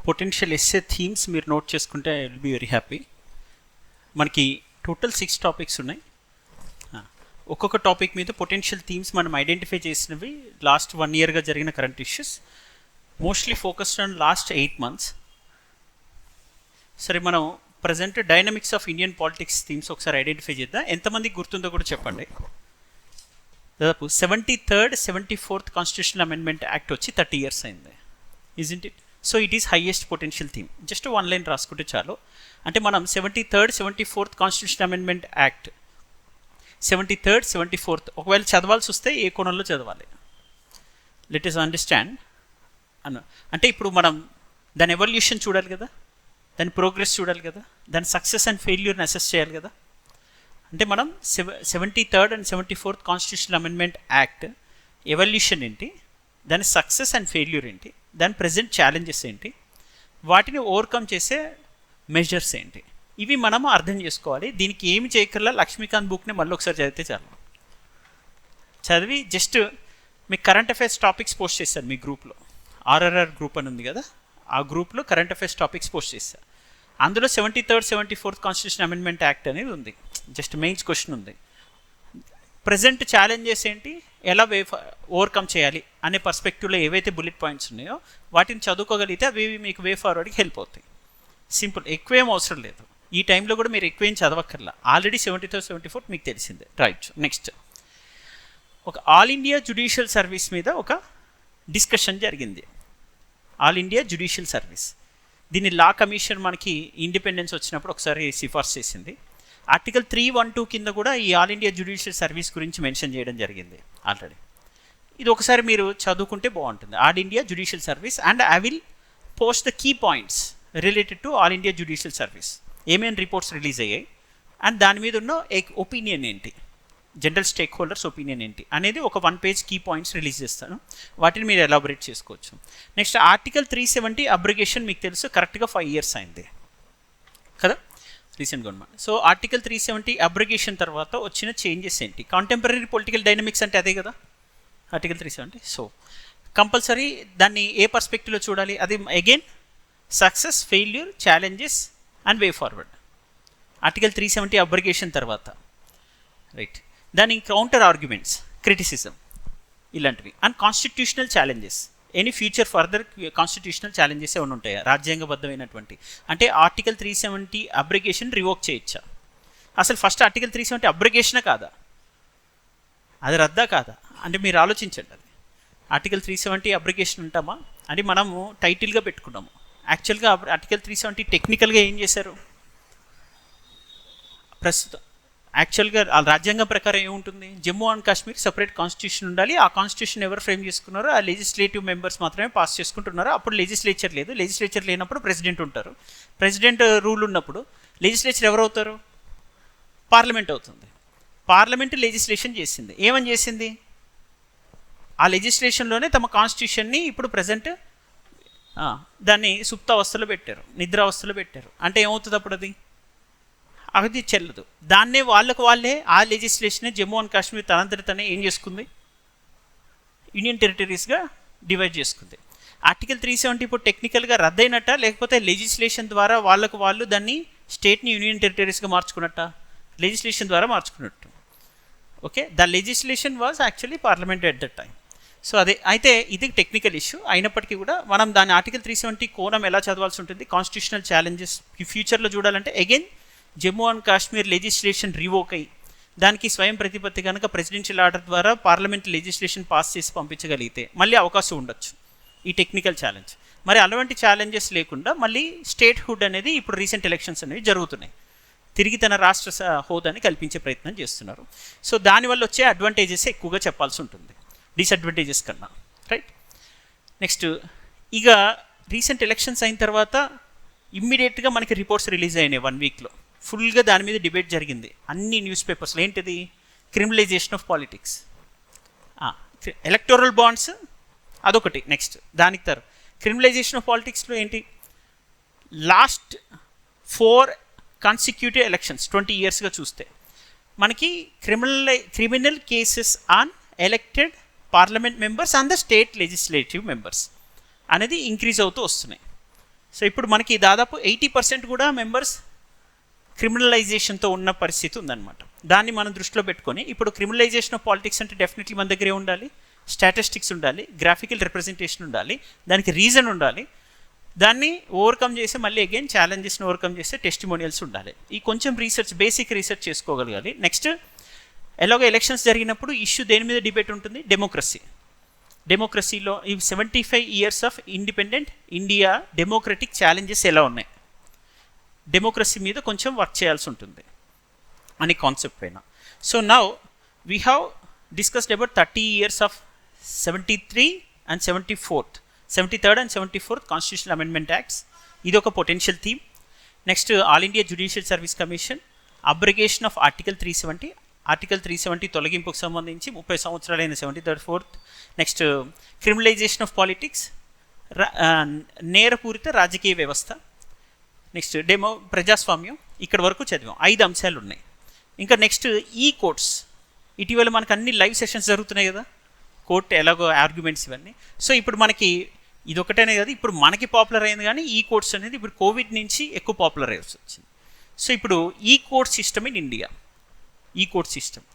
Potential essay themes మీరు note చేసుకుంటే I will be very happy. మనకి టోటల్ 6 టాపిక్స్ ఉన్నాయి. ఒక్కొక్క టాపిక్ మీద పొటెన్షియల్ థీమ్స్ మనం ఐడెంటిఫై చేసినవి లాస్ట్ 1 ఇయర్గా జరిగిన current issues, mostly focused on last 8 months. సరే, మనం present dynamics of Indian politics themes ఒకసారి ఐడెంటిఫై చేద్దాం. ఎంతమందికి గుర్తుందో కూడా చెప్పండి. దాదాపు 73rd 74th constitutional amendment act వచ్చి 30 years అయింది. Isn't it? So it is highest potential theme. Just 1 line రాసుకుంటే చాలు. అంటే మనం 73rd 74th constitutional amendment act 73rd 74th ఒకవేళ చదవాల్సి వస్తే ఏ కోణంలో చదవాలి? లెట్ us అండర్స్టాండ్ అంటే ఇప్పుడు మనం దాని ఎవల్యూషన్ చూడాలి కదా, దాని ప్రోగ్రెస్ చూడాలి కదా, దాని సక్సెస్ అండ్ ఫెయిల్యూర్ని అసెస్ చేయాలి కదా. అంటే మనం 73rd and 74th constitutional amendment act evolution ఏంటి, దాని సక్సెస్ అండ్ ఫెయిల్యూర్ ఏంటి, దాని ప్రజెంట్ ఛాలెంజెస్ ఏంటి, వాటిని ఓవర్కమ్ చేసే మెజర్స్ ఏంటి, ఇవి మనం అర్థం చేసుకోవాలి. దీనికి ఏమి చేయకల్లా లక్ష్మీకాంత్ బుక్ని మళ్ళీ ఒకసారి చదివితే చాలు. చదివి జస్ట్ మీ కరెంట్ అఫైర్స్ టాపిక్స్ పోస్ట్ చేశారు మీ గ్రూప్లో. ఆర్ఆర్ఆర్ గ్రూప్ అని ఉంది కదా, ఆ గ్రూప్లో కరెంట్ అఫైర్స్ టాపిక్స్ పోస్ట్ చేశారు. అందులో 73rd 74th constitution amendment act అనేది ఉంది. జస్ట్ మెయిన్స్ క్వశ్చన్ ఉంది. ప్రజెంట్ ఛాలెంజెస్ ఏంటి, ఎలా ఓవర్కమ్ చేయాలి అనే పర్స్పెక్టివ్లో ఏవైతే బుల్లెట్ పాయింట్స్ ఉన్నాయో వాటిని చదువుకోగలిగితే అవి మీకు వే ఫార్వర్డ్కి హెల్ప్ అవుతాయి. సింపుల్, ఎక్కువేం అవసరం లేదు. ఈ టైంలో కూడా మీరు ఎక్కువేం చదవక్కర్లా. ఆల్రెడీ 73rd 74th మీకు తెలిసిందే. రైట్, నెక్స్ట్ ఒక ఆల్ ఇండియా జ్యుడిషియల్ సర్వీస్ మీద ఒక డిస్కషన్ జరిగింది. ఆల్ ఇండియా జ్యుడిషియల్ సర్వీస్, దీన్ని లా కమిషన్ మనకి ఇండిపెండెన్స్ వచ్చినప్పుడు ఒకసారి సిఫార్సు చేసింది. ఆర్టికల్ 312 కింద కూడా ఈ ఆల్ ఇండియా జ్యుడిషియల్ సర్వీస్ గురించి మెన్షన్ చేయడం జరిగింది ఆల్రెడీ. ఇది ఒకసారి మీరు చదువుకుంటే బాగుంటుంది. All India judicial service and I will post the key points related to all India judicial service. ఏమేమి రిపోర్ట్స్ రిలీజ్ అయ్యాయి అండ్ దాని మీద ఉన్న ఒపీనియన్ ఏంటి, జనరల్ స్టేక్ హోల్డర్స్ ఒపీనియన్ ఏంటి అనేది ఒక 1 page కీ పాయింట్స్ రిలీజ్ చేస్తాను. వాటిని మీరు ఎలాబొరేట్ చేసుకోవచ్చు. నెక్స్ట్ ఆర్టికల్ 370 అబ్రిగేషన్ మీకు తెలుసు, కరెక్ట్గా 5 years అయింది కదా రీసెంట్గా ఉన్నమాట. సో ఆర్టికల్ 370 అబ్రిగేషన్ తర్వాత వచ్చిన చేంజెస్ ఏంటి, కాంటెంపరీ పొలిటికల్ డైనమిక్స్ అంటే అదే కదా ఆర్టికల్ 370. సో కంపల్సరీ దాన్ని ఏ పర్స్పెక్టివ్లో చూడాలి, అది again success, failure, challenges and way forward. Article 370 abrogation తర్వాత రైట్, దాని కౌంటర్ ఆర్గ్యుమెంట్స్, క్రిటిసిజం ఇలాంటివి and constitutional challenges. Any future further constitutional challenges ఏమైనా ఉంటాయా రాజ్యాంగబద్ధమైనటువంటి, అంటే ఆర్టికల్ 370 అబ్రిగేషన్ రివోక్ చేయొచ్చా? అసలు ఫస్ట్ ఆర్టికల్ 370 అబ్రిగేషనే కాదా, అది రద్దా కాదా అంటే మీరు ఆలోచించండి. అది ఆర్టికల్ 370 అబ్రిగేషన్ ఉంటామా అని మనము టైటిల్గా పెట్టుకున్నాము. యాక్చువల్గా ఆర్టికల్ 370 టెక్నికల్గా ఏం చేశారు ప్రస్తుతం? యాక్చువల్గా రాజ్యాంగం ప్రకారం ఏముంటుంది, Jammu and Kashmir separate constitution ఉండాలి. ఆ కాన్స్టిట్యూషన్ ఎవరు ఫ్రేమ్ చేసుకున్నారో ఆ లెజిస్లేటివ్ మెంబర్స్ మాత్రమే పాస్ చేసుకుంటున్నారు. అప్పుడు లెజిస్లేచర్ లేదు, లెజిస్లేచర్ లేనప్పుడు ప్రెసిడెంట్ ఉంటారు. ప్రెసిడెంట్ రూల్ ఉన్నప్పుడు లెజిస్లేచర్ ఎవరు అవుతారు, పార్లమెంట్ అవుతుంది. పార్లమెంట్ లెజిస్లేషన్ చేసింది, ఏమని చేసింది, ఆ లెజిస్లేషన్లోనే తమ కాన్స్టిట్యూషన్ని ఇప్పుడు ప్రజెంట్ దాన్ని సుప్తావస్థలో పెట్టారు, నిద్రావస్థలో పెట్టారు. అంటే ఏమవుతుంది అప్పుడు, అది చెల్లదు. దాన్నే వాళ్ళే ఆ లెజిస్లేషన్ జమ్మూ అండ్ కాశ్మీర్ తనంతటితోనే ఏం చేసుకుంది, యూనియన్ టెరిటరీస్గా డివైడ్ చేసుకుంది. ఆర్టికల్ 370 ఇప్పుడు టెక్నికల్గా రద్దయినట్ట, లేకపోతే లెజిస్లేషన్ ద్వారా వాళ్ళు దాన్ని స్టేట్ని యూనియన్ టెరిటరీస్గా మార్చుకున్నట్ట? లెజిస్లేషన్ ద్వారా మార్చుకున్నట్టు. Okay, the legislation was actually parliament at that time. So అదే అయితే ఇది టెక్నికల్ ఇష్యూ అయినప్పటికీ కూడా మనం దాని ఆర్టికల్ 370 కోణం ఎలా చదవాల్సి ఉంటుంది, కాన్స్టిట్యూషనల్ ఛాలెంజెస్ ఈ ఫ్యూచర్లో చూడాలంటే again Jammu and Kashmir legislation revoke అయ్యి దానికి స్వయం ప్రతిపత్తి కనుక ప్రెసిడెన్షియల్ ఆర్డర్ ద్వారా పార్లమెంట్ లెజిస్లేషన్ పాస్ చేసి పంపించగలిగితే మళ్ళీ అవకాశం ఉండొచ్చు ఈ టెక్నికల్ ఛాలెంజ్. మరి అలాంటి ఛాలెంజెస్ లేకుండా మళ్ళీ స్టేట్ హుడ్ అనేది ఇప్పుడు రీసెంట్ ఎలక్షన్స్ అనేవి జరుగుతున్నాయి, తిరిగి తన రాష్ట్ర హోదాని కల్పించే ప్రయత్నం చేస్తున్నారు. సో దానివల్ల వచ్చే అడ్వాంటేజెస్ ఎక్కువగా చెప్పాల్సి ఉంటుంది డిసడ్వాంటేజెస్ కన్నా. రైట్, నెక్స్ట్ ఇక రీసెంట్ ఎలక్షన్స్ అయిన తర్వాత ఇమ్మీడియట్గా మనకి రిపోర్ట్స్ రిలీజ్ అయినాయి 1 weekలో. ఫుల్గా దాని మీద డిబేట్ జరిగింది అన్ని న్యూస్ పేపర్స్లో. ఏంటిది, criminalisation of politics, electoral bonds అదొకటి. నెక్స్ట్ దానికి క్రిమినలైజేషన్ ఆఫ్ పాలిటిక్స్లో ఏంటి, లాస్ట్ 4 consecutive ఎలక్షన్స్ 20 yearsగా చూస్తే మనకి criminal cases on elected parliament members and the state legislative members అనేది ఇంక్రీజ్ అవుతూ వస్తున్నాయి. సో ఇప్పుడు మనకి దాదాపు 80% కూడా మెంబర్స్ క్రిమినలైజేషన్తో ఉన్న పరిస్థితి ఉందన్నమాట. దాన్ని మనం దృష్టిలో పెట్టుకొని ఇప్పుడు క్రిమినలైజేషన్ ఆఫ్ పాలిటిక్స్ అంటే డెఫినెట్లీ మన దగ్గరే ఉండాలి, స్టాటిస్టిక్స్ ఉండాలి, గ్రాఫికల్ రిప్రజెంటేషన్ ఉండాలి, దానికి రీజన్ ఉండాలి, దాన్ని ఓవర్కమ్ చేసి మళ్ళీ అగైన్ ఛాలెంజెస్ని ఓవర్కమ్ చేస్తే టెస్టిమోనియల్స్ ఉండాలి. ఈ కొంచెం రీసెర్చ్, బేసిక్ రీసెర్చ్ చేసుకోగలగాలి. నెక్స్ట్ ఎలాగో ఎలక్షన్స్ జరిగినప్పుడు ఇష్యూ దేని మీద డిబేట్ ఉంటుంది? డెమోక్రసీలో ఈ 75 years of independent India democratic challenges ఎలా ఉన్నాయి, డెమోక్రసీ మీద కొంచెం వర్క్ చేయాల్సి ఉంటుంది అని కాన్సెప్ట్ పైన. So now we have discussed about 30 years of 73 and 73rd and 74th constitutional amendment acts. ఇది ఒక potential theme. Next all India judicial service commission, abrogation of article 370 తొలగింపుకు సంబంధించి 30 సంవత్సరాలైన 73rd 4th. Next criminalization of politics, నేరపూరిత రాజకీయ వ్యవస్థ. Next ప్రజాస్వామ్యం. ఇక్కడ వరకు చదివాం. 5 అంశాలు ఉన్నాయి. ఇంకా నెక్స్ట్ ఈ కోర్ట్స్. ఇటీవల మనకు అన్ని లైవ్ సెషన్స్ జరుగుతున్నాయి కదా, కోర్ట్ ఎలాగో ఆర్గ్యుమెంట్స్ ఇవన్నీ. సో ఇప్పుడు మనకి ఇది ఒకటేనే కదా, ఇప్పుడు మనకి పాపులర్ అయింది, కానీ ఈ కోర్ట్స్ అనేది ఇప్పుడు కోవిడ్ నుంచి ఎక్కువ పాపులర్ అయ్యాల్సి వచ్చింది. సో ఇప్పుడు ఈ కోర్ట్ సిస్టమ్ ఇన్ ఇండియా, ఈ కోర్ట్ సిస్టమ్,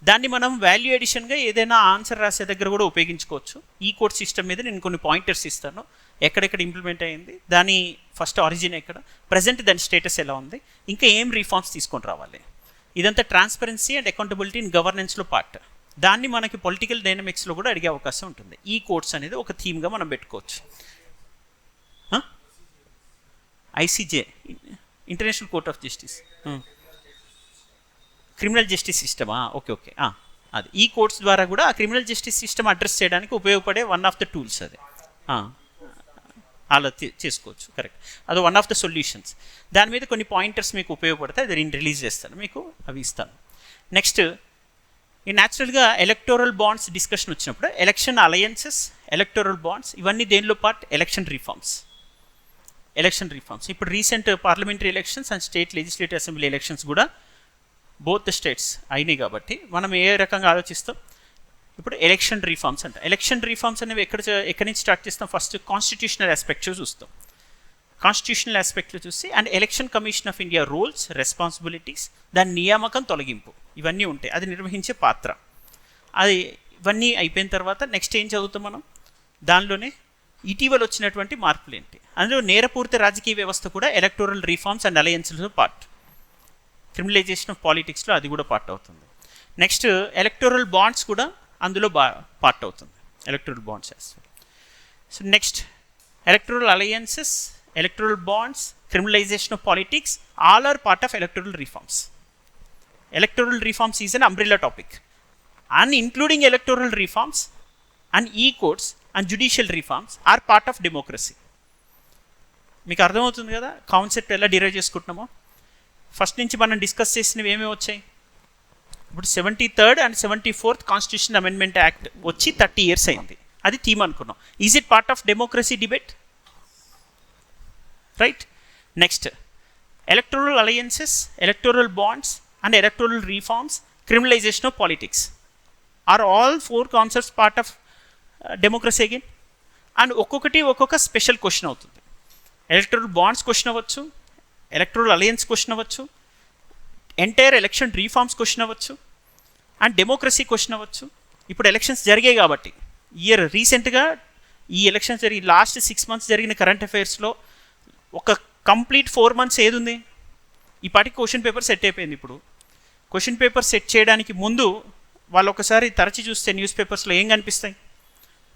దాన్ని మనం వాల్యూ ఎడిషన్గా ఏదైనా ఆన్సర్ రాసే దగ్గర కూడా ఉపయోగించుకోవచ్చు. ఈ కోర్ట్ సిస్టమ్ మీద నేను కొన్ని పాయింటర్స్ ఇస్తాను, ఎక్కడెక్కడ ఇంప్లిమెంట్ అయ్యింది, దాని ఫస్ట్ ఆరిజిన్ ఎక్కడ, ప్రజెంట్ దాని స్టేటస్ ఎలా ఉంది, ఇంకా ఏం రిఫార్మ్స్ తీసుకొని రావాలి. ఇదంతా ట్రాన్స్పరెన్సీ అండ్ అకౌంటబిలిటీ ఇన్ గవర్నెన్స్లో పార్ట్. దాన్ని మనకి పొలిటికల్ డైనమిక్స్లో కూడా అడిగే అవకాశం ఉంటుంది. ఈ కోర్ట్స్ అనేది ఒక థీమ్గా మనం పెట్టుకోవచ్చు. ICJ, international court of justice, criminal justice సిస్టమా? ఓకే, అది ఈ కోర్ట్స్ ద్వారా కూడా ఆ క్రిమినల్ జస్టిస్ సిస్టమ్ అడ్రస్ చేయడానికి ఉపయోగపడే వన్ ఆఫ్ ద టూల్స్ అది. అలా చేసుకోవచ్చు, కరెక్ట్. అది వన్ ఆఫ్ ద సొల్యూషన్స్. దాని మీద కొన్ని పాయింటర్స్ మీకు ఉపయోగపడతాయి, అది నేను రిలీజ్ చేస్తాను, మీకు అవి ఇస్తాను. నెక్స్ట్ ఈ న్యాచురల్గా ఎలక్టోరల్ బాండ్స్ డిస్కషన్ వచ్చినప్పుడు ఎలక్షన్ అలయన్సెస్, ఎలక్టోరల్ బాండ్స్, ఇవన్నీ దేనిలో పార్ట్? Election reforms. ఇప్పుడు recent parliamentary elections and state legislative assembly elections కూడా బోత్ ద స్టేట్స్ అయినాయి కాబట్టి మనం ఏ రకంగా ఆలోచిస్తాం? ఇప్పుడు ఎలక్షన్ రిఫార్మ్స్ అంట. ఎలక్షన్ రిఫార్మ్స్ అనేవి ఎక్కడి నుంచి స్టార్ట్ చేస్తాం? ఫస్ట్ కాన్స్టిట్యూషనల్ ఆస్పెక్ట్ చూస్తాం. కాన్స్టిట్యూషనల్ ఆస్పెక్ట్లో చూసి and election commission of India rules, responsibilities, దాని నియామకం, తొలగింపు, ఇవన్నీ ఉంటాయి, అది నిర్వహించే పాత్ర. అది ఇవన్నీ అయిపోయిన తర్వాత నెక్స్ట్ ఏం చదువుతాం మనం? దానిలోనే ఇటీవల వచ్చినటువంటి మార్పులు ఏంటి, అందులో నేరపూరిత రాజకీయ వ్యవస్థ కూడా ఎలక్టోరల్ రిఫార్మ్స్ అండ్ అలయన్స్లో పార్ట్. క్రిమినలైజేషన్ ఆఫ్ పాలిటిక్స్లో అది కూడా పార్ట్ అవుతుంది. నెక్స్ట్ ఎలక్టోరల్ బాండ్స్ కూడా అందులో పార్ట్ అవుతుంది, electoral bonds. So next electoral alliances, electoral bonds, criminalisation of politics, all are part of electoral reforms. Electoral reforms is an umbrella topic, and including electoral reforms and e-courts and judicial reforms are part of democracy. మీకు అర్థమవుతుంది కదా concept ఎలా derive చేసుకుంటున్నామో? First నుంచి మనం discuss చేసినవి ఏమేమి వచ్చాయి? ఇప్పుడు 73rd and 74th constitution amendment act వచ్చి 30 years అయింది, అది థీమ్ అనుకున్నాం. Is it part of democracy debate? Right. Next electoral alliances, electoral bonds and electoral reforms, criminalization of politics are all 4 concepts part of democracy again. And ఒక్కొక్కటి ఒక్కొక్క special question అవుతుంది. Electoral bonds question అవ్వచ్చు, electoral alliance question అవ్వచ్చు, entire election reforms question అవ్వచ్చు, and democracy question అవ్వచ్చు. ఇప్పుడు elections జరిగాయి కాబట్టి ఇయర్ రీసెంట్గా ఈ ఎలక్షన్స్ జరిగి లాస్ట్ 6 months జరిగిన కరెంట్ అఫైర్స్లో ఒక కంప్లీట్ 4 months ఏది ఉంది? ఈ పాటికి క్వశ్చన్ పేపర్ సెట్ అయిపోయింది. ఇప్పుడు క్వశ్చన్ పేపర్ సెట్ చేయడానికి ముందు వాళ్ళు ఒకసారి తరచి చూస్తే న్యూస్ పేపర్స్లో ఏం కనిపిస్తాయి?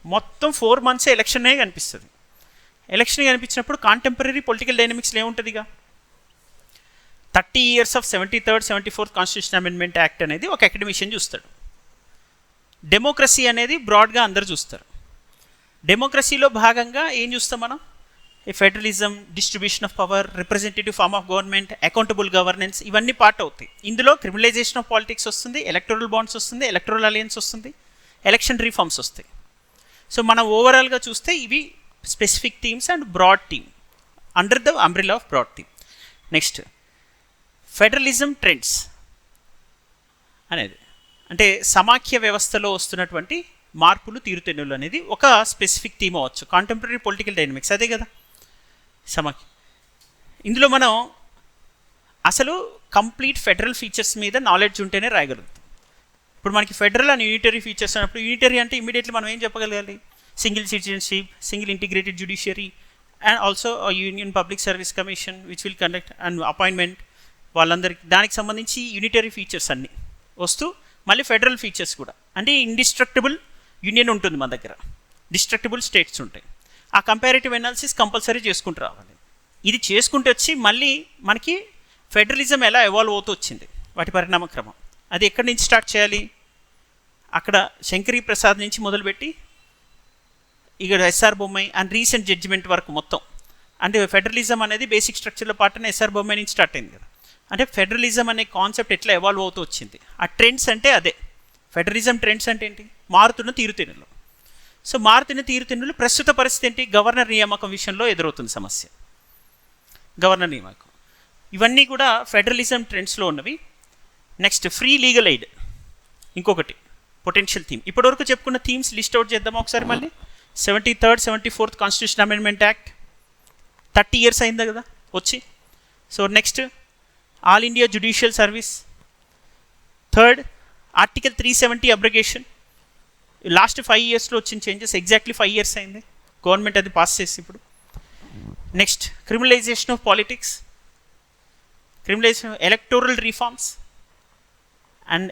మొత్తం 4 months ఎలక్షనే కనిపిస్తుంది. ఎలక్షన్ కనిపించినప్పుడు కాంటెంపరీ పొలిటికల్ డైనమిక్స్లో ఏముంటుందిగా? 30 years of 73rd, 74th constitution amendment act అనేది ఒక అకాడమిషియన్ చూస్తాడు. డెమోక్రసీ అనేది బ్రాడ్గా అందరు చూస్తారు. డెమోక్రసీలో భాగంగా ఏం చూస్తాం మనం? Federalism, distribution of power, representative form of government, accountable governance, ఇవన్నీ పార్ట్ అవుతాయి. ఇందులో క్రిమినలైజేషన్ ఆఫ్ పాలిటిక్స్ వస్తుంది, ఎలక్టోరల్ బాండ్స్ వస్తుంది, ఎలక్టోరల్ అలయన్స్ వస్తుంది, ఎలక్షన్ రిఫార్మ్స్ వస్తాయి. సో మనం ఓవరాల్గా చూస్తే ఇవి specific themes and broad theme under the umbrella of broad theme. Next federalism trends అనేది అంటే సమాఖ్య వ్యవస్థలో వస్తున్నటువంటి మార్పులు, తీరుతెన్నులు అనేది ఒక స్పెసిఫిక్ థీమ్ అవ్వచ్చు. కాంటెంపరీ పొలిటికల్ డైనమిక్స్ అదే కదా. సమాఖ్య. ఇందులో మనం అసలు కంప్లీట్ ఫెడరల్ ఫీచర్స్ మీద నాలెడ్జ్ ఉంటేనే రాయగలుగుతాం. ఇప్పుడు మనకి ఫెడరల్ అండ్ యూనిటరీ ఫీచర్స్ అన్నప్పుడు, యూనిటరీ అంటే ఇమీడియట్లీ మనం ఏం చెప్పగలగాలి? Single citizenship, single integrated judiciary, and also union public service commission which will conduct and appointment వాళ్ళందరికీ, దానికి సంబంధించి యూనిటరీ ఫీచర్స్ అన్నీ వస్తూ మళ్ళీ ఫెడరల్ ఫీచర్స్ కూడా, అంటే ఇండిస్ట్రక్టబుల్ యూనియన్ ఉంటుంది మన దగ్గర, డిస్ట్రక్టబుల్ స్టేట్స్ ఉంటాయి. ఆ కంపారేటివ్ అనాలిసిస్ కంపల్సరీ చేసుకుంటూ రావాలి. ఇది చేసుకుంటూ వచ్చి మళ్ళీ మనకి ఫెడరలిజం ఎలా ఎవాల్వ్ అవుతూ వచ్చింది, వాటి పరిణామ క్రమం, అది ఎక్కడి నుంచి స్టార్ట్ చేయాలి? అక్కడ శంకరీ ప్రసాద్ నుంచి మొదలుపెట్టి ఇక్కడ S R Bommai and recent judgement వరకు మొత్తం, అంటే ఫెడరలిజం అనేది బేసిక్ స్ట్రక్చర్లో పార్ట్ అని ఎస్ఆర్ బొమ్మాయి నుంచి స్టార్ట్ అయింది కదా. అంటే ఫెడరలిజం అనే కాన్సెప్ట్ ఎట్లా ఎవాల్వ్ అవుతూ వచ్చింది, ఆ ట్రెండ్స్ అంటే అదే. ఫెడరలిజం ట్రెండ్స్ అంటే ఏంటి? మారుతున్న తీరుతెన్నులు. సో మారుతున్న తీరుతెన్నులు ప్రస్తుత పరిస్థితి ఏంటి? గవర్నర్ నియామకం విషయంలో ఎదురవుతుంది సమస్య, గవర్నర్ నియామకం. ఇవన్నీ కూడా ఫెడరలిజం ట్రెండ్స్లో ఉన్నవి. నెక్స్ట్ ఫ్రీ లీగల్ ఎయిడ్, ఇంకొకటి పొటెన్షియల్ థీమ్. ఇప్పటివరకు చెప్పుకున్న థీమ్స్ లిస్ట్ అవుట్ చేద్దామా ఒకసారి మళ్ళీ? 73rd 74th constitution amendment act 30 years అయిందా కదా వచ్చి. So next all India judicial service. Third article 370 abrogation, last 5 yearsలో వచ్చిన చేంజెస్. ఎగ్జాక్ట్లీ 5 years అయింది గవర్నమెంట్ అది పాస్ చేసి ఇప్పుడు. Next criminalization of politics, criminalisation electoral reforms and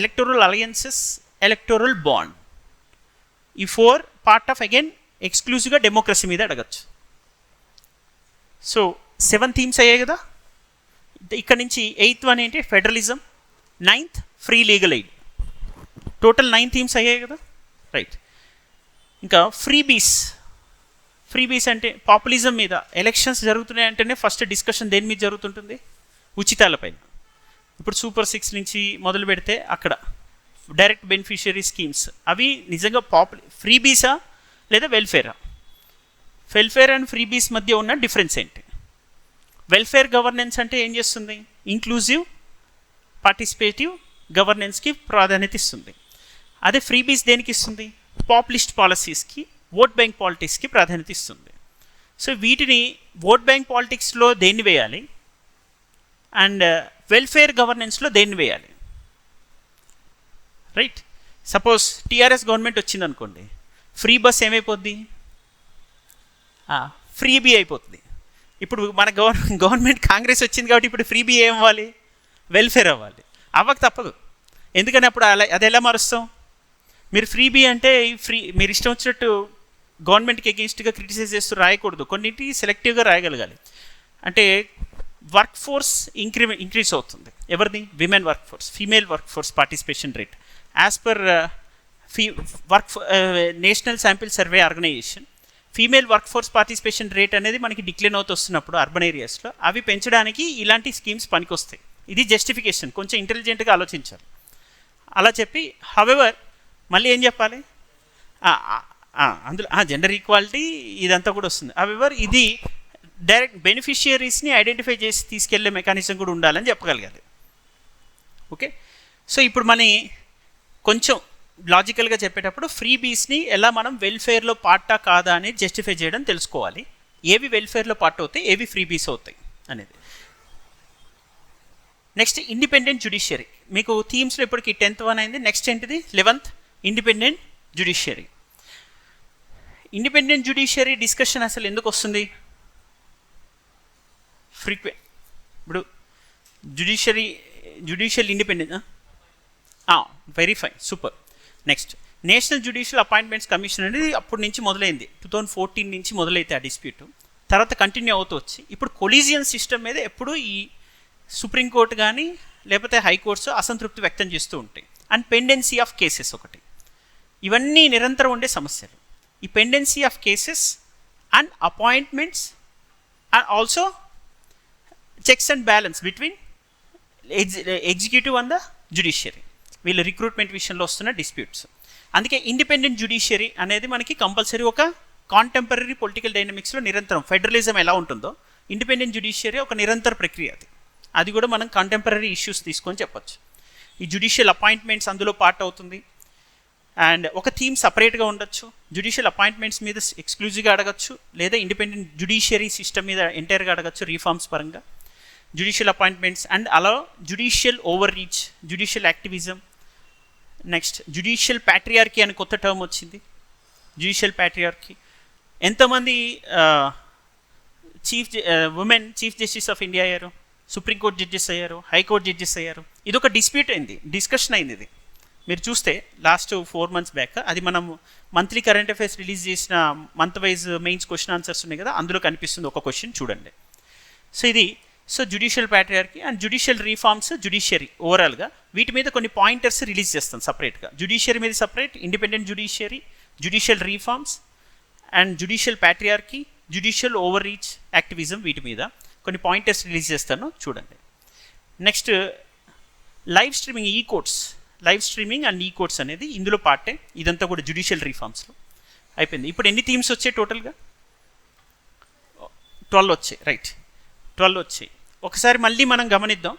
electoral alliances, electoral bond. ఈ 4 part of again ఎక్స్క్లూజివ్గా డెమోక్రసీ మీద అడగచ్చు. So 7 themes అయ్యాయి కదా. ఇక్కడ నుంచి 8th వన్ ఏంటి? Federalism. 9th free legal aid. Total 9 themes అయ్యాయి కదా, రైట్. ఇంకా ఫ్రీబీస్. ఫ్రీబీస్ అంటే పాపులిజం మీద. ఎలక్షన్స్ జరుగుతున్నాయి అంటేనే ఫస్ట్ డిస్కషన్ దేని మీద జరుగుతుంటుంది? ఉచితాలపైన. ఇప్పుడు సూపర్ 6 నుంచి మొదలు పెడితే అక్కడ డైరెక్ట్ బెనిఫిషియరీ స్కీమ్స్, అవి నిజంగా ఫ్రీబీసా లేదా వెల్ఫేరా? వెల్ఫేర్ అండ్ ఫ్రీబీస్ మధ్య ఉన్న డిఫరెన్స్ ఏంటి? వెల్ఫేర్ గవర్నెన్స్ అంటే ఏం చేస్తుంది? ఇంక్లూజివ్ పార్టిసిపేటివ్ గవర్నెన్స్కి ప్రాధాన్యత ఇస్తుంది. అదే ఫ్రీబీస్ దేనికి ఇస్తుంది? పాపులిస్ట్ పాలసీస్కి, ఓట్ బ్యాంక్ పాలిటిక్స్కి ప్రాధాన్యత ఇస్తుంది. సో వీటిని ఓట్ బ్యాంక్ పాలిటిక్స్లో దేన్ని వేయాలి అండ్ వెల్ఫేర్ గవర్నెన్స్లో దేన్ని వేయాలి? రైట్. సపోజ్ టీఆర్ఎస్ గవర్నమెంట్ వచ్చింది అనుకోండి, ఫ్రీ బస్ ఏమైపోద్ది? ఫ్రీబీ అయిపోతుంది. ఇప్పుడు మన గవర్నమెంట్ కాంగ్రెస్ వచ్చింది కాబట్టి ఇప్పుడు ఫ్రీబీ ఏం అవ్వాలి? వెల్ఫేర్ అవ్వాలి. అవ్వక తప్పదు. ఎందుకని అప్పుడు అది ఎలా మారుస్తాం? మీరు ఫ్రీబీ అంటే మీరు ఇష్టం వచ్చినట్టు గవర్నమెంట్కి అగెయిన్స్ట్గా క్రిటిసైజ్ చేస్తూ రాయకూడదు. కొన్నింటి సెలెక్టివ్గా రాయగలగాలి. అంటే వర్క్ ఫోర్స్ ఇంక్రీజ్ అవుతుంది. ఎవరిది? Women work force, female work force participation rate as per national sample survey organisation. Female work force participation rate అనేది మనకి డిక్లైన్ అవుతూ వస్తున్నప్పుడు అర్బన్ ఏరియాస్లో అవి పెంచడానికి ఇలాంటి స్కీమ్స్ పనికొస్తాయి. ఇది జస్టిఫికేషన్, కొంచెం ఇంటెలిజెంట్గా ఆలోచించాలి. అలా చెప్పి హవెవర్ మళ్ళీ ఏం చెప్పాలి? అందులో జెండర్ ఈక్వాలిటీ ఇదంతా కూడా వస్తుంది. హవెవర్ ఇది డైరెక్ట్ బెనిఫిషియరీస్ని ఐడెంటిఫై చేసి తీసుకెళ్లే మెకానిజం కూడా ఉండాలని చెప్పగలగాలి. ఓకే. సో ఇప్పుడు మన కొంచెం లాజికల్గా చెప్పేటప్పుడు ఫ్రీబీస్ని ఎలా మనం వెల్ఫేర్లో పార్టా కాదా అనేది జస్టిఫై చేయడం తెలుసుకోవాలి. ఏవి వెల్ఫేర్లో పార్ట్ అవుతాయి, ఏవి ఫ్రీబీస్ అవుతాయి అనేది. Next independent judiciary. మీకు థీమ్స్లో ఇప్పటికి 10th వన్ అయింది. నెక్స్ట్ ఏంటిది? 11th independent judiciary. Independent judiciary discussion అసలు ఎందుకు వస్తుంది? ఇప్పుడు judicial independence. Very fine, super. Next national judicial appointments commission అనేది అప్పటి నుంచి మొదలైంది. 2014 నుంచి మొదలైతే ఆ డిస్ప్యూట్ తర్వాత కంటిన్యూ అవుతూ వచ్చి ఇప్పుడు కొలీజియన్ సిస్టమ్ మీద ఎప్పుడు ఈ సుప్రీంకోర్టు కానీ లేకపోతే హైకోర్ట్స్ అసంతృప్తి వ్యక్తం చేస్తూ ఉంటాయి. అండ్ పెండెన్సీ ఆఫ్ కేసెస్ ఒకటి. ఇవన్నీ నిరంతరం ఉండే సమస్యలు. ఈ pendency of cases and appointments and also checks and balance between executive and the judiciary, వీళ్ళ రిక్రూట్మెంట్ విషయంలో వస్తున్న డిస్ప్యూట్స్. అందుకే ఇండిపెండెంట్ జ్యుడిషియరీ అనేది మనకి కంపల్సరీ ఒక కాంటెంపరీ పొలిటికల్ డైనమిక్స్లో నిరంతరం ఫెడరలిజం ఎలా ఉంటుందో ఇండిపెండెంట్ జ్యుడిషియరీ ఒక నిరంతర ప్రక్రియ. అది కూడా మనం కాంటెంపరీ ఇష్యూస్ తీసుకొని చెప్పచ్చు. ఈ జ్యుడిషియల్ అపాయింట్మెంట్స్ అందులో పార్ట్ అవుతుంది. అండ్ ఒక థీమ్ సపరేట్గా ఉండొచ్చు. జ్యుడిషియల్ అపాయింట్మెంట్స్ మీద ఎక్స్క్లూజివ్గా అడగచ్చు, లేదా ఇండిపెండెంట్ జ్యుడిషియరీ సిస్టమ్ మీద ఎంటైర్గా అడగచ్చు రీఫార్మ్స్ పరంగా. జ్యుడిషియల్ అపాయింట్మెంట్స్ అండ్ అలా judicial over reach, judicial activism. Next judicial patriarchy అని కొత్త టర్మ్ వచ్చింది. జ్యుడిషియల్ ప్యాట్రియార్కీ, ఎంతమంది women chief justice of India అయ్యారు, సుప్రీంకోర్టు జడ్జెస్ అయ్యారు, హైకోర్టు జడ్జెస్ అయ్యారు. ఇది ఒక డిస్ప్యూట్ అయింది, డిస్కషన్ అయింది. ఇది మీరు చూస్తే లాస్ట్ 4 months బ్యాక్ అది మనం మంత్లీ కరెంట్ అఫైర్స్ రిలీజ్ చేసిన month wise mains question answers ఉన్నాయి కదా, అందులో కనిపిస్తుంది ఒక క్వశ్చన్ చూడండి. So judicial patriarchy and judicial reforms, judiciary ఓవరాల్గా వీటి మీద కొన్ని పాయింటర్స్ రిలీజ్ చేస్తాం సపరేట్గా. జ్యుడిషియరీ మీద separate, independent judiciary, judicial reforms and judicial patriarchy, judicial over reach, activism, వీటి మీద కొన్ని పాయింటర్స్ రిలీజ్ చేస్తాను చూడండి. నెక్స్ట్ లైవ్ స్ట్రీమింగ్, ఈ కోర్ట్స్, లైవ్ స్ట్రీమింగ్ అండ్ ఈ కోర్ట్స్ అనేది ఇందులో పార్టే. ఇదంతా కూడా జ్యుడిషియల్ రీఫార్మ్స్లో అయిపోయింది. ఇప్పుడు ఎన్ని థీమ్స్ వచ్చాయి టోటల్గా? 12 వచ్చాయి. రైట్, 12 వచ్చాయి. ఒకసారి మళ్ళీ మనం గమనిద్దాం.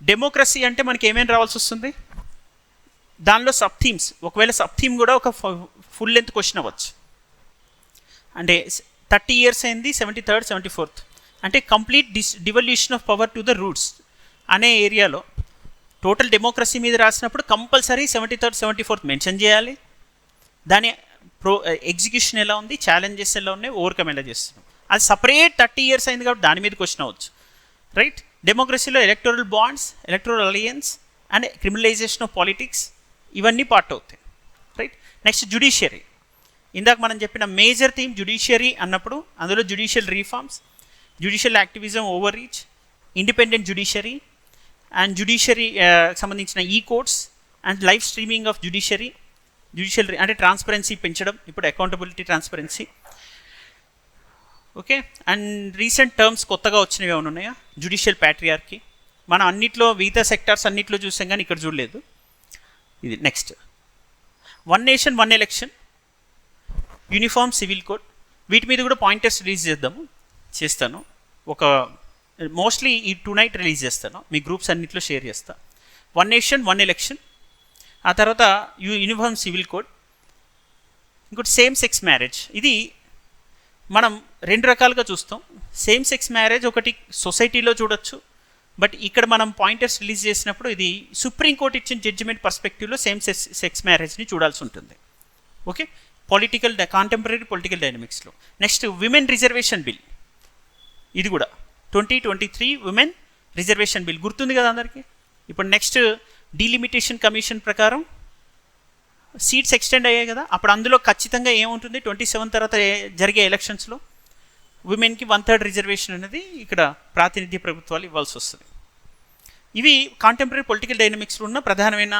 డెమోక్రసీ అంటే మనకి ఏమేమి రావాల్సి వస్తుంది, దానిలో సబ్ థీమ్స్, ఒకవేళ సబ్ థీమ్ కూడా ఒక ఫుల్ లెంత్ క్వశ్చన్ అవ్వచ్చు. అంటే 30 years అయింది, 73rd 74th అంటే complete devolution of power to the roots అనే ఏరియాలో టోటల్ డెమోక్రసీ మీద రాసినప్పుడు కంపల్సరీ 73rd 74th మెన్షన్ చేయాలి. దాని ఎగ్జిక్యూషన్ ఎలా ఉంది, ఛాలెంజెస్ ఎలా ఉన్నాయి, ఓవర్కమ్ ఎలా చేస్తున్నాం, అది సపరేట్ 30 years అయింది కాబట్టి దాని మీద క్వశ్చన్ అవ్వచ్చు. రైట్, డెమోక్రసీలో electoral bonds, electoral alliance and criminalization of politics ఇవన్నీ పార్ట్ అవుతాయి. Right, next judiciary. ఇందాక మనం చెప్పిన మేజర్ థీమ్ జ్యుడిషియరీ అన్నప్పుడు అందులో judicial reforms, judicial activism, over reach, independent judiciary and judiciary సంబంధించిన ఈ courts and live streaming of judiciary, judicial అంటే ట్రాన్స్పరెన్సీ పెంచడం, ఇప్పుడు accountability, transparency. Okay, and recent terms కొత్తగా వచ్చినవి ఏమైనా ఉన్నాయా? జ్యుడిషియల్ ప్యాట్రియార్కీ మనం అన్నిట్లో మిగతా సెక్టార్స్ అన్నిట్లో చూసాం కానీ ఇక్కడ చూడలేదు. ఇది next one nation one election, uniform civil code, వీటి మీద కూడా పాయింటర్స్ రిలీజ్ చేస్తాను. ఒక మోస్ట్లీ ఈ 2 night రిలీజ్ చేస్తాను, మీ గ్రూప్స్ అన్నింటిలో షేర్ చేస్తా. వన్ నేషన్ వన్ ఎలక్షన్, ఆ తర్వాత యూనిఫామ్ సివిల్ కోడ్, ఇంకోటి సేమ్ సెక్స్ మ్యారేజ్. ఇది మనం 2 రకాలుగా చూస్తాం. సేమ్ సెక్స్ మ్యారేజ్ ఒకటి సొసైటీలో చూడొచ్చు, బట్ ఇక్కడ మనం పాయింటర్స్ రిలీజ్ చేసినప్పుడు ఇది సుప్రీంకోర్టు ఇచ్చిన జడ్జిమెంట్ పర్స్పెక్టివ్లో సేమ్ సెక్స్ మ్యారేజ్ని చూడాల్సి ఉంటుంది. ఓకే, కాంటెంపరీ పొలిటికల్ డైనమిక్స్లో. నెక్స్ట్ విమెన్ రిజర్వేషన్ బిల్, ఇది కూడా 2023 విమెన్ రిజర్వేషన్ బిల్ గుర్తుంది కదా అందరికీ. ఇప్పుడు నెక్స్ట్ డీలిమిటేషన్ కమిషన్ ప్రకారం సీట్స్ ఎక్స్టెండ్ అయ్యాయి కదా, అప్పుడు అందులో ఖచ్చితంగా ఏముంటుంది, 27 తర్వాత జరిగే ఎలక్షన్స్లో ఉమెన్కి 1/3 రిజర్వేషన్ అనేది ఇక్కడ ప్రాతినిధ్య ప్రభుత్వాలు ఇవ్వాల్సి వస్తుంది. ఇవి కాంటెంపరీ పొలిటికల్ డైనమిక్స్లో ఉన్న ప్రధానమైన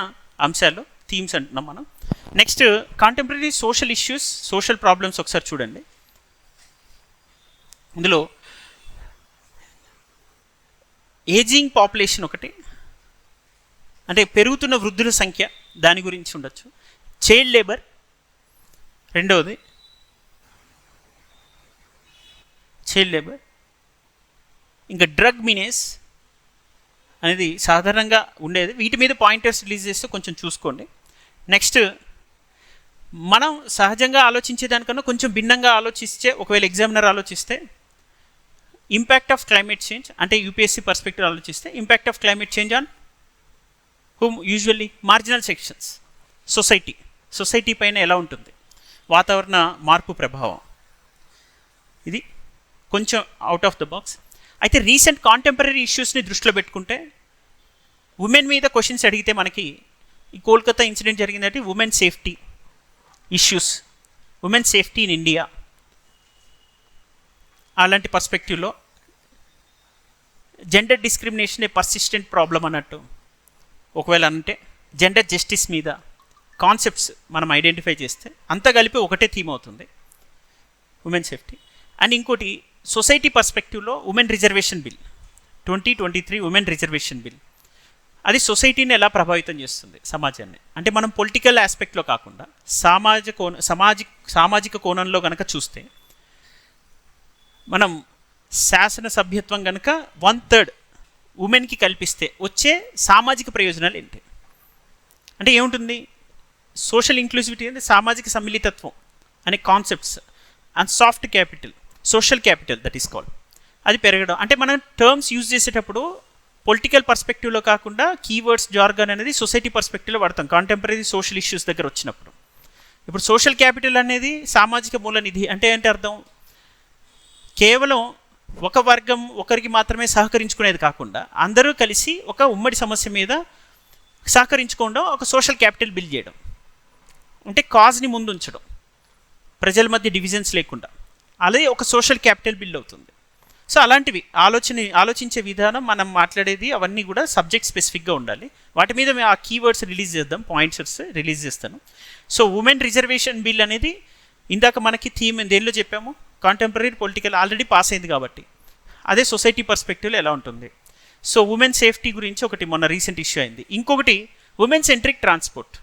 అంశాలు, థీమ్స్ అంటున్నాం మనం. Next contemporary social issues, social problems ఒకసారి చూడండి. ఇందులో ఏజింగ్ పాపులేషన్ ఒకటి, అంటే పెరుగుతున్న వృద్ధుల సంఖ్య, దాని గురించి ఉండొచ్చు. చైల్డ్ లేబర్ రెండవది, చైల్డ్ లేబర్. ఇంకా డ్రగ్ మినేస్ అనేది సాధారణంగా ఉండేది, వీటి మీద పాయింటర్స్ రిలీజ్ చేస్తే కొంచెం చూసుకోండి. నెక్స్ట్ మనం సహజంగా ఆలోచించే దానికన్నా కొంచెం భిన్నంగా ఆలోచిస్తే, ఒకవేళ ఎగ్జామినర్ ఆలోచిస్తే ఇంపాక్ట్ ఆఫ్ క్లైమేట్ చేంజ్, అంటే యూపీఎస్సీ పర్స్పెక్టివ్ ఆలోచిస్తే impact of climate change on whom, usually marginal sections, society పైన ఎలా ఉంటుంది, వాతావరణ మార్పు ప్రభావం. ఇది కొంచెం అవుట్ ఆఫ్ ద బాక్స్. అయితే రీసెంట్ కాంటెంపరీ ఇష్యూస్ని దృష్టిలో పెట్టుకుంటే ఉమెన్ మీద క్వశ్చన్స్ అడిగితే మనకి ఈ కోల్కతా ఇన్సిడెంట్ జరిగిందంటే women safety issues, women safety in India, అలాంటి పర్స్పెక్టివ్లో జెండర్ డిస్క్రిమినేషన్ ఏ పర్సిస్టెంట్ ప్రాబ్లం అన్నట్టు ఒకవేళ అంటే జెండర్ జస్టిస్ మీద కాన్సెప్ట్స్ మనం ఐడెంటిఫై చేస్తే అంతా కలిపి ఒకటే థీమ్ అవుతుంది, ఉమెన్ సేఫ్టీ. అండ్ ఇంకోటి సొసైటీ పర్స్పెక్టివ్లో women reservation bill, 2023 women reservation bill, అది సొసైటీని ఎలా ప్రభావితం చేస్తుంది, సమాజాన్ని. అంటే మనం పొలిటికల్ ఆస్పెక్ట్లో కాకుండా సామాజిక కోణంలో కనుక చూస్తే, మనం శాసన సభ్యత్వం కనుక 1/3 ఉమెన్కి కల్పిస్తే వచ్చే సామాజిక ప్రయోజనాలు ఏంటి అంటే ఏముంటుంది, సోషల్ ఇంక్లూసివిటీ అంటే సామాజిక సమ్మిళితత్వం అనే concepts and soft capital, social capital that is called, అది పెరగడం. అంటే మనం టర్మ్స్ యూజ్ చేసేటప్పుడు పొలిటికల్ పర్స్పెక్టివ్లో కాకుండా కీవర్డ్స్ జార్గన్ అనేది సొసైటీ పర్స్పెక్టివ్లో వాడతాం కాంటెంపరీ సోషల్ ఇష్యూస్ దగ్గర వచ్చినప్పుడు. ఇప్పుడు సోషల్ క్యాపిటల్ అనేది సామాజిక మూల నిధి అంటే ఏంటి అర్థం, కేవలం ఒక వర్గం ఒకరికి మాత్రమే సహకరించుకునేది కాకుండా అందరూ కలిసి ఒక ఉమ్మడి సమస్య మీద సహకరించుకోవడం, ఒక సోషల్ క్యాపిటల్ బిల్డ్ చేయడం, అంటే కాజ్ని ముందు ఉంచడం, ప్రజల మధ్య డివిజన్స్ లేకుండా, అలాగే ఒక సోషల్ క్యాపిటల్ బిల్డ్ అవుతుంది. సో అలాంటివి ఆలోచించే విధానం, మనం మాట్లాడేది అవన్నీ కూడా సబ్జెక్ట్ స్పెసిఫిక్గా ఉండాలి. వాటి మీద మేము ఆ కీవర్డ్స్ రిలీజ్ చేద్దాం, పాయింట్స్ రిలీజ్ చేస్తాను. సో ఉమెన్ రిజర్వేషన్ బిల్ అనేది ఇందాక మనకి థీమ్ దేనిలో చెప్పాము, కాంటెంపరీ పొలిటికల్ ఆల్రెడీ పాస్ అయింది కాబట్టి అదే సొసైటీ పర్స్పెక్టివ్లో ఎలా ఉంటుంది. సో ఉమెన్ సేఫ్టీ గురించి ఒకటి మొన్న రీసెంట్ ఇష్యూ అయింది. ఇంకొకటి ఉమెన్ సెంట్రిక్ ట్రాన్స్పోర్ట్.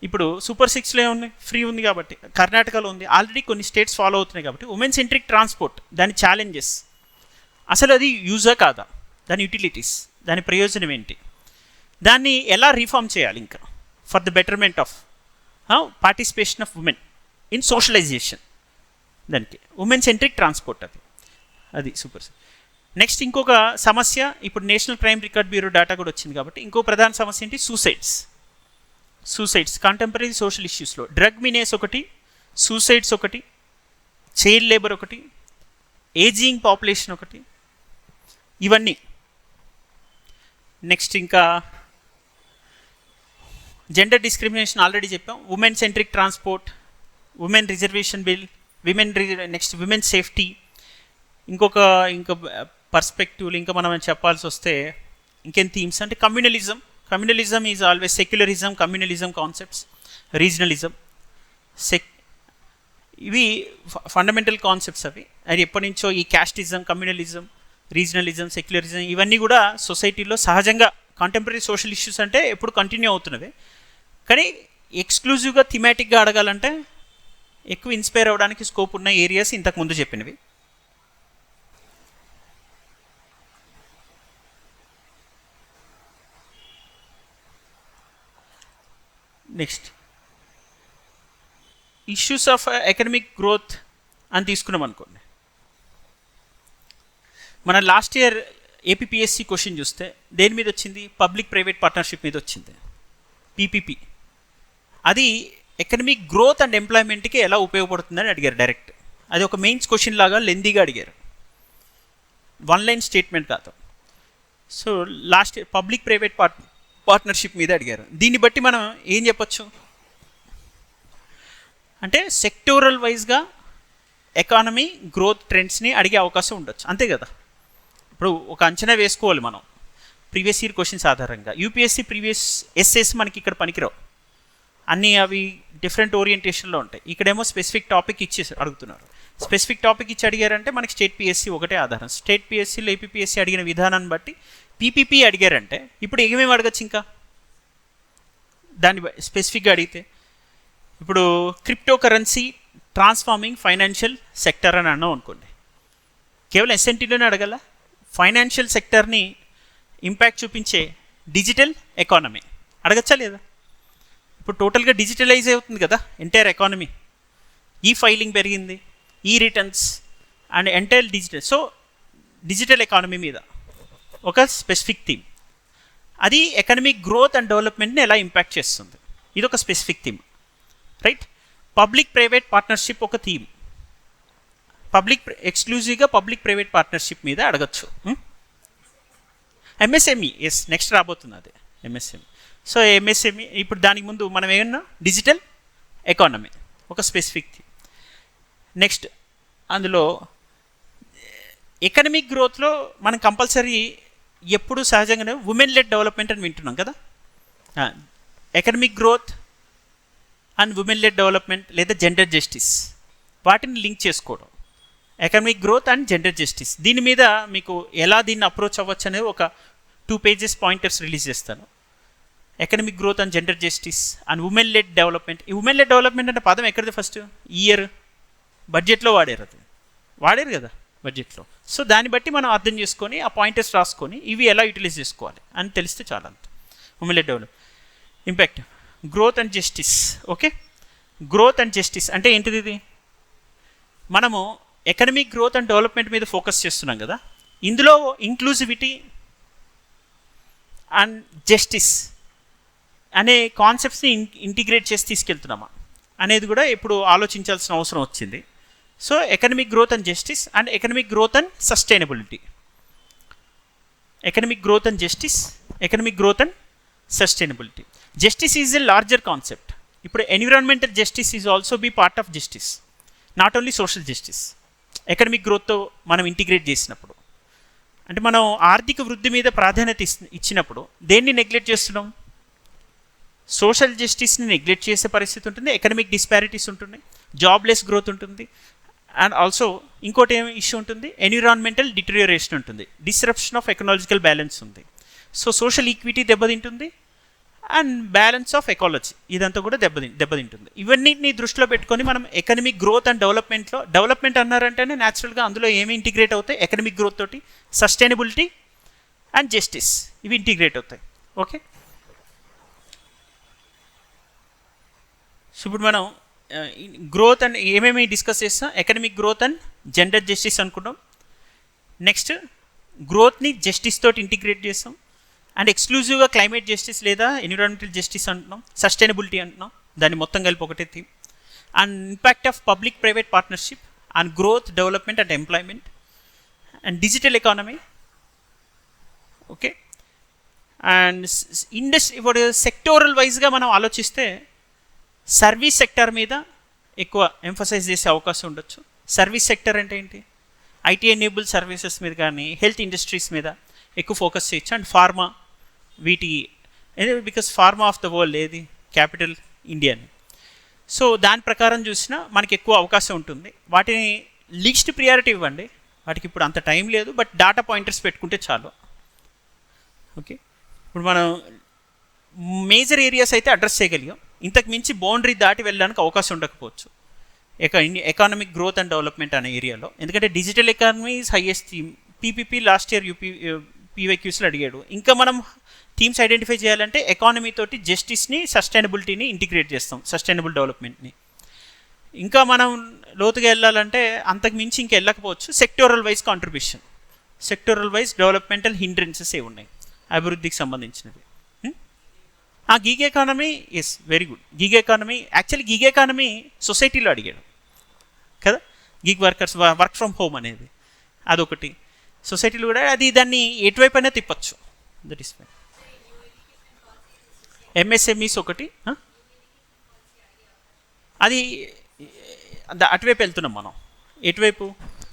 ఇప్పుడు సూపర్ 6లో ఉంది, ఫ్రీ ఉంది కాబట్టి, కర్ణాటకలో ఉంది, ఆల్రెడీ కొన్ని స్టేట్స్ ఫాలో అవుతున్నాయి కాబట్టి ఉమెన్ సెంట్రిక్ ట్రాన్స్పోర్ట్, దాని ఛాలెంజెస్, అసలు అది యూజా కాదా, దాని యూటిలిటీస్, దాని ప్రయోజనం ఏంటి, దాన్ని ఎలా రీఫార్మ్ చేయాలి ఇంకా for the betterment of participation of women in socialization, దానికి ఉమెన్ సెంట్రిక్ ట్రాన్స్పోర్ట్ అది సూపర్. నెక్స్ట్ ఇంకొక సమస్య, ఇప్పుడు national crime record bureau data కూడా వచ్చింది కాబట్టి ఇంకో ప్రధాన సమస్య ఏంటి, సూసైడ్స్ కాంటెంపరీ సోషల్ ఇష్యూస్లో డ్రగ్ మినేస్ ఒకటి, సూసైడ్స్ ఒకటి, చైల్డ్ లేబర్ ఒకటి, ఏజింగ్ పాపులేషన్ ఒకటి, ఇవన్నీ. నెక్స్ట్ ఇంకా జెండర్ డిస్క్రిమినేషన్ ఆల్రెడీ చెప్పాం, women centric transport, women reservation bill, next women safety. ఇంకా పర్స్పెక్టివ్లు ఇంకా మనం చెప్పాల్సి వస్తే ఇంకేం థీమ్స్ అంటే communalism is always secularism, communalism concepts, regionalism, ఇవి ఫండమెంటల్ కాన్సెప్ట్స్. అది ఎప్పటి నుంచో ఈ క్యాస్టిజం, కమ్యూనలిజం, రీజనలిజం, సెక్యులరిజం ఇవన్నీ కూడా సొసైటీలో సహజంగా కాంటెంపరీ సోషల్ ఇష్యూస్ అంటే ఎప్పుడు కంటిన్యూ అవుతున్నవి. కానీ ఎక్స్క్లూజివ్గా థిమాటిక్గా అడగాలంటే ఎక్కువ ఇన్స్పైర్ అవ్వడానికి స్కోప్ ఉన్న ఏరియాస్ ఇంతకుముందు చెప్పినవి. Next issues of economic growth అని తీసుకున్నాం అనుకోండి. మన లాస్ట్ ఇయర్ ఏపీపీఎస్సీ క్వశ్చన్ చూస్తే దేని మీద వచ్చింది, పబ్లిక్ ప్రైవేట్ పార్ట్నర్షిప్ మీద వచ్చింది, పీపీపీ. అది ఎకనమిక్ గ్రోత్ అండ్ ఎంప్లాయ్మెంట్కి ఎలా ఉపయోగపడుతుందని అడిగారు డైరెక్ట్. అది ఒక మెయిన్స్ క్వశ్చన్ లాగా లెందీగా అడిగారు, వన్ లైన్ స్టేట్మెంట్ కాదు. So last year public private partnership మీద అడిగారు. దీన్ని బట్టి మనం ఏం చెప్పచ్చు అంటే సెక్టోరల్ వైజ్గా ఎకానమీ గ్రోత్ ట్రెండ్స్ని అడిగే అవకాశం ఉండొచ్చు, అంతే కదా. ఇప్పుడు ఒక అంచనా వేసుకోవాలి మనం ప్రీవియస్ ఇయర్ క్వశ్చన్స్ ఆధారంగా. యూపీఎస్సీ ప్రీవియస్ ఎస్ఎస్ మనకి ఇక్కడ పనికిరావు, అన్నీ అవి డిఫరెంట్ ఓరియంటేషన్లో ఉంటాయి. ఇక్కడేమో స్పెసిఫిక్ టాపిక్ ఇచ్చి అడుగుతున్నారు. స్పెసిఫిక్ టాపిక్ ఇచ్చి అడిగారంటే మనకి స్టేట్ పిఎస్సీ ఒకటే ఆధారం. స్టేట్ పిఎస్సీలో ఏపీపీఎస్సీ అడిగిన విధానాన్ని బట్టి పీపీపీ అడిగారంటే ఇప్పుడు ఏమేమి అడగచ్చు ఇంకా దాన్ని స్పెసిఫిక్గా అడిగితే. ఇప్పుడు crypto currency transforming financial sector అని అన్నాం అనుకోండి, కేవలం ఎస్ఎన్టీలోనే అడగల, ఫైనాన్షియల్ సెక్టర్ని ఇంపాక్ట్ చూపించే డిజిటల్ ఎకానమీ అడగచ్చా లేదా. ఇప్పుడు టోటల్గా డిజిటలైజ్ అవుతుంది కదా ఎంటైర్ ఎకానమీ, ఈ ఫైలింగ్ పెరిగింది, ఈ returns and entire digital. So digital economy మీద ఒక స్పెసిఫిక్ థీమ్, అది ఎకనమిక్ గ్రోత్ అండ్ డెవలప్మెంట్ని ఎలా ఇంపాక్ట్ చేస్తుంది, ఇది ఒక specific theme, right. Public private partnership ఒక థీమ్, ఎక్స్క్లూజివ్గా పబ్లిక్ ప్రైవేట్ పార్ట్నర్షిప్ మీద అడగచ్చు. ఎంఎస్ఎంఈ ఎస్ నెక్స్ట్ రాబోతుంది అదే ఎంఎస్ఎంఈ. సో ఎంఎస్ఎంఈ ఇప్పుడు దానికి ముందు మనం ఏమన్నా డిజిటల్ ఎకానమీ ఒక స్పెసిఫిక్ థీమ్. నెక్స్ట్ అందులో ఎకనమిక్ గ్రోత్లో మనం కంపల్సరీ ఎప్పుడు సహజంగానే ఉమెన్ లెడ్ డెవలప్మెంట్ అని వింటున్నాం కదా. Economic growth and women led development లేదా జెండర్ జస్టిస్, వాటిని లింక్ చేసుకోవడం. Economic growth and gender justice, దీని మీద మీకు ఎలా దీన్ని అప్రోచ్ అవ్వచ్చు అనేది ఒక 2 pages పాయింటర్స్ రిలీజ్ చేస్తాను. Economic growth and gender justice and women led development. ఈ ఉమెన్ లెడ్ డెవలప్మెంట్ అంటే పదం ఎక్కడిది ఫస్ట్ ఇయర్ బడ్జెట్లో వాడారు కదా బడ్జెట్లో. సో దాన్ని బట్టి మనం అర్థం చేసుకొని ఆ పాయింటర్స్ రాసుకొని ఇవి ఎలా యూటిలైజ్ చేసుకోవాలి అని తెలిస్తే చాలా. అంత women lead develop impact growth and justice. Okay, growth and justice అంటే ఏంటిది? ఇది మనము ఎకనమిక్ గ్రోత్ అండ్ డెవలప్మెంట్ మీద ఫోకస్ చేస్తున్నాం కదా, ఇందులో ఇంక్లూజివిటీ అండ్ జస్టిస్ అనే కాన్సెప్ట్స్ని ఇంటిగ్రేట్ చేసి తీసుకెళ్తున్నామా అనేది కూడా ఇప్పుడు ఆలోచించాల్సిన అవసరం వచ్చింది. So economic growth and justice and economic growth and sustainability. Economic growth and justice, economic growth and sustainability. Justice is a larger concept. ఇప్పుడు environmental justice is also be part of justice, not only social justice. Economic గ్రోత్తో మనం integrate చేసినప్పుడు, అంటే మనం ఆర్థిక వృద్ధి మీద ప్రాధాన్యత ఇచ్చినప్పుడు దేన్ని నెగ్లెక్ట్ చేస్తున్నాం? సోషల్ జస్టిస్ని నెగ్లెక్ట్ చేసే పరిస్థితి ఉంటుంది, ఎకనమిక్ డిస్పారిటీస్ ఉంటుంది, జాబ్లెస్ గ్రోత్ ఉంటుంది, అండ్ ఆల్సో ఇంకోటి ఏమి ఇష్యూ ఉంటుంది? ఎన్విరాన్మెంటల్ డిటరియోరేషన్ ఉంటుంది, డిస్రప్షన్ ఆఫ్ ఎకనాలజికల్ బ్యాలెన్స్ ఉంది. సో సోషల్ ఈక్విటీ దెబ్బతింటుంది అండ్ బ్యాలెన్స్ ఆఫ్ ఎకాలజీ ఇదంతా కూడా దెబ్బతింటుంది. ఇవన్నిటిని దృష్టిలో పెట్టుకొని మనం ఎకనమిక్ గ్రోత్ అండ్ డెవలప్మెంట్లో, డెవలప్మెంట్ అన్నారంటేనే న్యాచురల్గా అందులో ఏమి ఇంటిగ్రేట్ అవుతాయి? ఎకనమిక్ గ్రోత్ తోటి సస్టైనబిలిటీ అండ్ జస్టిస్ ఇవి ఇంటిగ్రేట్ అవుతాయి. ఓకే, సో ఇప్పుడు మనం గ్రోత్ అండ్ ఏమేమి డిస్కస్ చేస్తాం? Economic growth and gender justice అనుకున్నాం. నెక్స్ట్ గ్రోత్ని జస్టిస్ తోటి ఇంటిగ్రేట్ చేస్తాం. అండ్ ఎక్స్క్లూజివ్గా క్లైమేట్ జస్టిస్ లేదా ఎన్విరాన్మెంటల్ జస్టిస్ అంటున్నాం, సస్టైనబిలిటీ అంటున్నాం, దాన్ని మొత్తం కలిపి ఒకటే theme. And impact of public private partnership and growth, development and employment and digital economy. Okay, and ఇప్పుడు సెక్టోరల్ వైజ్గా మనం ఆలోచిస్తే సర్వీస్ సెక్టర్ మీద ఎక్కువ ఎంఫసైజ్ చేసే అవకాశం ఉండొచ్చు. సర్వీస్ సెక్టర్ అంటే ఏంటి? ఐటీ ఎనేబుల్ సర్వీసెస్ మీద కానీ హెల్త్ ఇండస్ట్రీస్ మీద ఎక్కువ ఫోకస్ చేయొచ్చు. అండ్ ఫార్మా, వీటి because pharma of the world ఏది? Capital India. సో దాని ప్రకారం చూసినా మనకి ఎక్కువ అవకాశం ఉంటుంది. వాటిని లీస్ట్ ప్రియారిటీ ఇవ్వండి, వాటికి ఇప్పుడు అంత టైం లేదు, బట్ డాటా పాయింటర్స్ పెట్టుకుంటే చాలు. ఓకే, ఇప్పుడు మనం మేజర్ ఏరియాస్ అయితే అడ్రస్ చేయగలిగాం, ఇంతకు మించి బౌండరీ దాటి వెళ్ళడానికి అవకాశం ఉండకపోవచ్చు ఎకానమిక్ గ్రోత్ అండ్ డెవలప్మెంట్ అనే ఏరియాలో. ఎందుకంటే digital economy is highest theme. PPP last year పీవైక్యూస్లో అడిగాడు. ఇంకా మనం థీమ్స్ ఐడెంటిఫై చేయాలంటే ఎకానమీ తోటి జస్టిస్ని, సస్టైనబిలిటీని ఇంటిగ్రేట్ చేస్తాం, సస్టైనబుల్ డెవలప్మెంట్ని. ఇంకా మనం లోతుగా వెళ్ళాలంటే అంతకు మించి ఇంకా వెళ్ళకపోవచ్చు. Sectoral wise contribution, sectoral wise developmental hindrances ఏ ఉన్నాయి అభివృద్ధికి సంబంధించినవి. Gig economy yes, very good. Gig economy actually gig economy సొసైటీలో అడిగాడు కదా, gig workers work from home అనేది అదొకటి. సొసైటీలో కూడా అది దాన్ని ఎటువైపు అయినా తిప్పచ్చు. That is fine. ఎంఎస్ఎంఈస్ ఒకటి, అది అటువైపు వెళ్తున్నాం మనం. ఎటువైపు?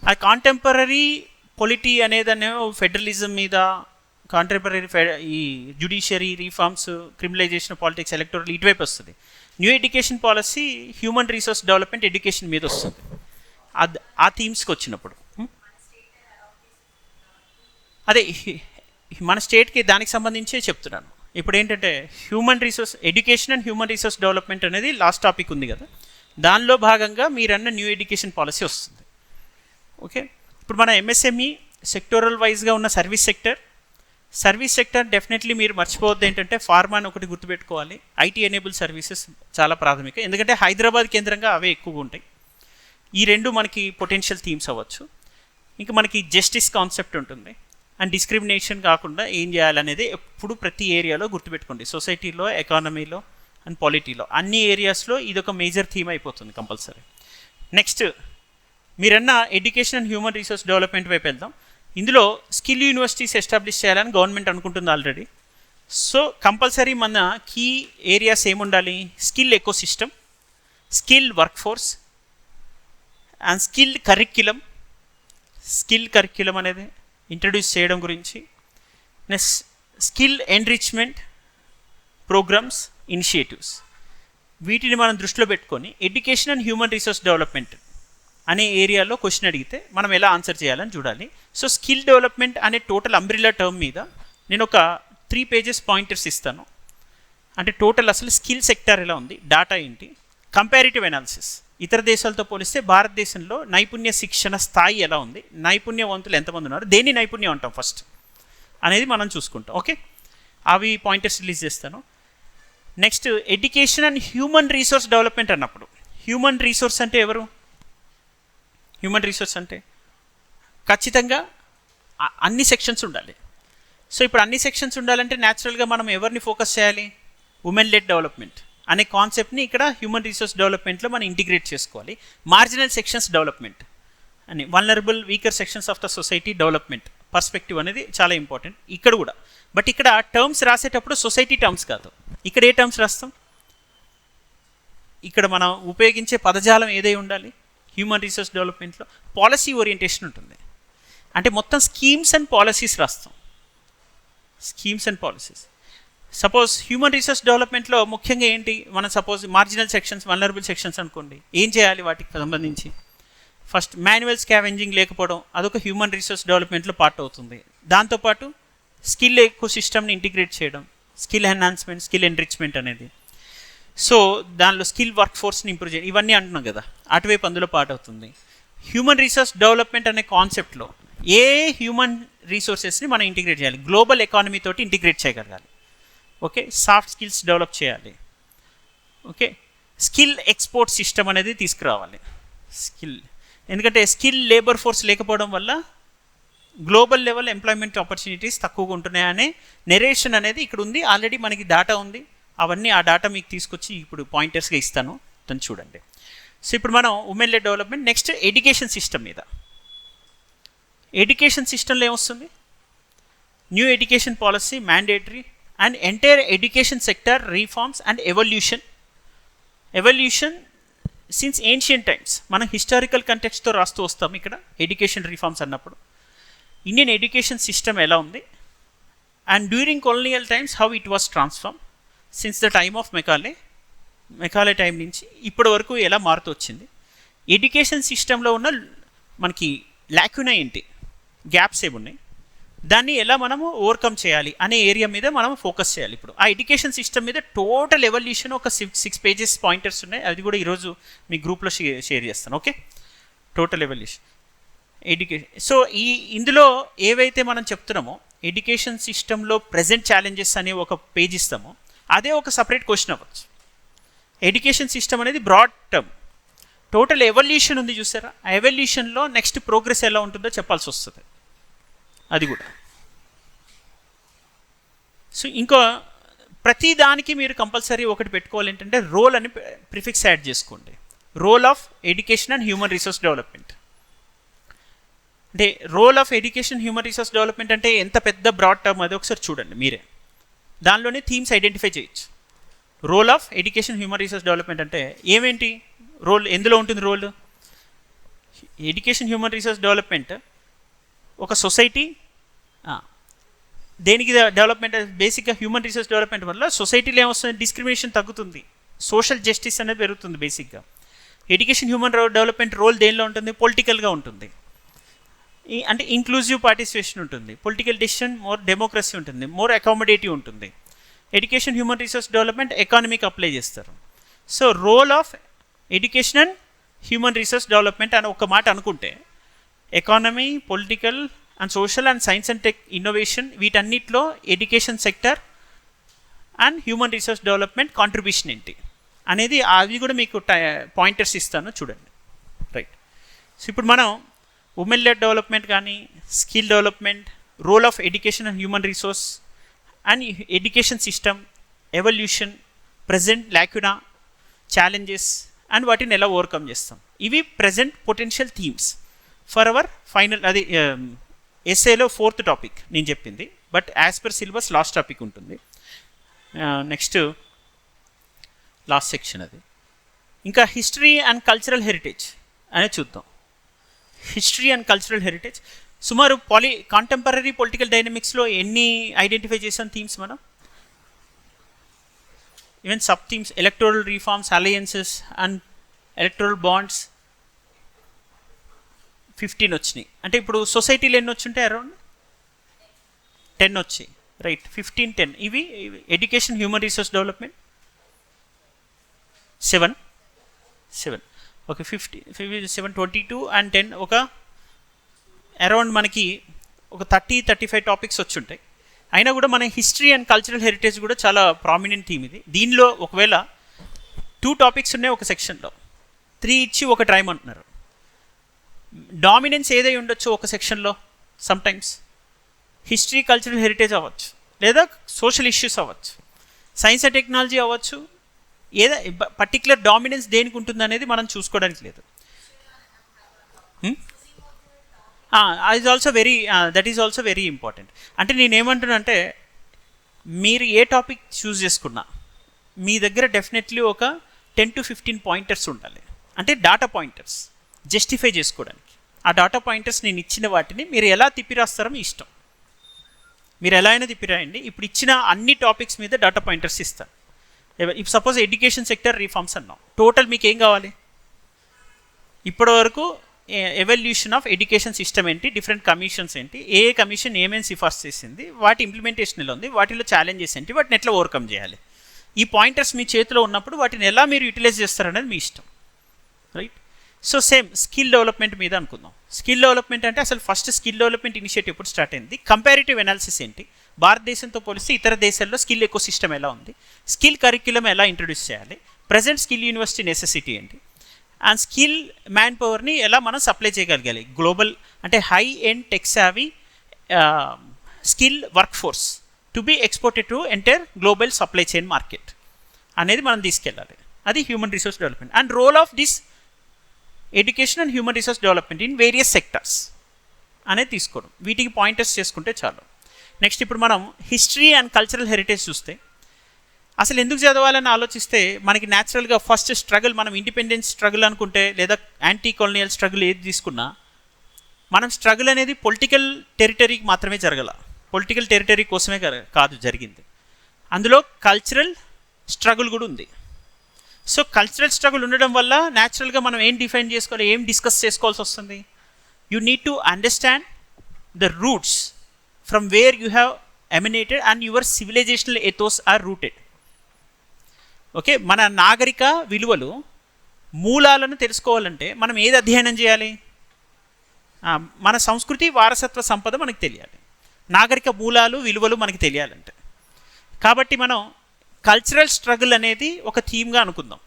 అది కాంటెంపరీ పొలిటీ అనేదాన్ని ఫెడరలిజం మీద, కాంటెంపరీ ఈ judiciary reforms, criminalization politics, electoral ఇటువైపు వస్తుంది. New education policy human resource development education మీద వస్తుంది. ఆ థీమ్స్కి వచ్చినప్పుడు అదే మన స్టేట్కి దానికి సంబంధించే చెప్తున్నాను. ఇప్పుడు ఏంటంటే human resource education and human resource development అనేది లాస్ట్ టాపిక్ ఉంది కదా, దానిలో భాగంగా మీరన్న న్యూ ఎడ్యుకేషన్ పాలసీ వస్తుంది. ఓకే, ఇప్పుడు మన ఎంఎస్ఎంఈ సెక్టోరల్ వైజ్గా ఉన్న సర్వీస్ సెక్టర్ డెఫినెట్లీ మీరు మర్చిపోవద్దు. ఏంటంటే ఫార్మాని ఒకటి గుర్తుపెట్టుకోవాలి. ఐటీ ఎనేబుల్ సర్వీసెస్ చాలా ప్రాథమిక, ఎందుకంటే హైదరాబాద్ కేంద్రంగా అవే ఎక్కువగా ఉంటాయి. ఈ రెండు మనకి పొటెన్షియల్ థీమ్స్ అవ్వచ్చు. ఇంకా మనకి జస్టిస్ కాన్సెప్ట్ ఉంటుంది. అండ్ డిస్క్రిమినేషన్ కాకుండా ఏం చేయాలనేది ఎప్పుడు ప్రతి ఏరియాలో గుర్తుపెట్టుకోండి. సొసైటీలో, ఎకానమీలో అండ్ పాలిటీలో అన్ని ఏరియాస్లో ఇదొక మేజర్ థీమ్ అయిపోతుంది కంపల్సరీ. నెక్స్ట్ మీరన్న education and human resource development వైపు వెళ్దాం. ఇందులో స్కిల్ యూనివర్సిటీస్ ఎస్టాబ్లిష్ చేయాలని గవర్నమెంట్ అనుకుంటుంది ఆల్రెడీ. సో కంపల్సరీ మన కీ ఏరియాస్ ఏముండాలి? Skill ecosystem, skill work force and skill curriculum అనేది ఇంట్రడ్యూస్ చేయడం గురించి. Next skill enrichment programmes, initiatives, వీటిని మనం దృష్టిలో పెట్టుకొని education and human resource development అనే ఏరియాలో క్వశ్చన్ అడిగితే మనం ఎలా ఆన్సర్ చేయాలని చూడాలి. సో స్కిల్ డెవలప్మెంట్ అనే టోటల్ అంబ్రిల్లా టర్మ్ మీద నేను ఒక 3 pages పాయింటర్స్ ఇస్తాను. అంటే టోటల్ అసలు స్కిల్ సెక్టర్ ఎలా ఉంది, డాటా ఏంటి, కంపారిటివ్ అనాలిసిస్, ఇతర దేశాలతో పోలిస్తే భారతదేశంలో నైపుణ్య శిక్షణ స్థాయి ఎలా ఉంది, నైపుణ్యవంతులు ఎంతమంది ఉన్నారు, దేన్ని నైపుణ్యం అంటాం ఫస్ట్ అనేది మనం చూసుకుంటాం. ఓకే, అవి పాయింటర్స్ రిలీజ్ చేస్తాను. Next education and human resource development అన్నప్పుడు, హ్యూమన్ రీసోర్స్ అంటే ఎవరు? హ్యూమన్ రీసోర్స్ అంటే ఖచ్చితంగా అన్ని సెక్షన్స్ ఉండాలి. సో ఇప్పుడు అన్ని సెక్షన్స్ ఉండాలంటే న్యాచురల్గా మనం ఎవరిని ఫోకస్ చేయాలి? ఉమెన్ లెడ్ డెవలప్మెంట్ అనే కాన్సెప్ట్ని ఇక్కడ హ్యూమన్ రీసోర్స్ డెవలప్మెంట్లో మనం ఇంటిగ్రేట్ చేసుకోవాలి. మార్జినల్ సెక్షన్స్ డెవలప్మెంట్ అని, vulnerable weaker sections of the society development perspective అనేది చాలా ఇంపార్టెంట్ ఇక్కడ కూడా. బట్ ఇక్కడ టర్మ్స్ రాసేటప్పుడు సొసైటీ టర్మ్స్ కాదు. ఇక్కడ ఏ టర్మ్స్ రాస్తాం? ఇక్కడ మనం ఉపయోగించే పదజాలం ఏదై ఉండాలి? హ్యూమన్ రీసోర్స్ డెవలప్మెంట్లో పాలసీ ఓరియంటేషన్ ఉంటుంది. అంటే మొత్తం స్కీమ్స్ అండ్ పాలసీస్ రాస్తాం. Schemes and policies. Suppose human resource డెవలప్మెంట్లో ముఖ్యంగా ఏంటి? మనం suppose marginal sections, vulnerable sections అనుకోండి, ఏం చేయాలి వాటికి సంబంధించి? ఫస్ట్ మాన్యువల్ స్కావెంజింగ్ లేకపోవడం అదొక హ్యూమన్ రిసోర్స్ డెవలప్మెంట్లో పార్ట్ అవుతుంది. దాంతోపాటు స్కిల్ ఎకో సిస్టమ్ని ఇంటిగ్రేట్ చేయడం, స్కిల్ ఎన్హాన్స్మెంట్, స్కిల్ ఎన్రిచ్మెంట్ అనేది. సో దానిలో స్కిల్ వర్క్ ఫోర్స్ని ఇంప్రూవ్ చేయడం, ఇవన్నీ అంటున్నాం కదా, అటువైపు అందులో పార్ట్ అవుతుంది. హ్యూమన్ రిసోర్స్ డెవలప్మెంట్ అనే కాన్సెప్ట్లో ఏ హ్యూమన్ రీసోర్సెస్ని మనం ఇంటిగ్రేట్ చేయాలి? గ్లోబల్ ఎకానమీ తోటి ఇంటిగ్రేట్ చేయగలగాలి. ఓకే, సాఫ్ట్ స్కిల్స్ డెవలప్ చేయాలి. ఓకే, స్కిల్ ఎక్స్పోర్ట్ సిస్టమ్ అనేది తీసుకురావాలి. స్కిల్, ఎందుకంటే స్కిల్ లేబర్ ఫోర్స్ లేకపోవడం వల్ల గ్లోబల్ లెవెల్ ఎంప్లాయ్మెంట్ ఆపర్చునిటీస్ తక్కువగా ఉంటున్నాయనే నెరేషన్ అనేది ఇక్కడ ఉంది. ఆల్రెడీ మనకి డాటా ఉంది. అవన్నీ ఆ డాటా మీకు తీసుకొచ్చి ఇప్పుడు పాయింటర్స్గా ఇస్తాను, దాన్ని చూడండి. సో ఇప్పుడు మనం women led development. Next education system మీద. ఎడ్యుకేషన్ సిస్టంలో ఏమొస్తుంది? New education policy mandatory and entire education sector reforms and evolution since ancient times. మనం హిస్టారికల్ కంటెక్స్ట్తో రాస్తూ వస్తాం ఇక్కడ ఎడ్యుకేషన్ రిఫార్మ్స్ అన్నప్పుడు. ఇండియన్ ఎడ్యుకేషన్ సిస్టమ్ ఎలా ఉంది and during colonial times how it was transform since the time of Macaulay time నుంచి ఇప్పటి వరకు ఎలా మారుతూ వచ్చింది. ఎడ్యుకేషన్ సిస్టంలో ఉన్న మనకి లాక్యునా ఏంటి, గ్యాప్స్ ఏమున్నాయి, దాన్ని ఎలా మనము ఓవర్కమ్ చేయాలి అనే ఏరియా మీద మనం ఫోకస్ చేయాలి. ఇప్పుడు ఆ ఎడ్యుకేషన్ సిస్టమ్ మీద టోటల్ ఎవల్యూషన్ ఒక 6 pages పాయింటర్స్ ఉన్నాయి. అది కూడా ఈరోజు మీ గ్రూప్లో షేర్ చేస్తాను. Okay, total evolution education. So ఇందులో ఏవైతే మనం చెప్తున్నామో ఎడ్యుకేషన్ సిస్టంలో ప్రజెంట్ ఛాలెంజెస్ అనే ఒక పేజ్ ఇస్తామో అదే ఒక సపరేట్ క్వశ్చన్ అవ్వచ్చు. ఎడ్యుకేషన్ సిస్టమ్ అనేది బ్రాడ్ టర్మ్. టోటల్ ఎవల్యూషన్ ఉంది చూసారా, ఆ ఎవల్యూషన్లో నెక్స్ట్ ప్రోగ్రెస్ ఎలా ఉంటుందో చెప్పాల్సి వస్తుంది. అది కూడా. సో ఇంకో ప్రతి దానికి మీరు కంపల్సరీ ఒకటి పెట్టుకోవాలి, ఏంటంటే రోల్ అని ప్రిఫిక్స్ యాడ్ చేసుకోండి. Role of education and human resource development. అంటే role of education human resource development అంటే ఎంత పెద్ద బ్రాడ్ టర్మ్ అది ఒకసారి చూడండి మీరే. దానిలోనే థీమ్స్ ఐడెంటిఫై చేయొచ్చు. Role of education human resource development అంటే ఏమేంటి రోల్, ఎందులో ఉంటుంది role? Education human resource development ఒక సొసైటీ దేనికి డెవలప్మెంట్? బేసిక్గా హ్యూమన్ రిసోర్స్ డెవలప్మెంట్ వల్ల సొసైటీలో ఏమొస్తుంది? డిస్క్రిమినేషన్ తగ్గుతుంది, సోషల్ జస్టిస్ అనేది పెరుగుతుంది. బేసిక్గా ఎడ్యుకేషన్ హ్యూమన్ డెవలప్మెంట్ రోల్ దేనిలో ఉంటుంది? పొలిటికల్గా ఉంటుంది. అంటే ఇంక్లూజివ్ పార్టిసిపేషన్ ఉంటుంది, పొలిటికల్ డెసిషన్ మోర్ డెమోక్రసీ ఉంటుంది, మోర్ అకామిడేటివ్ ఉంటుంది. ఎడ్యుకేషన్ హ్యూమన్ రిసోర్స్ డెవలప్మెంట్ ఎకానమీకి అప్లై చేస్తారు. So role of education and human resource development అని ఒక మాట అనుకుంటే economy, political and social and science and tech innovation వీటన్నిటిలో education sector and human resource development contribution ఏంటి అనేది అవి కూడా మీకు పాయింటర్స్ ఇస్తాను చూడండి. రైట్. సో ఇప్పుడు మనం ఉమెన్ లెడ్ డెవలప్మెంట్ కానీ, skill development, role of education and human resource and education system, evolution, present lacuna, challenges and వాటిని ఎలా ఓవర్కమ్ చేస్తాం, ఇవి present potential themes for our final. అది ఎస్ఏలో 4th టాపిక్ నేను చెప్పింది, but as per syllabus last topic ఉంటుంది. Next last section అది. ఇంకా హిస్టరీ అండ్ కల్చరల్ హెరిటేజ్ అనేది చూద్దాం. హిస్టరీ అండ్ కల్చరల్ హెరిటేజ్ సుమారు కాంటెంపరీ పొలిటికల్ డైనమిక్స్లో ఎన్ని ఐడెంటిఫై చేసాం థీమ్స్ మనం? Even sub themes, electoral reforms, alliances and electoral bonds 15 వచ్చినాయి. అంటే ఇప్పుడు సొసైటీలో ఎన్ని వచ్చుంటాయి? అరౌండ్ 10 వచ్చాయి. రైట్, 15, 10 ఇవి education human resource development 7 okay, 7, 22 and 10 ఒక అరౌండ్ మనకి ఒక 30-35 టాపిక్స్ వచ్చి ఉంటాయి. అయినా కూడా మన హిస్టరీ అండ్ కల్చరల్ హెరిటేజ్ కూడా చాలా ప్రామినెంట్ థీమ్ ఇది. దీనిలో ఒకవేళ 2 టాపిక్స్ ఉన్నాయి ఒక సెక్షన్లో, 3 ఇచ్చి ఒకటి రాయమంటున్నారు. డామినెన్స్ ఏదై ఉండొచ్చు ఒక సెక్షన్లో, సమ్టైమ్స్ హిస్టరీ కల్చరల్ హెరిటేజ్ అవ్వచ్చు, లేదా సోషల్ ఇష్యూస్ అవ్వచ్చు, సైన్స్ అండ్ టెక్నాలజీ అవ్వచ్చు. ఏదో పర్టికులర్ డామినెన్స్ దేనికి ఉంటుంది అనేది మనం చూసుకోవడానికి లేదు. That is also very important. అంటే నేనేమంటున్నా అంటే, మీరు ఏ టాపిక్ చూస్ చేసుకున్నా మీ దగ్గర డెఫినెట్లీ ఒక 10 to 15 పాయింటర్స్ ఉండాలి. అంటే డాటా పాయింటర్స్ జస్టిఫై చేసుకోవడానికి. ఆ డాటా పాయింటర్స్ నేను ఇచ్చిన వాటిని మీరు ఎలా తిప్పిరాస్తారో మీ ఇష్టం, మీరు ఎలా అయినా తిప్పిరాయండి. ఇప్పుడు ఇచ్చిన అన్ని టాపిక్స్ మీద డాటా పాయింటర్స్ ఇస్తాను. ఇప్పుడు సపోజ్ ఎడ్యుకేషన్ సెక్టర్ రిఫార్మ్స్ అన్నాం, టోటల్ మీకు ఏం కావాలి? ఇప్పటి వరకు ఎవల్యూషన్ ఆఫ్ ఎడ్యుకేషన్ సిస్టమ్ ఏంటి, డిఫరెంట్ కమిషన్స్ ఏంటి, ఏ కమిషన్ ఏమేమి సిఫార్సు చేసింది, వాటి ఇంప్లిమెంటేషన్ ఎలా ఉంది, వాటిలో ఛాలెంజెస్ ఏంటి, వాటిని ఎట్లా ఓవర్కమ్ చేయాలి. ఈ పాయింటర్స్ మీ చేతిలో ఉన్నప్పుడు వాటిని ఎలా మీరు యూటిలైజ్ చేస్తారనేది మీ ఇష్టం, right? So same skill development మీద అనుకుందాం. స్కిల్ డెవలప్మెంట్ అంటే అసలు ఫస్ట్ స్కిల్ డెవలప్మెంట్ ఇనిషియేటివ్ ఎప్పుడు స్టార్ట్ అయింది, కంపారిటివ్ అనాలిసిస్ ఏంటి, భారతదేశంతో పోలిస్తే ఇతర దేశాల్లో స్కిల్ ఎకో సిస్టమ్ ఎలా ఉంది, స్కిల్ కరిక్యులం ఎలా ఇంట్రొడ్యూస్ చేయాలి, ప్రజెంట్ స్కిల్ యూనివర్సిటీ నెసెసిటీ ఏంటి, అండ్ స్కిల్ మ్యాన్ పవర్ని ఎలా మనం సప్లై చేయగలగాలి. గ్లోబల్ అంటే high end tech savvy skill work force to be exported to enter global supply chain market అనేది మనం తీసుకెళ్ళాలి. అది human resource development and role of this education and human resource development in various sectors అనేది తీసుకోవడం. వీటికి pointers చేసుకుంటే చాలు. Next ఇప్పుడు మనం హిస్టరీ అండ్ కల్చరల్ హెరిటేజ్ చూస్తే, అసలు ఎందుకు చదవాలని ఆలోచిస్తే మనకి న్యాచురల్గా ఫస్ట్ స్ట్రగుల్, మనం ఇండిపెండెన్స్ స్ట్రగుల్ అనుకుంటే లేదా యాంటీ కొలోనియల్ స్ట్రగుల్ ఏది తీసుకున్నా, మనం స్ట్రగుల్ అనేది పొలిటికల్ టెరిటరీకి మాత్రమే జరగల, పొలిటికల్ టెరిటరీ కోసమే కాదు జరిగింది, అందులో కల్చరల్ స్ట్రగుల్ కూడా ఉంది. సో కల్చరల్ స్ట్రగుల్ ఉండడం వల్ల న్యాచురల్గా మనం ఏం డిఫైన్ చేసుకోవాలి, ఏం డిస్కస్ చేసుకోవాల్సి వస్తుంది. You need to understand the roots from where you have emanated and your civilizational ethos are rooted. Okay, మన నాగరిక విలువలు మూలాలను తెలుసుకోవాలంటే మనం ఏది అధ్యయనం చేయాలి? మన సంస్కృతి వారసత్వ సంపద మనకు తెలియాలి, నాగరిక మూలాలు విలువలు మనకి తెలియాలంటే. కాబట్టి మనం కల్చరల్ స్ట్రగుల్ అనేది ఒక థీమ్గా అనుకుందాం.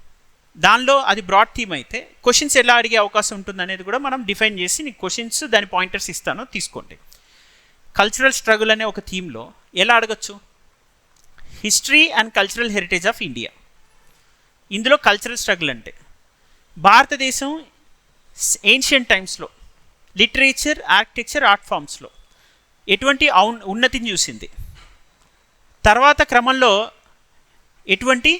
దానిలో అది బ్రాడ్ థీమ్ అయితే క్వశ్చన్స్ ఎలా అడిగే అవకాశం ఉంటుంది అనేది కూడా మనం డిఫైన్ చేసి నీకు క్వశ్చన్స్ దాని పాయింటర్స్ ఇస్తాను, తీసుకోండి. కల్చరల్ స్ట్రగుల్ అనే ఒక థీమ్లో ఎలా అడగచ్చు? History and cultural heritage of India. ఇందులో కల్చరల్ స్ట్రగుల్ అంటే భారతదేశం ఏన్షియంట్ టైమ్స్లో లిటరేచర్, ఆర్కిటెక్చర్, ఆర్ట్ ఫామ్స్లో ఎటువంటి ఉన్నతిని చూసింది, తర్వాత క్రమంలో ఎటువంటి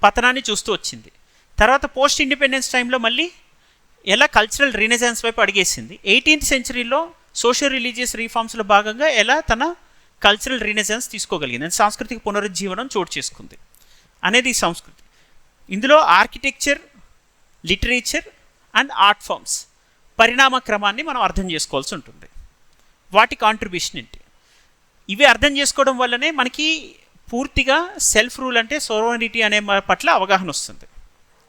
పతనాన్ని చూస్తూ వచ్చింది, తర్వాత పోస్ట్ ఇండిపెండెన్స్ టైంలో మళ్ళీ ఎలా కల్చరల్ రినెసాన్స్ వైపు అడిగేసింది, 18th సెంచరీలో సోషల్ రిలీజియస్ రీఫార్మ్స్లో భాగంగా ఎలా తన కల్చరల్ రినెసాన్స్ తీసుకోగలిగింది, సాంస్కృతిక పునరుజ్జీవనం చోటు చేసుకుంది అనేది ఈ సంస్కృతి. ఇందులో architecture, literature and art forms పరిణామ క్రమాన్ని మనం అర్థం చేసుకోవాల్సి ఉంటుంది. వాటి కాంట్రిబ్యూషన్ ఏంటి, ఇవి అర్థం చేసుకోవడం వల్లనే మనకి పూర్తిగా సెల్ఫ్ రూల్ అంటే సోవరెనిటీ అనే పట్ల అవగాహన వస్తుంది.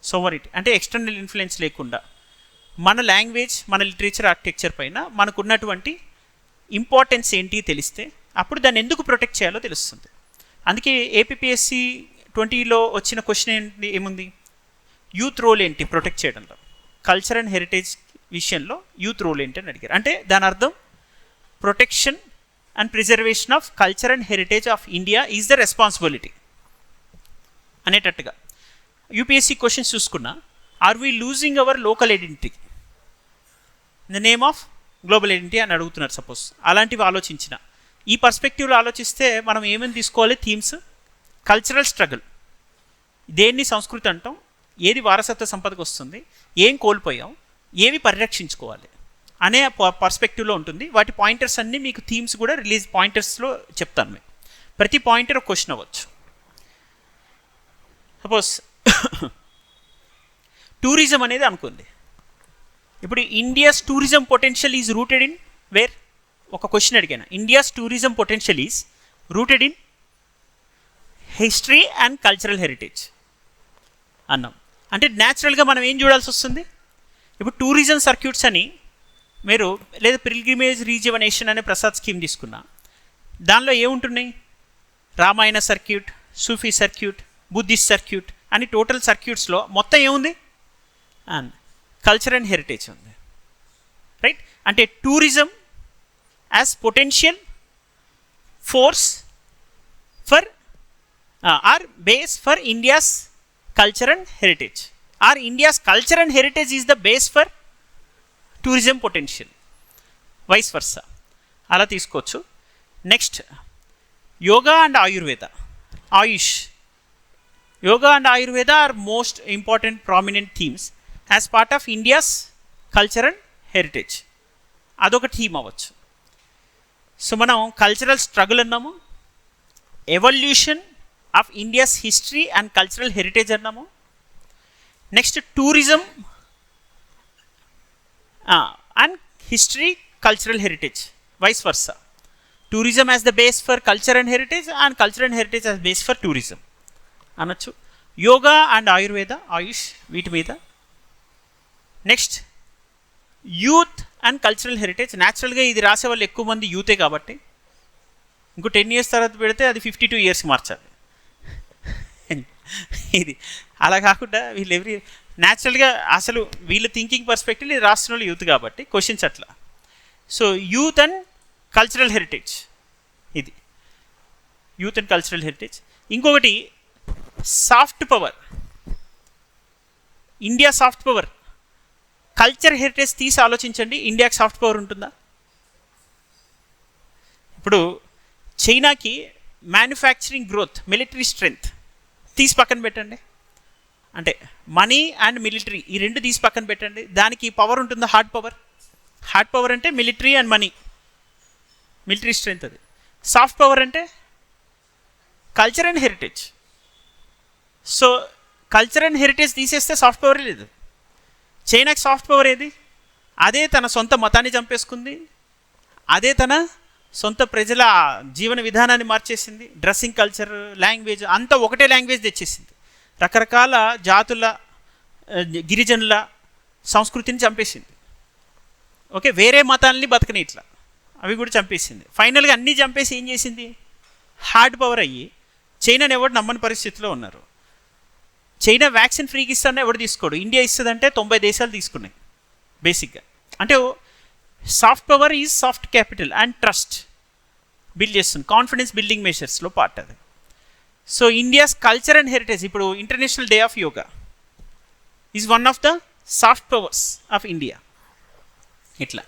సోవరెనిటీ అంటే ఎక్స్టర్నల్ ఇన్ఫ్లుయెన్స్ లేకుండా మన లాంగ్వేజ్, మన లిటరేచర్, ఆర్కిటెక్చర్ పైన మనకున్నటువంటి ఇంపార్టెన్స్ ఏంటి తెలిస్తే అప్పుడు దాన్ని ఎందుకు ప్రొటెక్ట్ చేయాలో తెలుస్తుంది. అందుకే ఏపీఎస్సి 20లో వచ్చిన క్వశ్చన్ ఏముంది, యూత్ రోల్ ఏంటి ప్రొటెక్ట్ చేయడంలో, కల్చర్ అండ్ హెరిటేజ్ విషయంలో యూత్ రోల్ ఏంటి అని అడిగారు. అంటే దాని అర్థం protection and preservation of culture and heritage of India is the responsibility అనేటట్టుగా. యూపీఎస్సీ క్వశ్చన్స్ చూసుకున్నా, are we losing our local identity in the name of global identity అని అడుగుతున్నారు. సపోజ్ అలాంటివి ఆలోచించిన ఈ పర్స్పెక్టివ్లో ఆలోచిస్తే మనం ఏమేమి తీసుకోవాలి థీమ్స్, కల్చరల్ స్ట్రగుల్, దేన్ని సంస్కృతి అంటాం, ఏది వారసత్వ సంపదకు వస్తుంది, ఏం కోల్పోయాం, ఏవి పరిరక్షించుకోవాలి అనే పర్స్పెక్టివ్లో ఉంటుంది. వాటి పాయింటర్స్ అన్నీ మీకు థీమ్స్ కూడా రిలీజ్ పాయింటర్స్లో చెప్తాను. మీకు ప్రతి పాయింటర్ ఒక క్వశ్చన్ అవ్వచ్చు. సపోజ్ టూరిజం అనేది అనుకుంది. ఇప్పుడు India's tourism potential is rooted in where, ఒక క్వశ్చన్ అడిగాను, India's tourism potential is rooted in history and cultural heritage అన్నాం. అంటే న్యాచురల్గా మనం ఏం చూడాల్సి వస్తుంది, ఇప్పుడు టూరిజం సర్క్యూట్స్ అని మీరు లేదా పిల్గ్రిమేజ్ రీజువనేషన్ అనే ప్రసాద్ స్కీమ్ తీసుకున్నా, దానిలో ఏముంటున్నాయి? Ramayana circuit, Sufi circuit, Buddhist circuit అని టోటల్ సర్క్యూట్స్లో మొత్తం ఏముంది? అండ్ కల్చర్ అండ్ హెరిటేజ్ ఉంది. రైట్? అంటే tourism as potential force for or base for India's culture and heritage, or India's culture and heritage is the base for tourism potential, vice versa అలా తీసుకోవచ్చు. Next yoga and Ayurveda, Ayush. Yoga and Ayurveda are most important prominent themes as part of India's culture and heritage. అదొక theme అవ్వచ్చు. So మనం cultural struggle అన్నాము, evolution of India's history and cultural heritage అన్నాము. Next tourism and history cultural heritage, vice versa. Tourism as the base for culture and heritage and culture and heritage as base for tourism అనొచ్చు. Yoga and Ayurveda, AYUSH వీటి మీద. Next youth and cultural heritage. న్యాచురల్గా ఇది రాసే వాళ్ళు ఎక్కువ మంది యూతే కాబట్టి ఇంకో 10 years తర్వాత పెడితే అది 52 yearsకి మార్చాలి. ఇది అలా కాకుండా వీళ్ళు న్యాచురల్గా అసలు వీళ్ళ థింకింగ్ పర్స్పెక్టివ్ ఇది రాస్తున్న వాళ్ళు యూత్ కాబట్టి క్వశ్చన్స్ అట్లా. So youth and cultural heritage, ఇది యూత్ అండ్ కల్చరల్ హెరిటేజ్. ఇంకొకటి soft power, India soft power. Culture heritage తీసి ఆలోచించండి, ఇండియాకి సాఫ్ట్ పవర్ ఉంటుందా? ఇప్పుడు చైనాకి మ్యానుఫ్యాక్చరింగ్ గ్రోత్, మిలిటరీ స్ట్రెంగ్త్ తీసి పక్కన పెట్టండి, అంటే మనీ అండ్ మిలిటరీ ఈ రెండు తీసి పక్కన పెట్టండి, దానికి పవర్ ఉంటుందా? Hard power. హార్డ్ పవర్ అంటే military and money, military strength అది. సాఫ్ట్ పవర్ అంటే culture and heritage. So culture and heritage తీసేస్తే సాఫ్ట్ పవర్ లేదు. చైనాకి సాఫ్ట్ పవర్ ఏది? అదే తన సొంత మతాన్ని చంపేసుకుంది, అదే తన సొంత ప్రజల జీవన విధానాన్ని మార్చేసింది, డ్రెస్సింగ్ కల్చర్, లాంగ్వేజ్ అంతా ఒకటే లాంగ్వేజ్ తెచ్చేసింది, రకరకాల జాతుల గిరిజనుల సంస్కృతిని చంపేసింది. ఓకే, వేరే మతాలని బతకని ఇట్లా అవి కూడా చంపేసింది. ఫైనల్గా అన్నీ చంపేసి ఏం చేసింది? హార్డ్ పవర్ అయ్యి చైనాని ఎవరు నమ్మని పరిస్థితిలో ఉన్నారు. చైనా వ్యాక్సిన్ ఫ్రీకి ఇస్తానే ఎవడు తీసుకోడు, ఇండియా ఇస్తుందంటే 90 దేశాలు తీసుకున్నాయి బేసిక్గా. అంటే soft power is soft capital and trust build చేస్తుంది, కాన్ఫిడెన్స్ బిల్డింగ్ మెషర్స్లో పార్ట్ అది. So India's culture and heritage, ఇప్పుడు international day of yoga is one of the soft powers of India. ఇట్లా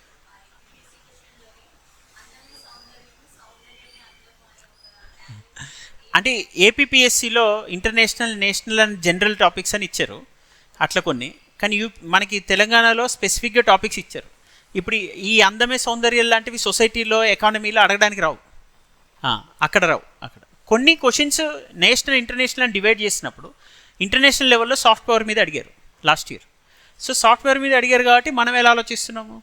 అంటే ఏపీపీఎస్సిలో international, national and general topics అని ఇచ్చారు అట్లా కొన్ని, కానీ మనకి తెలంగాణలో స్పెసిఫిక్గా టాపిక్స్ ఇచ్చారు. ఇప్పుడు ఈ అందమే సౌందర్యం లాంటివి సొసైటీలో, ఎకానమీలో అడగడానికి రావు, అక్కడ రావు. అక్కడ కొన్ని క్వశ్చన్స్ నేషనల్, ఇంటర్నేషనల్ అని డివైడ్ చేసినప్పుడు ఇంటర్నేషనల్ లెవెల్లో సాఫ్ట్ పవర్ మీద అడిగారు last year. So soft power మీద అడిగారు కాబట్టి మనం ఎలా ఆలోచిస్తున్నాము?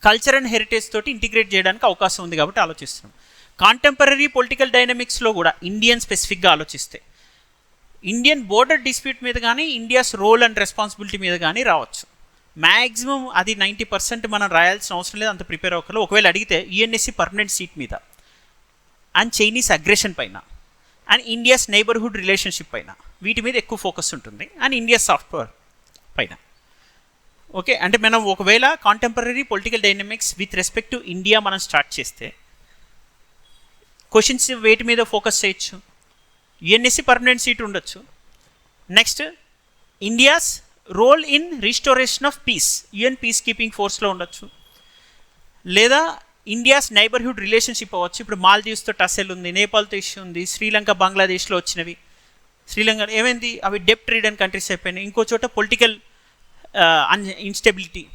కల్చర్ అండ్ హెరిటేజ్ తోటి ఇంటిగ్రేట్ చేయడానికి అవకాశం ఉంది కాబట్టి ఆలోచిస్తున్నాం. కాంటెంపరీ పొలిటికల్ డైనమిక్స్లో కూడా ఇండియన్ స్పెసిఫిక్గా ఆలోచిస్తే ఇండియన్ బోర్డర్ డిస్ప్యూట్ మీద కానీ, ఇండియాస్ రోల్ అండ్ రెస్పాన్సిబిలిటీ మీద కానీ రావచ్చు. మ్యాక్సిమం అది 90% మనం రాయాల్సిన అవసరం లేదు, అంత ప్రిపేర్ అవ్వకలు. ఒకవేళ అడిగితే యుఎన్ఎస్సి పర్మనెంట్ సీట్ మీద, అండ్ చైనీస్ అగ్రెషన్ పైన, అండ్ ఇండియాస్ నైబర్హుడ్ రిలేషన్షిప్ పైన, వీటి మీద ఎక్కువ ఫోకస్ ఉంటుంది, అండ్ ఇండియా సాఫ్ట్ పవర్ పైన. ఓకే, అంటే మనం ఒకవేళ contemporary political dynamics with respect to India మనం స్టార్ట్ చేస్తే క్వశ్చన్స్ వేటి మీద ఫోకస్ చేయొచ్చు? యుఎన్ఎస్సి పర్మనెంట్ సీట్ ఉండొచ్చు. Next India's role in restoration of peace, UN peace keeping ఫోర్స్లో ఉండొచ్చు. లేదా ఇండియాస్ నైబర్హుడ్ రిలేషన్షిప్ అవ్వచ్చు. ఇప్పుడు మాల్దీవ్స్తో టసెల్ ఉంది, నేపాల్తో ఇష్యూ ఉంది, శ్రీలంక, బంగ్లాదేశ్లో వచ్చినవి. శ్రీలంక ఏమైంది? అవి డెప్ట్ రీడన్ కంట్రీస్ అయిపోయినాయి. ఇంకో చోట పొలిటికల్ ఇన్స్టెబిలిటీ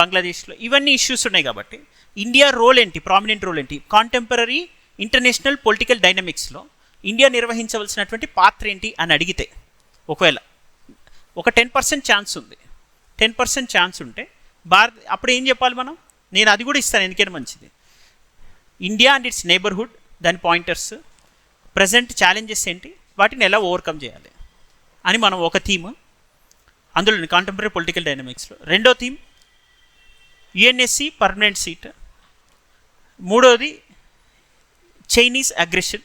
బంగ్లాదేశ్లో, ఇవన్నీ ఇష్యూస్ ఉన్నాయి. కాబట్టి ఇండియా రోల్ ఏంటి, ప్రామినెంట్ రోల్ ఏంటి? కాంటెంపరీ ఇంటర్నేషనల్ పొలిటికల్ డైనమిక్స్లో ఇండియా నిర్వహించవలసినటువంటి పాత్ర ఏంటి అని అడిగితే, ఒకవేళ ఒక 10% ఛాన్స్ ఉంది, 10% ఛాన్స్ ఉంటే అప్పుడు ఏం చెప్పాలి మనం? నేను అది కూడా ఇస్తాను, ఎందుకైనా మంచిది. ఇండియా అండ్ ఇట్స్ నైబర్హుడ్, దాని పాయింటర్స్, ప్రజెంట్ ఛాలెంజెస్ ఏంటి, వాటిని ఎలా ఓవర్కమ్ చేయాలి అని మనం ఒక థీమ్ అందులో కాంటెంపరీ పొలిటికల్ డైనమిక్స్లో. రెండో థీమ్ యుఎన్ఎస్సి పర్మనెంట్ సీట్. మూడోది Chinese aggression.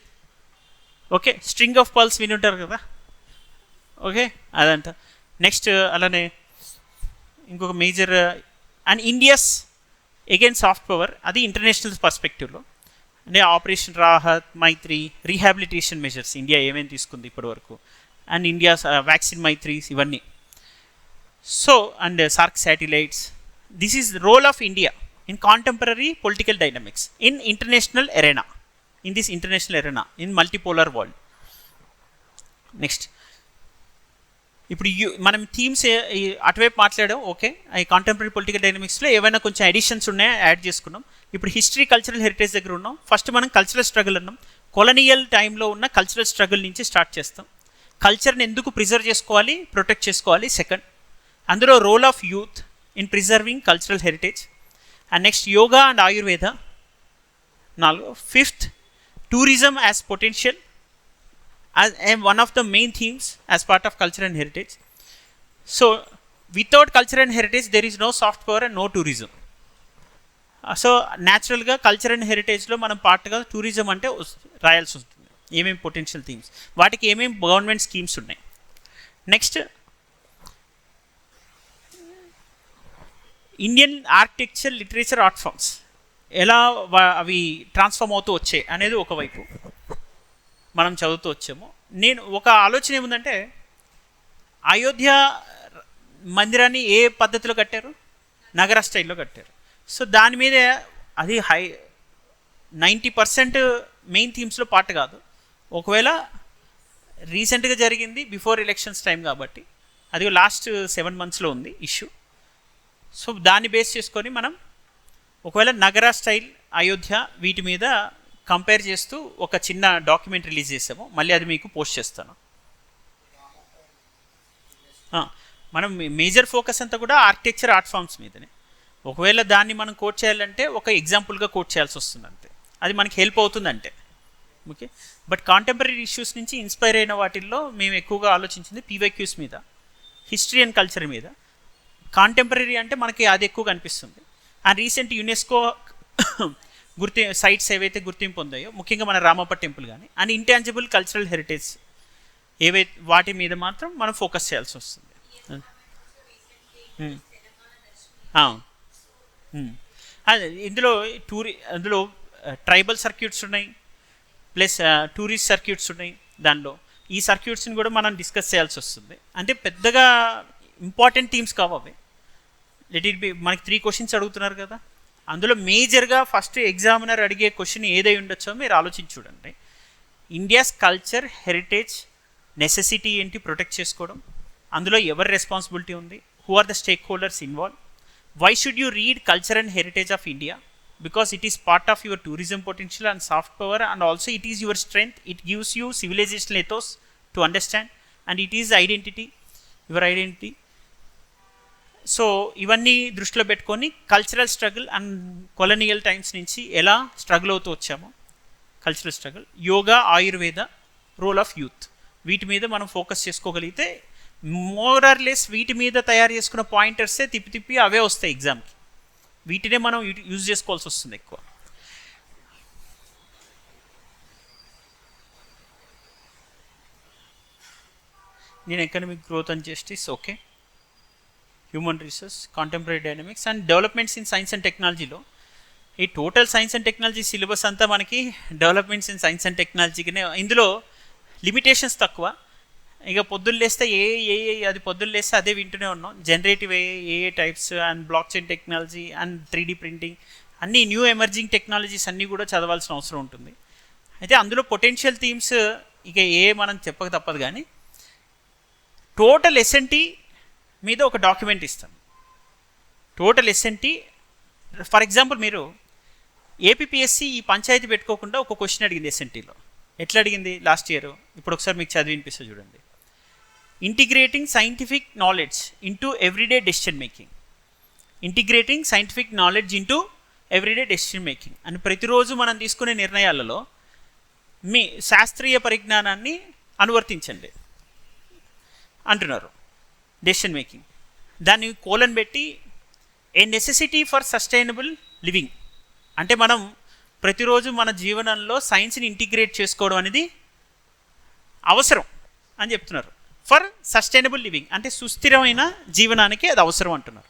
Okay, string of pearls విని ఉంటారు కదా, ఓకే అదంతా. నెక్స్ట్ అలానే ఇంకొక major and India's again soft power, అది ఇంటర్నేషనల్ పర్స్పెక్టివ్లో. అంటే operation Rahat, Maitri, rehabilitation measures India ఏమేమి తీసుకుంది ఇప్పటి వరకు, అండ్ ఇండియా వ్యాక్సిన్ మైత్రీస్ ఇవన్నీ. So and SAARC satellites, this is role of India in contemporary political dynamics in international arena, in this international arena in multipolar world. Next ఇప్పుడు మనం themes అటువైపు మాట్లాడాం, okay. ఈ కాంటెంపరీ పొలిటికల్ డైనమిక్స్లో ఏవైనా కొంచెం editions ఉన్నాయో add చేసుకున్నాం. ఇప్పుడు హిస్టరీ, కల్చరల్ హెరిటేజ్ దగ్గర ఉన్నాం. ఫస్ట్ మనం కల్చరల్ స్ట్రగుల్ అన్నాం. కొలనియల్ టైంలో ఉన్న కల్చరల్ స్ట్రగుల్ నుంచి స్టార్ట్ చేస్తాం. కల్చర్ని ఎందుకు ప్రిజర్వ్ చేసుకోవాలి, ప్రొటెక్ట్ చేసుకోవాలి, సెకండ్. అందులో role of youth in preserving cultural heritage. And next yoga and Ayurveda, 4. Fifth tourism as potential as one of the main themes as part of culture and heritage. So without culture and heritage there is no soft power and no tourism. So naturalగా culture and హెరిటేజ్లో మనం పార్ట్గా tourism అంటే రాయాల్సి ఉంటుంది. ఏమేమి potential themes, వాటికి ఏమేమి గవర్నమెంట్ స్కీమ్స్ ఉన్నాయి. Next Indian architecture, literature, art forms ఎలా అవి ట్రాన్స్ఫార్మ్ అవుతూ వచ్చాయి అనేది ఒకవైపు మనం చదువుతూ వచ్చాము. నేను ఒక ఆలోచన ఏముందంటే, అయోధ్య మందిరాన్ని ఏ పద్ధతిలో కట్టారు, నగర స్టైల్లో కట్టారు. సో దాని మీద అది 90% మెయిన్ థీమ్స్లో పార్ట్ కాదు. ఒకవేళ రీసెంట్గా జరిగింది బిఫోర్ ఎలక్షన్స్ టైం కాబట్టి, అది లాస్ట్ 7 monthsలో ఉంది ఇష్యూ. సో దాన్ని బేస్ చేసుకొని మనం ఒకవేళ నగర స్టైల్, అయోధ్య వీటి మీద కంపేర్ చేస్తూ ఒక చిన్న డాక్యుమెంట్ రిలీజ్ చేసాము. మళ్ళీ అది మీకు పోస్ట్ చేస్తాను. మనం మేజర్ ఫోకస్ అంతా కూడా ఆర్కిటెక్చర్, ఆర్ట్ ఫామ్స్ మీదనే. ఒకవేళ దాన్ని మనం కోట్ చేయాలంటే ఒక ఎగ్జాంపుల్గా కోట్ చేయాల్సి వస్తుంది అంతే, అది మనకి హెల్ప్ అవుతుంది అంటే. ఓకే, బట్ కాంటెంపరీ ఇష్యూస్ నుంచి ఇన్స్పైర్ అయిన వాటిల్లో మేము ఎక్కువగా ఆలోచించింది పీవైక్యూస్ మీద, హిస్టరీ అండ్ కల్చర్ మీద. కాంటెంపరీ అంటే మనకి అది ఎక్కువగా అనిపిస్తుంది. అండ్ రీసెంట్ యునెస్కో సైట్స్ ఏవైతే గుర్తింపు పొందాయో, ముఖ్యంగా మన రామప్ప టెంపుల్ కానీ, అండ్ ఇంటాంజిబుల్ కల్చరల్ హెరిటేజ్ ఏవైతే వాటి మీద మాత్రం మనం ఫోకస్ చేయాల్సి వస్తుంది. అదే అందులో ట్రైబల్ సర్క్యూట్స్ ఉన్నాయి, ప్లస్ టూరిస్ట్ సర్క్యూట్స్ ఉన్నాయి. దానిలో ఈ సర్క్యూట్స్ని కూడా మనం డిస్కస్ చేయాల్సి వస్తుంది. అంటే పెద్దగా ఇంపార్టెంట్ థీమ్స్ కావాలి. లెట్ ఇట్ బి, మనకి 3 questions అడుగుతున్నారు కదా, అందులో మేజర్గా ఫస్ట్ ఎగ్జామినర్ అడిగే క్వశ్చన్ ఏదై ఉండొచ్చో మీరు ఆలోచించి చూడండి. ఇండియాస్ కల్చర్ హెరిటేజ్ నెసెసిటీ ఏంటి, ప్రొటెక్ట్ చేసుకోవడం, అందులో ఎవరి రెస్పాన్సిబిలిటీ ఉంది, who are the stakeholders involve, why should you read culture and heritage of India, because it is part of your tourism potential and soft power, and also it is your strength, it gives you civilisational ethos to understand, and it is identity, your identity. So ఇవన్నీ దృష్టిలో పెట్టుకొని cultural struggle and colonial times నుంచి ఎలా struggle అవుతూ వచ్చామో, cultural struggle, yoga, Ayurveda, role of youth, వీటి మీద మనం ఫోకస్ చేసుకోగలిగితే మోర్ ఆర్ లెస్ వీటి మీద తయారు చేసుకున్న పాయింటర్సే తిప్పి అవే వస్తాయి ఎగ్జామ్కి. వీటినే మనం యూజ్ చేసుకోవాల్సి వస్తుంది ఎక్కువ. నేను economic growth and justice, okay, human resource, contemporary dynamics and developments in science and టెక్నాలజీలో ఈ total science and technology syllabus అంతా మనకి డెవలప్మెంట్స్ ఇన్ సైన్స్ అండ్ టెక్నాలజీకినే. ఇందులో లిమిటేషన్స్ తక్కువ. ఇక పొద్దున్న లేస్తే అది పొద్దున్న లేస్తే అదే వింటూనే ఉన్నాం. Generative A types and block chain technology and 3D printing, అన్నీ న్యూ ఎమర్జింగ్ టెక్నాలజీస్ అన్నీ కూడా చదవాల్సిన అవసరం ఉంటుంది. అయితే అందులో పొటెన్షియల్ థీమ్స్ ఇక మనం చెప్పక తప్పదు. కానీ టోటల్ ఎస్ఎన్టీ మీద ఒక డాక్యుమెంట్ ఇస్తాను. టోటల్ ఎస్ఎన్టీ, ఫర్ ఎగ్జాంపుల్ మీరు ఏపీపీఎస్సీ ఈ పంచాయతీ పెట్టుకోకుండా ఒక క్వశ్చన్ అడిగింది ఎస్ఎన్టీలో. ఎట్లా అడిగింది లాస్ట్ ఇయర్, ఇప్పుడు ఒకసారి మీకు చదివి వినిపిస్తే చూడండి. Integrating scientific knowledge into everyday decision making, integrating scientific knowledge into everyday decision making అని ప్రతిరోజు మనం తీసుకునే నిర్ణయాలలో మీ శాస్త్రీయ పరిజ్ఞానాన్ని అనువర్తించండి అంటున్నారు. డెసిషన్ మేకింగ్ దాన్ని కోలన్ పెట్టి ఏ నెసెసిటీ ఫర్ సస్టైనబుల్ లివింగ్, అంటే మనం ప్రతిరోజు మన జీవనంలో సైన్స్ని ఇంటిగ్రేట్ చేసుకోవడం అనేది అవసరం అని చెప్తున్నారు. ఫర్ సస్టైనబుల్ లివింగ్ అంటే సుస్థిరమైన జీవనానికి అది అవసరం అంటున్నారు.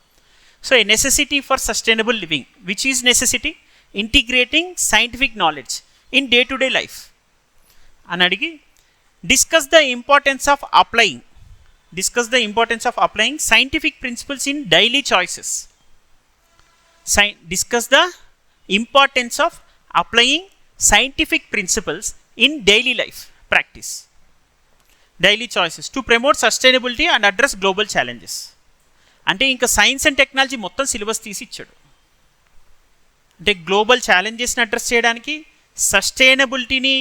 So a necessity for sustainable living which is necessity integrating scientific knowledge in day to day life అని అడిగి discuss the importance of applying scientific principles in daily choices. Discuss the importance of applying scientific principles in daily life practice daily choices to promote sustainability and address global challenges. అంటే ఇంకా science and technology మొత్తం syllabus తీసి ఇచ్చాడు. అంటే global ఛాలెంజెస్ని address చేయడానికి, సస్టైనబిలిటీని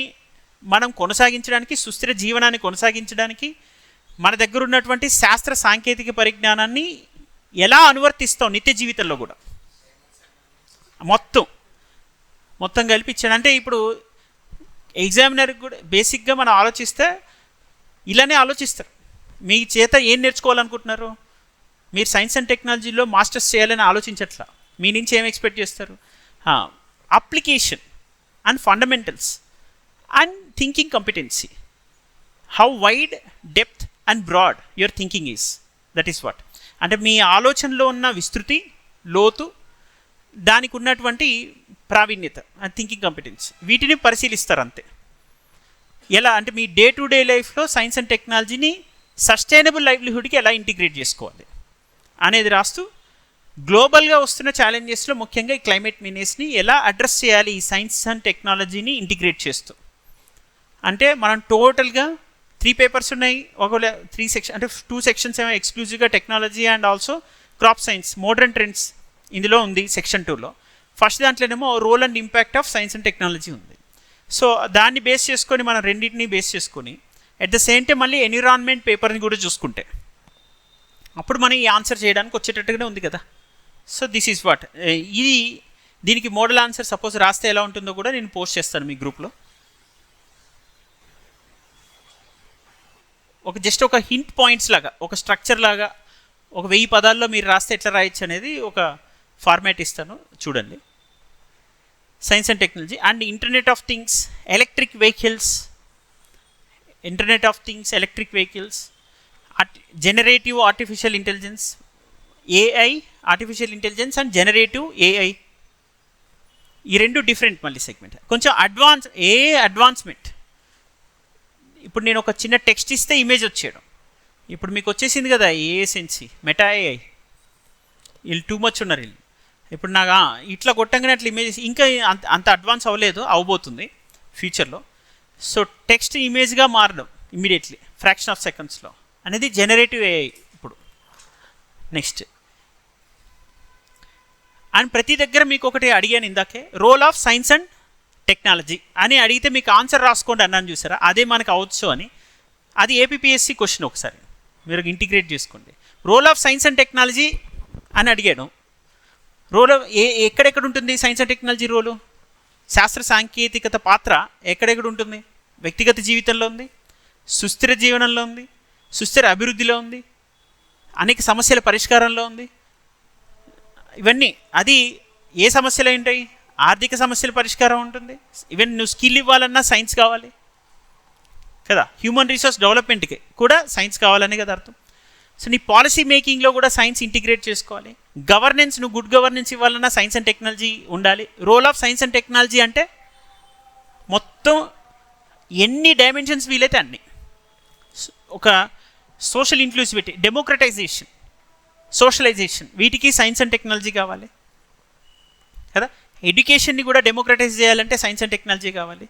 మనం కొనసాగించడానికి, సుస్థిర జీవనాన్ని కొనసాగించడానికి మన దగ్గర ఉన్నటువంటి శాస్త్ర సాంకేతిక పరిజ్ఞానాన్ని ఎలా అనువర్తిస్తాం నిత్య జీవితంలో కూడా మొత్తం కలిపి ఇచ్చాడు. అంటే ఇప్పుడు ఎగ్జామినర్కి కూడా బేసిక్గా మనం ఆలోచిస్తే ఇలానే ఆలోచిస్తారు. మీ చేత ఏం నేర్చుకోవాలనుకుంటున్నారు? మీరు సైన్స్ అండ్ టెక్నాలజీలో మాస్టర్స్ చేయాలని ఆలోచించట్లా. మీ నుంచి ఏం ఎక్స్పెక్ట్ చేస్తారు? Application and fundamentals and thinking competency. How wide, depth and broad your thinking is, that is what. అంటే మీ ఆలోచనలో ఉన్న విస్తృతి, లోతు, దానికి ఉన్నటువంటి ప్రావీణ్యత అండ్ థింకింగ్ కంపిటెన్సీ, వీటిని పరిశీలిస్తారు అంతే. ఎలా అంటే మీ డే టు డే లైఫ్లో సైన్స్ అండ్ టెక్నాలజీని సస్టైనబుల్ లైవ్లీహుడ్కి ఎలా ఇంటిగ్రేట్ చేసుకోవాలి అనేది రాస్తూ, గ్లోబల్గా వస్తున్న ఛాలెంజెస్లో ముఖ్యంగా ఈ క్లైమేట్ మీనేస్ని ఎలా అడ్రస్ చేయాలి ఈ సైన్స్ అండ్ టెక్నాలజీని ఇంటిగ్రేట్ చేస్తూ. అంటే మనం టోటల్గా 3 పేపర్స్ ఉన్నాయి. ఒకవేళ 3 సెక్షన్ అంటే 2 సెక్షన్స్ ఏమో ఎక్స్క్లూజివ్గా technology and also crop science, modern trends ఇందులో ఉంది సెక్షన్ 2లో. ఫస్ట్ దాంట్లోనేమో role and impact of science and technology ఉంది. సో దాన్ని బేస్ చేసుకొని మనం రెండింటిని బేస్ చేసుకొని అట్ ద సేమ్ టైం మళ్ళీ ఎన్విరాన్మెంట్ పేపర్ని కూడా చూసుకుంటే అప్పుడు మనం ఈ ఆన్సర్ చేయడానికి వచ్చేటట్టుగానే ఉంది కదా. So this is what. ఇది దీనికి మోడల్ ఆన్సర్ సపోజ్ రాస్తే ఎలా ఉంటుందో కూడా నేను పోస్ట్ చేస్తాను మీ గ్రూప్లో. జస్ట్ ఒక హింట్ పాయింట్స్ లాగా, ఒక స్ట్రక్చర్ లాగా, ఒక 1000 పదాల్లో మీరు రాస్తే ఎట్లా రాయొచ్చు అనేది ఒక ఫార్మాట్ ఇస్తాను, చూడండి. Science and technology and internet of things, electric vehicles, generative artificial intelligence, AI, artificial intelligence and generative AI. ఈ రెండు డిఫరెంట్ మళ్ళీ సెగ్మెంట్. కొంచెం అడ్వాన్స్మెంట్. ఇప్పుడు నేను ఒక చిన్న టెక్స్ట్ ఇస్తే ఇమేజ్ వచ్చేయడం. ఇప్పుడు మీకు వచ్చేసింది కదా ఏఎస్ఎన్సి, మెటా ఏఐ. వీళ్ళు టూ మచ్ ఉన్నారు వీళ్ళు. ఇప్పుడు నాకు ఇట్లా కొట్టంగానే అట్లా ఇమేజెస్ ఇంకా అంత అడ్వాన్స్ అవబోతుంది ఫ్యూచర్లో. సో టెక్స్ట్ ఇమేజ్గా మారడం ఇమ్మీడియట్లీ ఫ్రాక్షన్ ఆఫ్ సెకండ్స్లో అనేది జనరేటివ్ ఏఐ ఇప్పుడు. నెక్స్ట్ అండ్ ప్రతి దగ్గర మీకు ఒకటి అడిగాను ఇందాకే, role of science and technology అని అడిగితే మీకు ఆన్సర్ రాసుకోండి అన్నాను చూసారా, అదే మనకు అవచ్చు అని. అది ఏపీఎస్సి క్వశ్చన్, ఒకసారి మీరు ఇంటిగ్రేట్ చేసుకోండి. Role of science and technology అని అడిగాను. రోల్ ఎక్కడెక్కడ ఉంటుంది సైన్స్ అండ్ టెక్నాలజీ రోలు? శాస్త్ర సాంకేతికత పాత్ర ఎక్కడెక్కడ ఉంటుంది? వ్యక్తిగత జీవితంలో ఉంది, సుస్థిర జీవనంలో ఉంది, సుస్థిర అభివృద్ధిలో ఉంది, అనేక సమస్యల పరిష్కారంలో ఉంది. ఇవన్నీ అది ఏ సమస్యలు ఉంటాయి? ఆర్థిక సమస్యల పరిష్కారం ఉంటుంది. ఈవెన్ నువ్వు స్కిల్ ఇవ్వాలన్నా సైన్స్ కావాలి కదా. హ్యూమన్ రిసోర్స్ డెవలప్మెంట్కి కూడా సైన్స్ కావాలనే కదా అర్థం. సో నీ పాలసీ మేకింగ్లో కూడా సైన్స్ ఇంటిగ్రేట్ చేసుకోవాలి. గవర్నెన్స్, నువ్వు గుడ్ గవర్నెన్స్ ఇవ్వాలన్నా సైన్స్ అండ్ టెక్నాలజీ ఉండాలి. Role of science and technology అంటే మొత్తం ఎన్ని డైమెన్షన్స్ వీలైతే అన్ని. ఒక సోషల్ ఇంక్లూసివిటీ, డెమోక్రటైజేషన్, సోషలైజేషన్, వీటికి సైన్స్ అండ్ టెక్నాలజీ కావాలి కదా. ఎడ్యుకేషన్ని కూడా డెమోక్రటైజ్ చేయాలంటే సైన్స్ అండ్ టెక్నాలజీ కావాలి.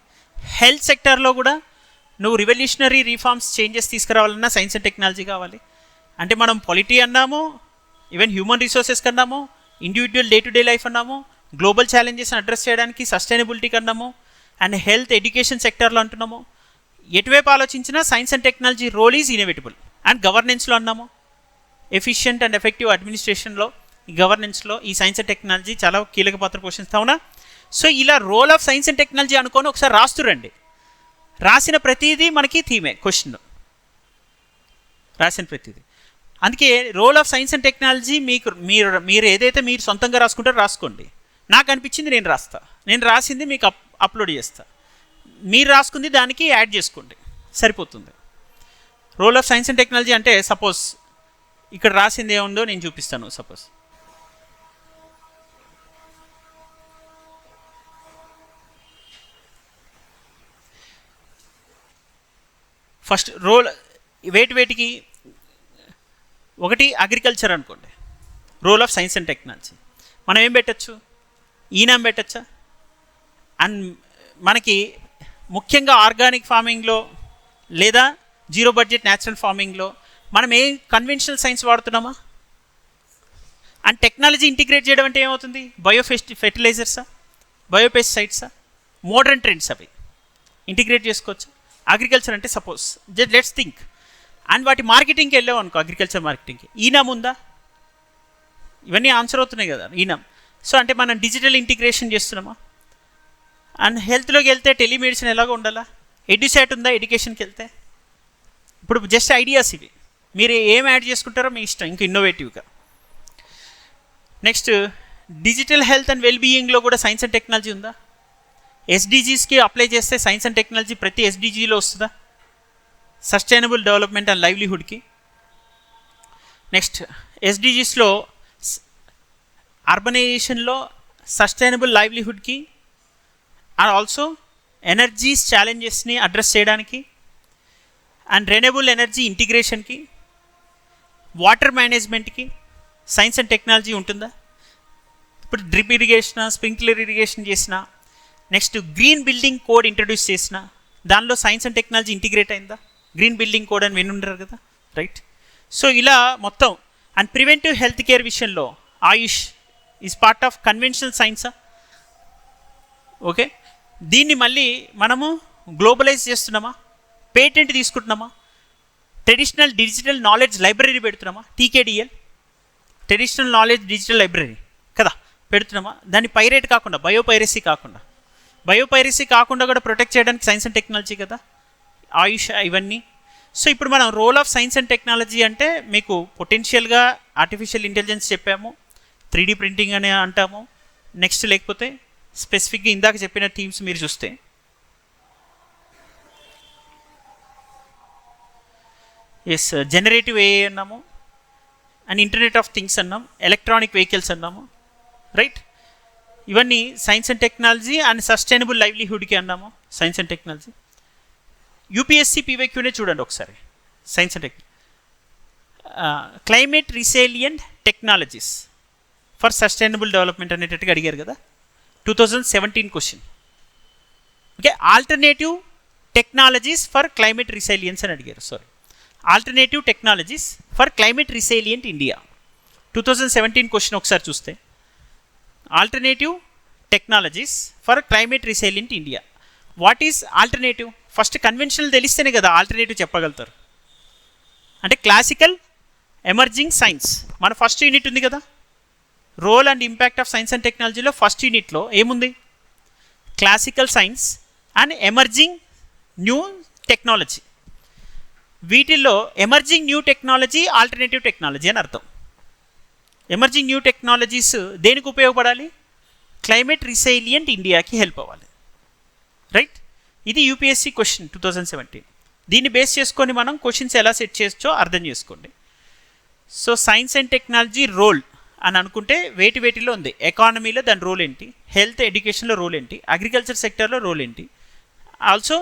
హెల్త్ సెక్టార్లో కూడా నువ్వు రివల్యూషనరీ రిఫార్మ్స్, చేంజెస్ తీసుకురావాలన్నా సైన్స్ అండ్ టెక్నాలజీ కావాలి. అంటే మనం పాలిటీ అన్నాము, ఈవెన్ హ్యూమన్ రిసోర్సెస్ కన్నాము, individual day to day life అన్నాము, గ్లోబల్ ఛాలెంజెస్ని అడ్రస్ చేయడానికి సస్టైనబిలిటీకి అన్నాము, అండ్ హెల్త్, ఎడ్యుకేషన్ సెక్టార్లో అంటున్నాము. ఎటువైపు ఆలోచించినా science and technology role is inevitable. And గవర్నెన్స్లో అన్నాము, ఎఫిషియంట్ అండ్ ఎఫెక్టివ్ అడ్మినిస్ట్రేషన్లో, ఈ గవర్నెన్స్లో ఈ సైన్స్ అండ్ టెక్నాలజీ చాలా కీలక పాత్ర పోషిస్తా ఉన్నా. సో ఇలా role of science and technology అనుకొని ఒకసారి రాస్తురండి. రాసిన ప్రతిదీ మనకి థీమే క్వశ్చన్, రాసిన ప్రతిదీ. అందుకే role of science and technology మీరు ఏదైతే మీరు సొంతంగా రాసుకుంటారో రాసుకోండి. నాకు అనిపించింది నేను రాస్తా, నేను రాసింది మీకు అప్లోడ్ చేస్తా, మీరు రాసుకుంది దానికి యాడ్ చేసుకోండి, సరిపోతుంది. Role of science and technology అంటే సపోజ్ ఇక్కడ రాసింది ఏముందో నేను చూపిస్తాను. సపోజ్ ఫస్ట్ రోల్ వేటికి ఒకటి అగ్రికల్చర్ అనుకోండి, role of science and technology. మనం ఏం పెట్టచ్చు, ఈనాం పెట్టచ్చా? అండ్ మనకి ముఖ్యంగా ఆర్గానిక్ ఫార్మింగ్లో లేదా జీరో బడ్జెట్ న్యాచురల్ ఫార్మింగ్లో మనం ఏ కన్వెన్షనల్ సైన్స్ వాడుతున్నామా? అండ్ టెక్నాలజీ ఇంటిగ్రేట్ చేయడం అంటే ఏమవుతుంది? ఫెర్టిలైజర్సా, బయోపెస్టిసైడ్సా, మోడర్న్ ట్రెండ్స్ అవి ఇంటిగ్రేట్ చేసుకోవచ్చు. అగ్రికల్చర్ అంటే సపోజ్ లెట్స్ థింక్, అండ్ వాటి మార్కెటింగ్కి వెళ్ళాం అనుకో, అగ్రికల్చర్ మార్కెటింగ్కి ఈనాం ఉందా? ఇవన్నీ ఆన్సర్ అవుతున్నాయి కదా ఈనాం. సో అంటే మనం డిజిటల్ ఇంటిగ్రేషన్ చేస్తున్నామా? అండ్ హెల్త్లోకి వెళ్తే టెలిమెడిసిన్ ఎలాగో ఉండాలా? ఎడ్యుసేట్ ఉందా ఎడ్యుకేషన్కి వెళ్తే? ఇప్పుడు జస్ట్ ఐడియాస్ ఇవి, మీరు ఏం యాడ్ చేసుకుంటారో మీ ఇష్టం, ఇంకా ఇన్నోవేటివ్గా. నెక్స్ట్ డిజిటల్ హెల్త్ అండ్ వెల్బీయింగ్లో కూడా సైన్స్ అండ్ టెక్నాలజీ ఉందా? ఎస్డిజీస్కి అప్లై చేస్తే సైన్స్ అండ్ టెక్నాలజీ ప్రతి ఎస్డిజీలో వస్తుందా? సస్టైనబుల్ డెవలప్మెంట్ అండ్ లైవ్లీహుడ్కి. నెక్స్ట్ ఎస్డిజీస్లో అర్బనైజేషన్లో సస్టైనబుల్ లైవ్లీహుడ్కి అండ్ ఆల్సో ఎనర్జీస్ ఛాలెంజెస్ని అడ్రస్ చేయడానికి అండ్ రెన్యూవబుల్ ఎనర్జీ ఇంటిగ్రేషన్కి, వాటర్ మేనేజ్మెంట్కి సైన్స్ అండ్ టెక్నాలజీ ఉంటుందా? ఇప్పుడు డ్రిప్ ఇరిగేషన్, స్ప్రింక్లర్ ఇరిగేషన్ చేసిన, next green building code introduce చేసిన దానిలో సైన్స్ అండ్ టెక్నాలజీ ఇంటిగ్రేట్ అయిందా? గ్రీన్ బిల్డింగ్ కోడ్ అని వినుంటారు కదా, రైట్? సో ఇలా మొత్తం. అండ్ ప్రివెంటివ్ హెల్త్ కేర్ విషయంలో AYUSH is part of conventional సైన్సా? ఓకే, దీన్ని మళ్ళీ మనము గ్లోబలైజ్ చేస్తున్నామా? పేటెంట్ తీసుకుంటున్నామా? ట్రెడిషనల్ డిజిటల్ నాలెడ్జ్ లైబ్రరీ పెడుతున్నామా? TKDL, traditional knowledge digital library కదా పెడుతున్నామా? దాన్ని పైరేట్ కాకుండా, బయోపైరసీ కాకుండా కూడా ప్రొటెక్ట్ చేయడానికి సైన్స్ అండ్ టెక్నాలజీ కదా ఆయుష్ ఇవన్నీ. సో ఇప్పుడు మనం role of science and technology అంటే మీకు పొటెన్షియల్గా ఆర్టిఫిషియల్ ఇంటెలిజెన్స్ చెప్పాము, 3D ప్రింటింగ్ అని అంటాము. నెక్స్ట్ లేకపోతే స్పెసిఫిక్గా ఇందాక చెప్పిన థీమ్స్ మీరు చూస్తే ఎస్ జనరేటివ్ ఏఐ అన్నాము, అండ్ ఇంటర్నెట్ ఆఫ్ థింగ్స్ అన్నాం, ఎలక్ట్రానిక్ వెహికల్స్ అన్నాము, రైట్? ఇవన్నీ science and technology and sustainable లైవ్లీహుడ్కి అన్నాము సైన్స్ అండ్ టెక్నాలజీ. యూపీఎస్సీ పీవైక్యూనే చూడండి ఒకసారి, science and climate resilient technologies for sustainable development అనేటట్టుగా అడిగారు కదా, 2017 question. Okay, alternative technologies for climate resilience అని అడిగారు. Sorry, alternative technologies for climate resilient India, 2017 question ఒకసారి చూస్తే. Alternative technologies for climate resilient India. What is alternative? First conventional తెలిస్తేనే కదా alternative చెప్పగలుగుతారు. అంటే క్లాసికల్, ఎమర్జింగ్ సైన్స్, మన ఫస్ట్ యూనిట్ ఉంది కదా, role and impact of science and టెక్నాలజీలో ఫస్ట్ యూనిట్లో ఏముంది? Classical science and emerging new technology. వీటిల్లో emerging new technology alternative technology అని అర్థం. ఎమర్జింగ్ న్యూ టెక్నాలజీస్ దేనికి ఉపయోగపడాలి? క్లైమేట్ రిసిలియంట్ ఇండియాకి హెల్ప్ అవ్వాలి, రైట్? ఇది యూపీఎస్సీ క్వశ్చన్ 2017. దీన్ని బేస్ చేసుకొని మనం క్వశ్చన్స్ ఎలా సెట్ చేయొచ్చో అర్థం చేసుకోండి. So science and technology role అని అనుకుంటే వేటిలో ఉంది? ఎకానమీలో దాని రోల్ ఏంటి, హెల్త్ ఎడ్యుకేషన్లో రోల్ ఏంటి, అగ్రికల్చర్ సెక్టర్లో రోల్ ఏంటి, ఆల్సో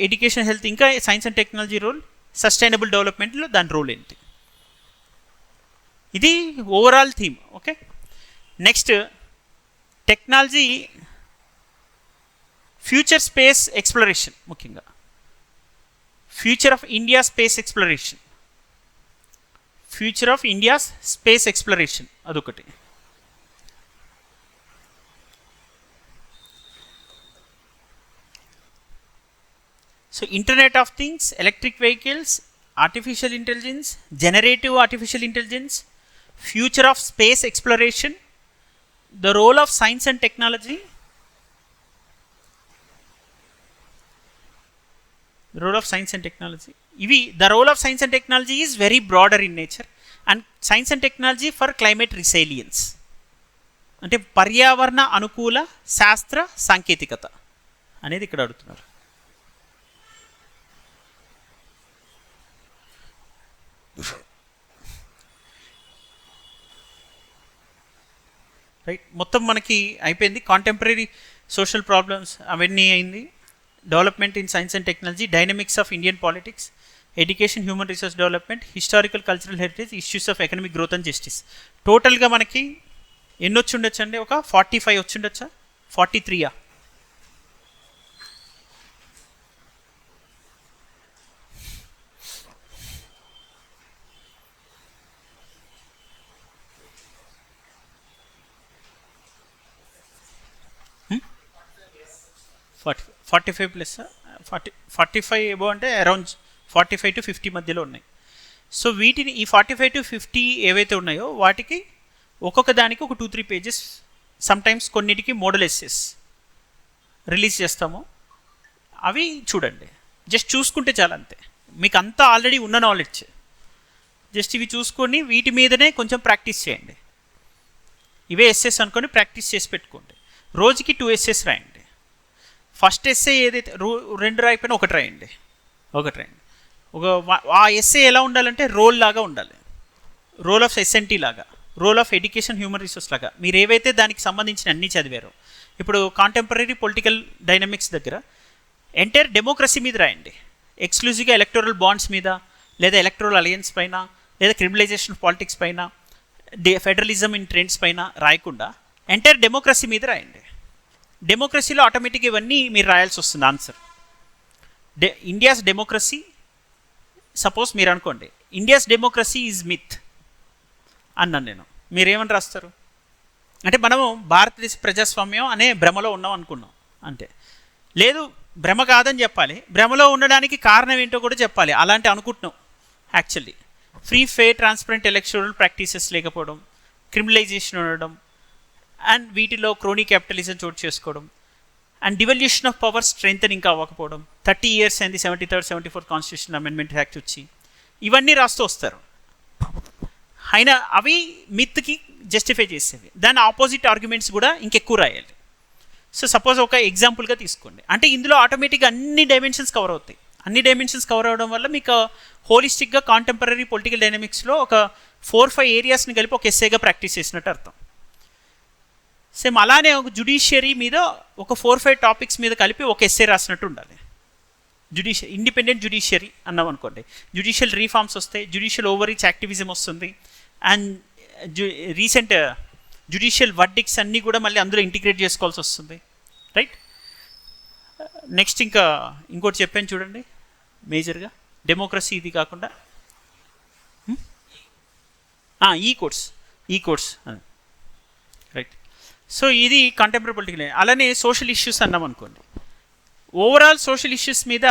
ఎడ్యుకేషన్ హెల్త్, ఇంకా science and technology role, sustainable డెవలప్మెంట్లో దాని రోల్ ఏంటి. ఇది overall theme. Okay, next technology future space exploration, ముఖ్యంగా future of India space exploration, future of India space exploration అదొకటి. So internet of things, electric vehicles, artificial intelligence, generative artificial intelligence, future of space exploration, the role of science and technology, the role of science and technology. The role of science and technology is very broader in nature, and science and technology for climate resilience. అంటే పర్యావరణ అనుకూల శాస్త్ర సాంకేతికత అనేది ఇక్కడ అడుగుతున్నారు. Right, మొత్తం మనకి అయిపోయింది. కాంటెంపరీ సోషల్ ప్రాబ్లమ్స్ అవన్నీ అయింది. Development in science and technology, dynamics of Indian politics, education, human resource development, historical cultural heritage, issues of economic growth and justice. టోటల్గా మనకి ఎన్ని వచ్చి ఉండొచ్చు అండి? ఒక 45 వచ్చి ఉండొచ్చా? 43యా? ఫార్టీ 45 ప్లస్ 45 ఎబో అంటే అరౌండ్ 45 to 50 మధ్యలో ఉన్నాయి. సో వీటిని ఈ 45 to 50 ఏవైతే ఉన్నాయో వాటికి ఒక్కొక్క దానికి ఒక 2-3 పేజెస్, సమ్టైమ్స్ కొన్నిటికి మోడల్ ఎస్సెస్ రిలీజ్ చేస్తాము. అవి చూడండి, జస్ట్ చూసుకుంటే చాలా, అంతే. మీకు అంతా ఆల్రెడీ ఉన్న నాలెడ్జ్, జస్ట్ ఇవి చూసుకొని వీటి మీదనే కొంచెం ప్రాక్టీస్ చేయండి. ఇవే ఎస్సెస్ అనుకొని ప్రాక్టీస్ చేసి పెట్టుకోండి. రోజుకి 2 ఎస్సెస్ రాయండి. ఫస్ట్ ఎస్సే ఏదైతే 2 రాయిపోయినా ఒకటి రాయండి. ఆ ఎస్సే ఎలా ఉండాలంటే రోల్ లాగా ఉండాలి. రోల్ ఆఫ్ ఎస్ఎన్టీ లాగా, role of education human resource లాగా. మీరు ఏవైతే దానికి సంబంధించిన అన్నీ చదివారో, ఇప్పుడు కాంటెంపరీ పొలిటికల్ డైనమిక్స్ దగ్గర ఎంటైర్ డెమోక్రసీ మీద రాయండి. ఎక్స్క్లూజివ్గా ఎలక్టోరల్ బాండ్స్ మీద, లేదా ఎలక్టోరల్ అలయన్స్ పైన, లేదా క్రిమినలైజేషన్ ఆఫ్ పాలిటిక్స్ పైన, ఫెడరలిజం ఇన్ ట్రెండ్స్ పైన రాయకుండా ఎంటైర్ డెమోక్రసీ మీద రాయండి. డెమోక్రసీలో ఆటోమేటిక్గా ఇవన్నీ మీరు రాయాల్సి వస్తుంది ఆన్సర్. ఇండియాస్ డెమోక్రసీ, సపోజ్ మీరు అనుకోండి ఇండియాస్ డెమోక్రసీ ఈజ్ మిత్ అన్నాను నేను, మీరేమని రాస్తారు? అంటే మనము భారతదేశ ప్రజాస్వామ్యం అనే భ్రమలో ఉన్నాం అనుకున్నాం. అంటే లేదు, భ్రమ కాదని చెప్పాలి, భ్రమలో ఉండడానికి కారణం ఏంటో కూడా చెప్పాలి. అలాంటి అనుకుంటున్నాం. Actually free, fair, transparent electoral practices లేకపోవడం, క్రిమినలైజేషన్ ఉండడం, అండ్ వీటిలో క్రోనీ క్యాపిటలిజం చోటు చేసుకోవడం, and devolution of power strengthen ఇంకా అవ్వకపోవడం. 30 years అయింది 73rd 74th constitution amendment act వచ్చి. ఇవన్నీ రాస్తూ వస్తారు. అయినా అవి మిత్కి జస్టిఫై చేసేవి. దాని ఆపోజిట్ ఆర్గ్యుమెంట్స్ కూడా ఇంకెక్కువ రాయాలి. సో సపోజ్ ఒక ఎగ్జాంపుల్గా తీసుకోండి. అంటే ఇందులో ఆటోమేటిక్గా అన్ని డైమెన్షన్స్ కవర్ అవుతాయి. అన్ని డైమెన్షన్స్ కవర్ అవ్వడం వల్ల మీకు హోలిస్టిక్గా కాంటెంపరీ పొలిటికల్ డైనమిక్స్లో ఒక 4-5 ఏరియాస్ని కలిపి ఒక ఎస్సేగా ప్రాక్టీస్ చేసినట్టు అర్థం. సేమ్ అలానే ఒక జుడిషియరీ మీద ఒక 4-5 టాపిక్స్ మీద కలిపి ఒక ఎస్సే రాసినట్టు ఉండాలి. ఇండిపెండెంట్ జుడిషియరీ అన్నాం అనుకోండి, జుడిషియల్ రీఫార్మ్స్ వస్తాయి, జుడిషియల్ ఓవర్ రీచ్ యాక్టివిజం వస్తుంది, అండ్ రీసెంట్ జుడిషియల్ వర్డిక్ట్స్ అన్నీ కూడా మళ్ళీ అందులో ఇంటిగ్రేట్ చేసుకోవాల్సి వస్తుంది. రైట్, నెక్స్ట్ ఇంకోటి చెప్పాను చూడండి మేజర్గా, డెమోక్రసీ ఇది కాకుండా ఈ కోర్స్ రైట్. సో ఇది కంటెంపరీ పొలిటికల్. అలానే సోషల్ ఇష్యూస్ అన్నాం అనుకోండి, ఓవరాల్ సోషల్ ఇష్యూస్ మీద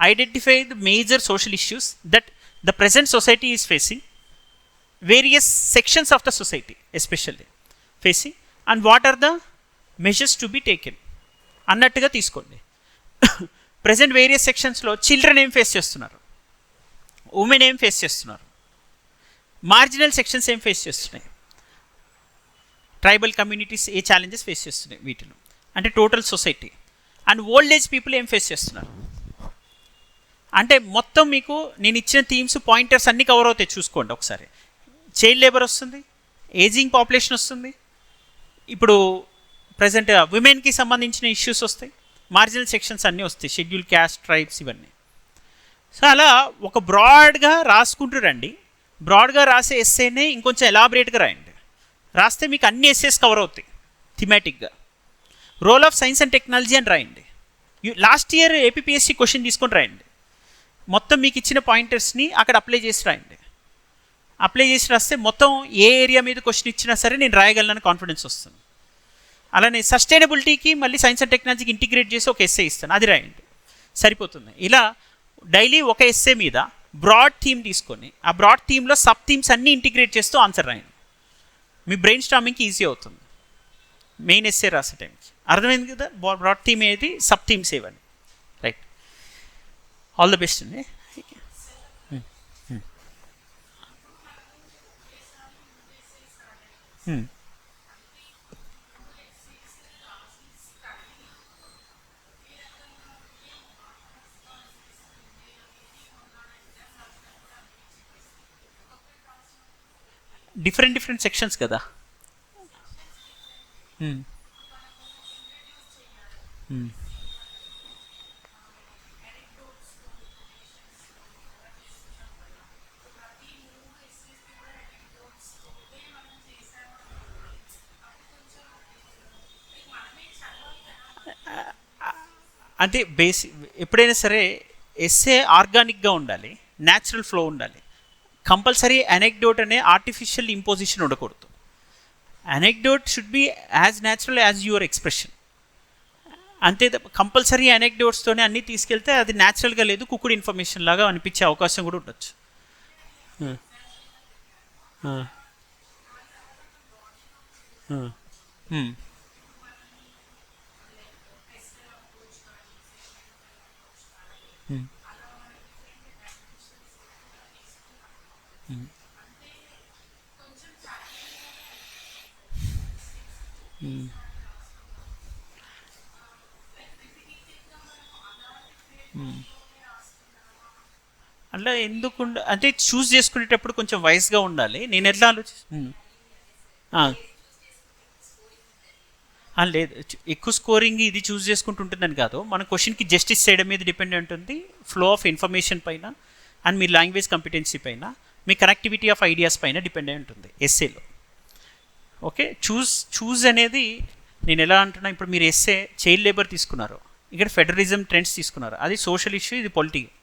identify the major social issues that the present society is facing, various sections of the society especially facing, and what are the measures to be taken అన్నట్టుగా తీసుకోండి. Present various సెక్షన్స్లో children ఏం face చేస్తున్నారు, women ఏం face చేస్తున్నారు, marginal sections ఏం face చేస్తున్నాయి, tribal communities ఏ ఛాలెంజెస్ ఫేస్ చేస్తున్నాయి వీటిలో, అంటే total society, and old age people ఏం ఫేస్ చేస్తున్నారు. అంటే మొత్తం మీకు నేను ఇచ్చిన థీమ్స్ పాయింటర్స్ అన్నీ కవర్ అవుతాయి. చూసుకోండి ఒకసారి. చైల్డ్ లేబర్ వస్తుంది, ఏజింగ్ పాపులేషన్ వస్తుంది, ఇప్పుడు ప్రజెంట్ విమెన్కి సంబంధించిన ఇష్యూస్ వస్తాయి, మార్జినల్ సెక్షన్స్ అన్నీ వస్తాయి, షెడ్యూల్ క్యాస్ట్, ట్రైబ్స్ ఇవన్నీ. సో అలా ఒక బ్రాడ్గా రాసుకుంటూ రండి. బ్రాడ్గా రాసే ఎస్సేనే ఇంకొంచెం ఎలాబరేట్గా రాయండి. రాస్తే మీకు అన్ని ఎస్సేస్ కవర్ అవుతాయి థిమాటిక్గా. Role of science and technology అని రాయండి. లాస్ట్ ఇయర్ ఏపీపీఎస్సీ క్వశ్చన్ తీసుకొని రాయండి. మొత్తం మీకు ఇచ్చిన పాయింటర్స్ని అక్కడ అప్లై చేసి రాయండి. అప్లై చేసి రాస్తే మొత్తం ఏ ఏరియా మీద క్వశ్చన్ ఇచ్చినా సరే నేను రాయగలనని కాన్ఫిడెన్స్ వస్తుంది. అలానే సస్టైనబిలిటీకి మళ్ళీ సైన్స్ అండ్ టెక్నాలజీకి ఇంటిగ్రేట్ చేసి ఒక ఎస్సే ఇస్తాను, అది రాయండి, సరిపోతుంది. ఇలా డైలీ ఒక ఎస్సే మీద బ్రాడ్ థీమ్ తీసుకొని ఆ బ్రాడ్ థీమ్లో సబ్ థీమ్స్ అన్నీ ఇంటిగ్రేట్ చేస్తూ ఆన్సర్ రాయండి. మీ బ్రెయిన్ స్టార్మింగ్కి ఈజీ అవుతుంది మెయిన్ ఎస్సే రాసే టైంకి. అర్థమైంది కదా, బ్రాడ్ థీమ్ ఏది, సబ్ థీమ్స్ ఏవని. రైట్, ఆల్ ద బెస్ట్ అండి. డిఫరెంట్ డిఫరెంట్ సెక్షన్స్ కదా. అంటే ఎప్పుడైనా సరే ఎస్సే ఆర్గానిక్గా ఉండాలి, న్యాచురల్ ఫ్లో ఉండాలి. కంపల్సరీ అనెక్డోట్ అనే ఆర్టిఫిషియల్ ఇంపోజిషన్ ఉండకూడదు. Anecdote should be as natural as your expression. అంతే కంపల్సరీ అనెక్డోట్స్తోనే అన్నీ తీసుకెళ్తే అది న్యాచురల్గా లేదు, కుక్కుడు ఇన్ఫర్మేషన్ లాగా అనిపించే అవకాశం కూడా ఉండొచ్చు. అట్లా ఎందుకు అంటే చూస్ చేసుకునేటప్పుడు కొంచెం వైస్గా ఉండాలి. నేను ఎట్లా లేదు, ఎక్కువ స్కోరింగ్ ఇది చూస్ చేసుకుంటుంటుందని కాదు, మన క్వశ్చన్కి జస్టిస్ చేయడం మీద డిపెండ్ ఉంటుంది, ఫ్లో ఆఫ్ ఇన్ఫర్మేషన్ పైన అండ్ మీ లాంగ్వేజ్ కంపిటెన్సీ పైన, మీ కనెక్టివిటీ ఆఫ్ ఐడియాస్ పైన డిపెండ్ అయి ఉంటుంది ఎస్ఏలో. ఓకే, చూజ్ అనేది నేను ఎలా అంటున్నా, ఇప్పుడు మీరు ఎస్ఏ చైల్డ్ లేబర్ తీసుకున్నారు, ఇక్కడ ఫెడరలిజం ట్రెండ్స్ తీసుకున్నారు, అది సోషల్ ఇష్యూ, ఇది పొలిటికల్.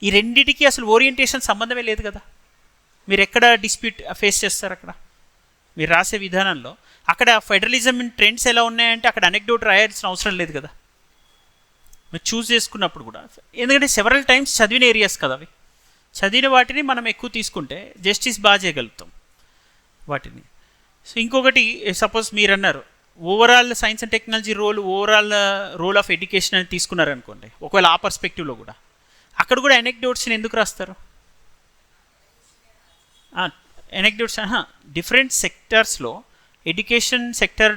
ఈ రెండింటికి అసలు ఓరియంటేషన్ సంబంధమే లేదు కదా. మీరు ఎక్కడ డిస్ప్యూట్ ఫేస్ చేస్తారు అక్కడ మీరు రాసే విధానంలో? అక్కడ ఫెడరలిజం ట్రెండ్స్ ఎలా ఉన్నాయంటే అక్కడ అనెక్డోట్ రాయాల్సిన అవసరం లేదు కదా మీరు చూస్ చేసుకున్నప్పుడు కూడా. ఎందుకంటే సెవరల్ టైమ్స్ చదివిన ఏరియాస్ కదా అవి, చదివిన వాటిని మనం ఎక్కువ తీసుకుంటే జస్టిస్ బాగా చేయగలుగుతాం వాటిని. సో ఇంకొకటి, సపోజ్ మీరు అన్నారు overall science and technology overall role of education అని తీసుకున్నారనుకోండి, ఒకవేళ ఆ పర్స్పెక్టివ్లో కూడా అక్కడ కూడా అనెక్డోట్స్ని ఎందుకు రాస్తారు? అనెక్డోట్స్ డిఫరెంట్ సెక్టర్స్లో ఎడ్యుకేషన్ సెక్టర్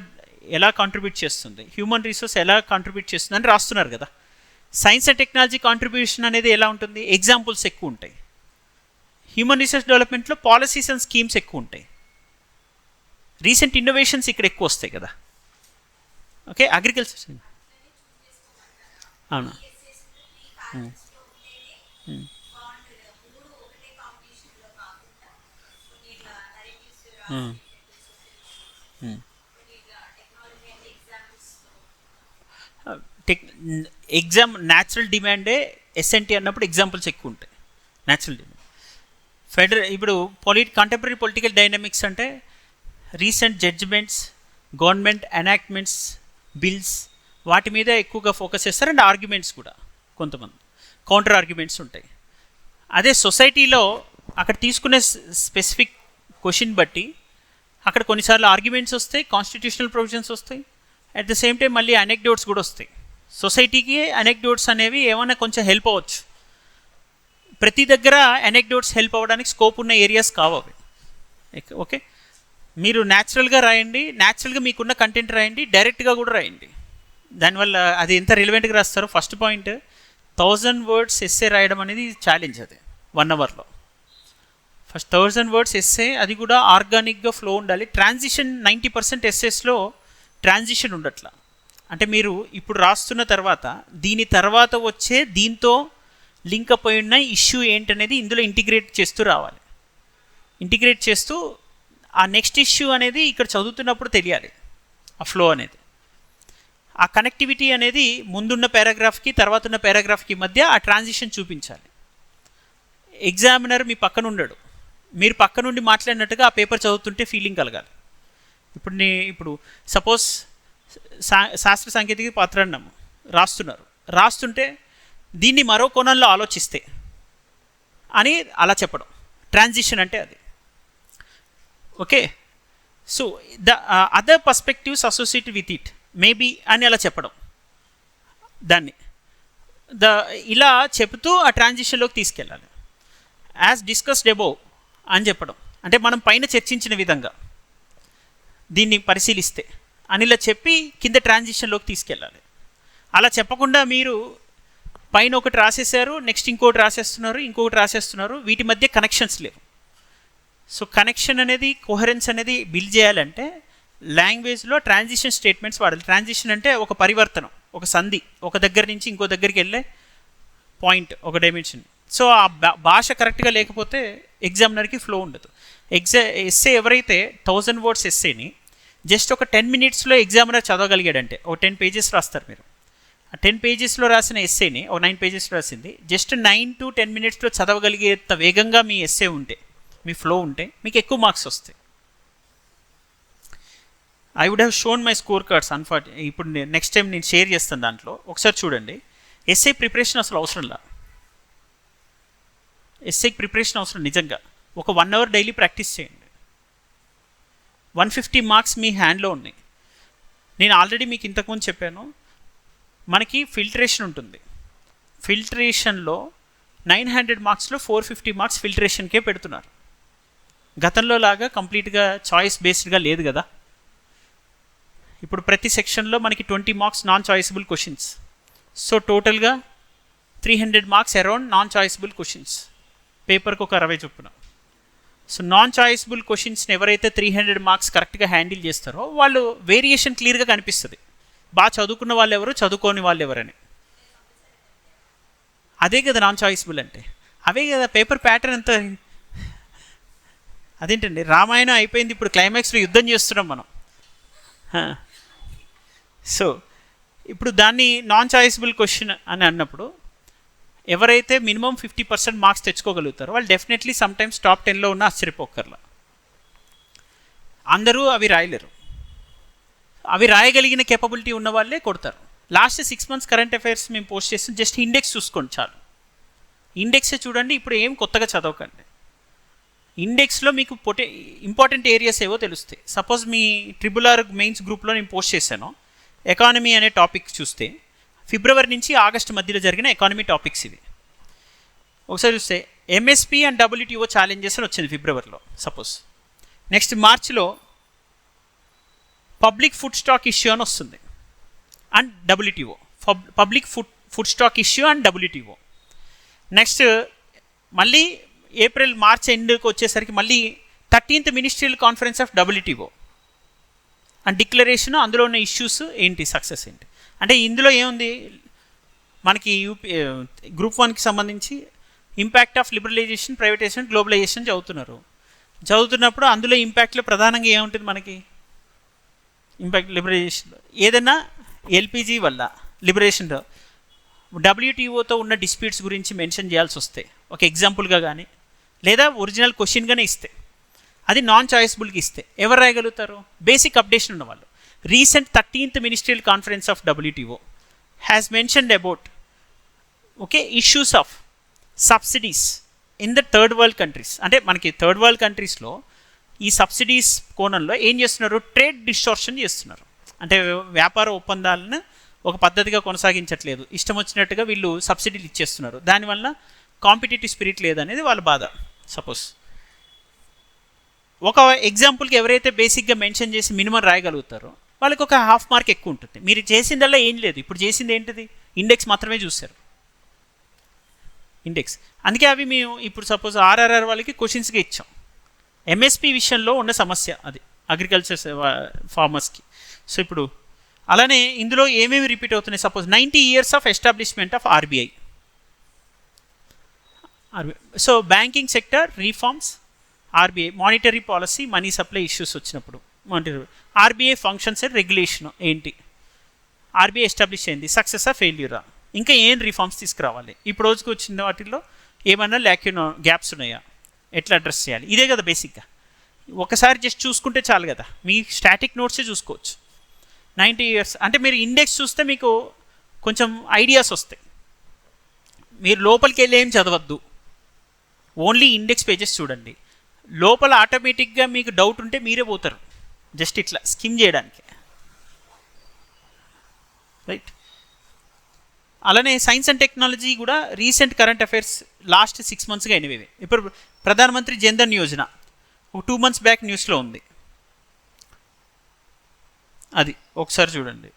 ఎలా కాంట్రిబ్యూట్ చేస్తుంది, హ్యూమన్ రిసోర్స్ ఎలా కాంట్రిబ్యూట్ చేస్తుంది అని రాస్తున్నారు కదా. సైన్స్ అండ్ టెక్నాలజీ కాంట్రిబ్యూషన్ అనేది ఎలా ఉంటుంది? ఎగ్జాంపుల్స్ ఎక్కువ ఉంటాయి. హ్యూమన్ రిసోర్స్ డెవలప్మెంట్లో పాలసీస్ అండ్ స్కీమ్స్ ఎక్కువ ఉంటాయి. రీసెంట్ ఇన్నోవేషన్స్ ఇక్కడ ఎక్కువ వస్తాయి కదా. ఓకే, అగ్రికల్చర్ అవునా? ఎగ్జామ్ న్యాచురల్ డిమాండే ఎస్ఎన్టీ అన్నప్పుడు ఎగ్జాంపుల్స్ ఎక్కువ ఉంటాయి. న్యాచురల్ డిమాండ్ ఇప్పుడు కంటెంపరీ పొలిటికల్ డైనమిక్స్ అంటే recent judgments, government enactments, bills, వాటి మీద ఎక్కువగా ఫోకస్ చేస్తారు. అండ్ ఆర్గ్యుమెంట్స్ కూడా కొంతమంది కౌంటర్ ఆర్గ్యుమెంట్స్ ఉంటాయి. అదే సొసైటీలో అక్కడ తీసుకునే స్పెసిఫిక్ క్వశ్చన్ బట్టి అక్కడ కొన్నిసార్లు ఆర్గ్యుమెంట్స్ వస్తాయి, కాన్స్టిట్యూషనల్ ప్రొవిజన్స్ వస్తాయి, అట్ ద సేమ్ టైం మళ్ళీ అనెక్డోట్స్ కూడా వస్తాయి. సొసైటీకి అనెక్డోట్స్ అనేవి ఏమైనా కొంచెం హెల్ప్ అవ్వచ్చు. ప్రతి దగ్గర అనెక్డోట్స్ హెల్ప్ అవ్వడానికి స్కోప్ ఉన్న ఏరియాస్ కావాలి. ఓకే, మీరు న్యాచురల్గా రాయండి, న్యాచురల్గా మీకున్న కంటెంట్ రాయండి, డైరెక్ట్గా కూడా రాయండి. దానివల్ల అది ఎంత రిలవెంట్గా రాస్తారో. ఫస్ట్ పాయింట్, 1000 words ఎస్సే రాయడం అనేది ఛాలెంజ్. అది 1 hourలో ఫస్ట్ 1000 words ఎస్సే, అది కూడా ఆర్గానిక్గా ఫ్లో ఉండాలి. ట్రాన్సిషన్ 90% ఎస్సేస్లో ట్రాన్సిషన్ ఉండట్లా. అంటే మీరు ఇప్పుడు రాస్తున్న తర్వాత దీని తర్వాత వచ్చే దీంతో లింక్ అప్ అయి ఉన్న ఇష్యూ ఏంటనేది ఇందులో ఇంటిగ్రేట్ చేస్తూ రావాలి. ఇంటిగ్రేట్ చేస్తూ ఆ నెక్స్ట్ ఇష్యూ అనేది ఇక్కడ చదువుతున్నప్పుడు తెలియాలి. ఆ ఫ్లో అనేది, ఆ కనెక్టివిటీ అనేది ముందున్న పారాగ్రాఫ్కి తర్వాత ఉన్న పారాగ్రాఫ్కి మధ్య ఆ ట్రాన్సిషన్ చూపించాలి. ఎగ్జామినర్ మీ పక్కన ఉండడు, మీరు పక్క నుండి మాట్లాడినట్టుగా ఆ పేపర్ చదువుతుంటే ఫీలింగ్ కలగాలి. ఇప్పుడు సపోజ్ శాస్త్ర సాంకేతిక పాత్రాన్నం రాస్తుంటే దీన్ని మరో కోణంలో ఆలోచిస్తే అని అలా చెప్పడం ట్రాన్సిషన్ అంటే అది. Okay, so the other perspectives associated with it maybe అని అలా చెప్పడం, దాన్ని ఇలా చెబుతూ ఆ ట్రాన్సిషన్లోకి తీసుకెళ్ళాలి. యాజ్ డిస్కస్డ్ అబోవ్ అని చెప్పడం అంటే మనం పైన చర్చించిన విధంగా దీన్ని పరిశీలిస్తే అని ఇలా చెప్పి కింద ట్రాన్సిషన్లోకి తీసుకెళ్ళాలి. అలా చెప్పకుండా మీరు పైన ఒకటి రాసేసారు, నెక్స్ట్ ఇంకొకటి రాసేస్తున్నారు, వీటి మధ్య కనెక్షన్స్ లేవు. సో కనెక్షన్ అనేది, కోహరెన్స్ అనేది బిల్డ్ చేయాలంటే లాంగ్వేజ్లో ట్రాన్సిషన్ స్టేట్మెంట్స్ వాడాలి. ట్రాన్సిషన్ అంటే ఒక పరివర్తనం, ఒక సంధి, ఒక దగ్గర నుంచి ఇంకో దగ్గరికి వెళ్ళే పాయింట్, ఒక డైమెన్షన్. సో ఆ భాష కరెక్ట్గా లేకపోతే ఎగ్జామినర్కి ఫ్లో ఉండదు. ఎస్సే ఎవరైతే 1000 words ఎస్సేని జస్ట్ ఒక 10 minutesలో ఎగ్జామినర్ చదవగలిగాడంటే, ఒక 10 pages రాస్తారు మీరు, ఆ 10 pagesలో రాసిన ఎస్సేని, ఒక 9 pages రాసింది జస్ట్ 9 to 10 minutesలో చదవగలిగేంత వేగంగా మీ ఎస్సే ఉంటే, మీ ఫ్లో ఉంటే మీకు ఎక్కువ మార్క్స్ వస్తాయి. I would have shown my score cards ఇప్పుడు నెక్స్ట్ టైం నేను షేర్ చేస్తాను, దాంట్లో ఒకసారి చూడండి. ఎస్సే ప్రిపరేషన్ అసలు అవసరంలా, ఎస్సేకి ప్రిపరేషన్ అవసరం నిజంగా. ఒక 1 hour డైలీ ప్రాక్టీస్ చేయండి, 150 marks మీ హ్యాండ్లో ఉన్నాయి. నేను ఆల్రెడీ మీకు ఇంతకుముందు చెప్పాను, మనకి ఫిల్టరేషన్ ఉంటుంది. ఫిల్టరేషన్లో 900 marksలో 450 marks ఫిల్టరేషన్కే పెడుతున్నారు. గతంలో లాగా కంప్లీట్గా చాయిస్ బేస్డ్గా లేదు కదా. ఇప్పుడు ప్రతి సెక్షన్లో మనకి 20 marks నాన్ చాయిసబుల్ క్వశ్చన్స్. సో టోటల్గా 300 marks అరౌండ్ నాన్ చాయిసబుల్ క్వశ్చన్స్, పేపర్కి ఒక 60 చొప్పున. సో నాన్ చాయిసబుల్ క్వశ్చన్స్ని ఎవరైతే 300 marks కరెక్ట్గా హ్యాండిల్ చేస్తారో వాళ్ళు వేరియేషన్ క్లియర్గా కనిపిస్తుంది, బాగా చదువుకున్న వాళ్ళు ఎవరు, చదువుకోని వాళ్ళు ఎవరని. అదే కదా నాన్ చాయిసబుల్ అంటే, అవే కదా పేపర్ ప్యాటర్న్ అంతా. అదేంటండి, రామాయణం అయిపోయింది, ఇప్పుడు క్లైమాక్స్లో యుద్ధం చేస్తున్నాం మనం. సో ఇప్పుడు దాన్ని నాన్ చాయిసబుల్ క్వశ్చన్ అని అన్నప్పుడు ఎవరైతే మినిమం 50% మార్క్స్ తెచ్చుకోగలుగుతారో వాళ్ళు డెఫినెట్లీ సమ్టైమ్స్ టాప్ 10లో ఉన్న ఆశ్చర్యపోకర్లా. అందరూ అవి రాయలేరు, అవి రాయగలిగిన కేపబిలిటీ ఉన్న వాళ్ళే కొడతారు. లాస్ట్ 6 months కరెంట్ అఫైర్స్ మేము పోస్ట్ చేస్తాం, జస్ట్ ఇండెక్స్ చూసుకోండి చాలు. ఇండెక్సే చూడండి, ఇప్పుడు ఏం కొత్తగా చదవకండి. ఇండెక్స్లో మీకు ఇంపార్టెంట్ ఏరియాస్ ఏవో తెలుస్తాయి. సపోజ్ మీ RRR మెయిన్స్ గ్రూప్లో నేను పోస్ట్ చేశాను, ఎకానమీ అనే టాపిక్ చూస్తే ఫిబ్రవరి నుంచి ఆగస్టు మధ్యలో జరిగిన ఎకానమీ టాపిక్స్ ఇవి. ఒకసారి చూస్తే ఎంఎస్పి అండ్ WTO ఛాలెంజెస్ అని వచ్చింది ఫిబ్రవరిలో సపోజ్. నెక్స్ట్ మార్చిలో పబ్లిక్ ఫుడ్ స్టాక్ ఇష్యూ అని వస్తుంది and WTO, public food stock issue and WTO. Next మళ్ళీ మార్చ్ ఎండ్కి వచ్చేసరికి మళ్ళీ 13th ministerial conference of WTO and declaration, అందులో ఉన్న ఇష్యూస్ ఏంటి, సక్సెస్ ఏంటి. అంటే ఇందులో ఏముంది, మనకి గ్రూప్ 1కి సంబంధించి impact of liberalisation, privatisation, globalisation చదువుతున్నప్పుడు అందులో ఇంపాక్ట్లో ప్రధానంగా ఏముంటుంది మనకి, ఇంపాక్ట్ లిబరలైజేషన్లో ఏదైనా LPG వల్ల లిబరేషన్లో WTOతో ఉన్న డిస్ప్యూట్స్ గురించి మెన్షన్ చేయాల్సి వస్తే ఒక ఎగ్జాంపుల్గా కానీ, లేదా ఒరిజినల్ క్వశ్చన్గానే ఇస్తే, అది నాన్ చాయిసబుల్కి ఇస్తే ఎవరు రాయగలుగుతారు, బేసిక్ అప్డేషన్ ఉన్నవాళ్ళు. Recent 13th ministerial conference of WTO has mentioned about issues of subsidies in the third world countries. అంటే మనకి థర్డ్ వరల్డ్ కంట్రీస్లో ఈ సబ్సిడీస్ కోణంలో ఏం చేస్తున్నారు, ట్రేడ్ డిస్టార్షన్ చేస్తున్నారు. అంటే వ్యాపార ఒప్పందాలను ఒక పద్ధతిగా కొనసాగించట్లేదు, ఇష్టం వచ్చినట్టుగా వీళ్ళు సబ్సిడీలు ఇచ్చేస్తున్నారు. దానివల్ల కాంపిటేటివ్ స్పిరిట్ లేదనేది వాళ్ళ బాధ. సపోజ్ ఒక ఎగ్జాంపుల్కి ఎవరైతే బేసిక్గా మెన్షన్ చేసి మినిమం రాయగలుగుతారో వాళ్ళకి ఒక ½ మార్క్ ఎక్కువ ఉంటుంది. మీరు చేసిందల్లా ఏం లేదు, ఇప్పుడు చేసింది ఏంటిది, ఇండెక్స్ మాత్రమే చూశారు, ఇండెక్స్. అందుకే అవి మేము ఇప్పుడు సపోజ్ RRR వాళ్ళకి క్వశ్చన్స్గా ఇచ్చాం. MSP విషయంలో ఉన్న సమస్య అది అగ్రికల్చర్ ఫార్మర్స్కి. సో ఇప్పుడు అలానే ఇందులో ఏమేమి రిపీట్ అవుతున్నాయి, suppose 90 years of establishment of RBI. So banking sector reforms, RBI monetary policy, money supply issues వచ్చినప్పుడు RBI ఫంక్షన్స్ అండ్ రెగ్యులేషన్ ఏంటి, RBI ఎస్టాబ్లిష్ అయింది, సక్సెస్ ఆ ఫెయిల్యూరా, ఇంకా ఏం రిఫార్మ్స్ తీసుకురావాలి, ఇప్పుడు రోజుకి వచ్చిన వాటిల్లో ఏమన్నా గ్యాప్స్ ఉన్నాయా, ఎట్లా అడ్రస్ చేయాలి, ఇదే కదా బేసిక్గా. ఒకసారి జస్ట్ చూసుకుంటే చాలు కదా, మీ స్టాటిక్ నోట్సే చూసుకోవచ్చు. 90 years అంటే మీరు ఇండెక్స్ చూస్తే మీకు కొంచెం ఐడియాస్ వస్తాయి. మీరు లోపలికి వెళ్ళి ఏం చదవద్దు, ఓన్లీ ఇండెక్స్ పేజెస్ చూడండి. లోపల ఆటోమేటిక్గా మీకు డౌట్ ఉంటే మీరే పోతారు జస్ట్ ఇట్లా స్కిమ్ చేయడానికి, రైట్. అలానే సైన్స్ అండ్ టెక్నాలజీ కూడా రీసెంట్ కరెంట్ అఫైర్స్ లాస్ట్ 6 monthsగా అయినవి. ఇప్పుడు ప్రధానమంత్రి జన్ధన్ యోజన ఒక 2 months బ్యాక్ న్యూస్లో ఉంది, అది ఒకసారి చూడండి.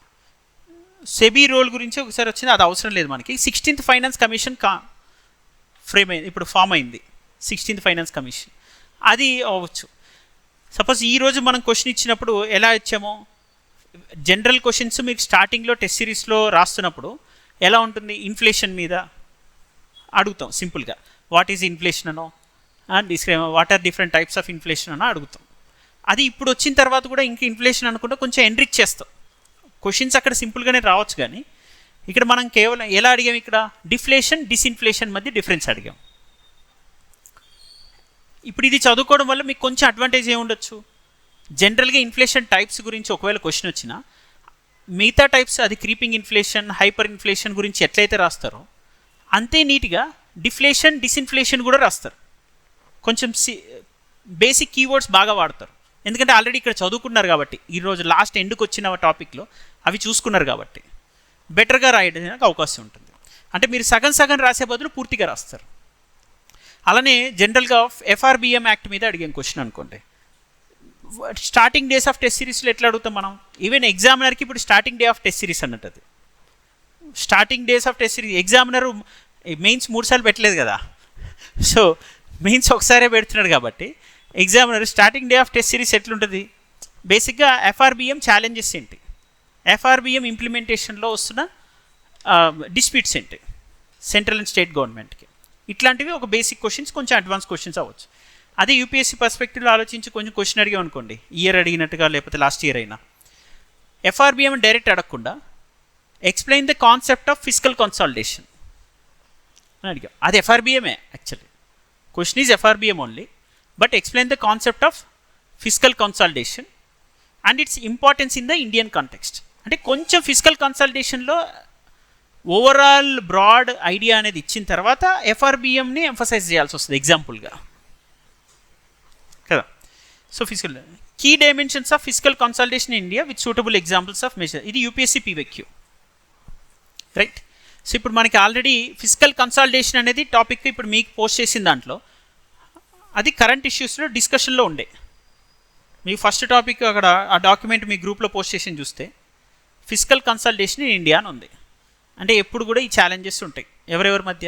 సెబీ రోల్ గురించి ఒకసారి వచ్చింది, అది అవసరం లేదు మనకి. 16th ఫైనాన్స్ కమిషన్ ఫ్రేమ్ అయింది, ఇప్పుడు ఫామ్ అయింది 16th ఫైనాన్స్ కమిషన్. అది అవ్వచ్చు. సపోజ్ ఈరోజు మనం క్వశ్చన్ ఇచ్చినప్పుడు ఎలా ఇచ్చామో, జనరల్ క్వశ్చన్స్ మీకు స్టార్టింగ్లో టెస్ట్ సిరీస్లో రాస్తున్నప్పుడు ఎలా ఉంటుంది, ఇన్ఫ్లేషన్ మీద అడుగుతాం సింపుల్గా, వాట్ ఈజ్ ఇన్ఫ్లేషన్ అనో what are different types of inflation అనో అడుగుతాం. అది ఇప్పుడు వచ్చిన తర్వాత కూడా ఇంకా ఇన్ఫ్లేషన్ అనుకుంటే కొంచెం ఎన్రిచ్ చేస్తాం. క్వశ్చన్స్ అక్కడ సింపుల్గానే రావచ్చు, కానీ ఇక్కడ మనం కేవలం ఎలా అడిగాం, ఇక్కడ డిఫ్లేషన్ డిస్ఇన్ఫ్లేషన్ మధ్య డిఫరెన్స్ అడిగాం. ఇప్పుడు ఇది చదువుకోవడం వల్ల మీకు కొంచెం అడ్వాంటేజ్ ఏముండొచ్చు, జనరల్గా ఇన్ఫ్లేషన్ టైప్స్ గురించి ఒకవేళ క్వశ్చన్ వచ్చినా మిగతా టైప్స్, అది క్రీపింగ్ ఇన్ఫ్లేషన్, హైపర్ ఇన్ఫ్లేషన్ గురించి ఎట్లయితే రాస్తారో అంతే నీట్గా డిఫ్లేషన్ డిస్ఇన్ఫ్లేషన్ కూడా రాస్తారు. కొంచెం బేసిక్ కీవర్డ్స్ బాగా వాడతారు, ఎందుకంటే ఆల్రెడీ ఇక్కడ చదువుకున్నారు కాబట్టి, ఈరోజు లాస్ట్ ఎండ్కి వచ్చిన టాపిక్లో అవి చూసుకున్నారు కాబట్టి బెటర్గా రాయడానికి అవకాశం ఉంటుంది. అంటే మీరు సగం సగం రాసే బదులు పూర్తిగా రాస్తారు. అలానే జనరల్గా FRBM యాక్ట్ మీద అడిగాం క్వశ్చన్ అనుకోండి, స్టార్టింగ్ డేస్ ఆఫ్ టెస్ట్ సిరీస్లో ఎట్లా అడుగుతాం మనం, ఈవెన్ ఎగ్జామినర్కి ఇప్పుడు starting day of test series అన్నట్టు, అది starting days of test series. Examiner mains 3 సార్లు పెట్టలేదు కదా, సో మెయిన్స్ ఒకసారే పెడుతున్నాడు కాబట్టి examiner starting day of test series ఎట్లుంటుంది, బేసిక్గా FRBM ఛాలెంజెస్ ఏంటి, FRBM ఇంప్లిమెంటేషన్లో వస్తున్న డిస్ప్యూట్స్ ఏంటి సెంట్రల్ అండ్ స్టేట్ గవర్నమెంట్కి, ఇట్లాంటివి ఒక బేసిక్ క్వశ్చన్స్, కొంచెం అడ్వాన్స్ క్వశ్చన్స్ అవ్వచ్చు. అదే యూపీఎస్సీ పర్స్పెక్టివ్లో ఆలోచించి కొంచెం క్వశ్చన్ అడిగాం అనుకోండి, ఇయర్ అడిగినట్టుగా లేకపోతే లాస్ట్ ఇయర్ అయినా, FRBM డైరెక్ట్ అడగకుండా explain the concept of fiscal consolidation అని అడిగాం. అది FRBMే actually, question is FRBM only, but explain the concept of fiscal consolidation and its importance in the Indian context. అంటే కొంచెం ఫిజికల్ కన్సల్టేషన్లో ఓవరాల్ బ్రాడ్ ఐడియా అనేది ఇచ్చిన తర్వాత FRBMని ఎంఫసైజ్ చేయాల్సి వస్తుంది ఎగ్జాంపుల్గా కదా. So fiscal key dimensions of fiscal consultation in India with suitable examples of measure, ఇది యూపీఎస్సీ PYQ రైట్. సో ఇప్పుడు మనకి ఆల్రెడీ ఫిజికల్ కన్సల్టేషన్ అనేది టాపిక్ ఇప్పుడు మీకు పోస్ట్ చేసిన దాంట్లో అది కరెంట్ ఇష్యూస్లో డిస్కషన్లో ఉండే, మీకు ఫస్ట్ టాపిక్ అక్కడ ఆ డాక్యుమెంట్ మీ గ్రూప్లో పోస్ట్ చేసి చూస్తే ఫిజికల్ కన్సల్టేషన్ ఇన్ ఇండియా అని ఉంది. అంటే ఎప్పుడు కూడా ఈ ఛాలెంజెస్ ఉంటాయి ఎవరెవరి మధ్య,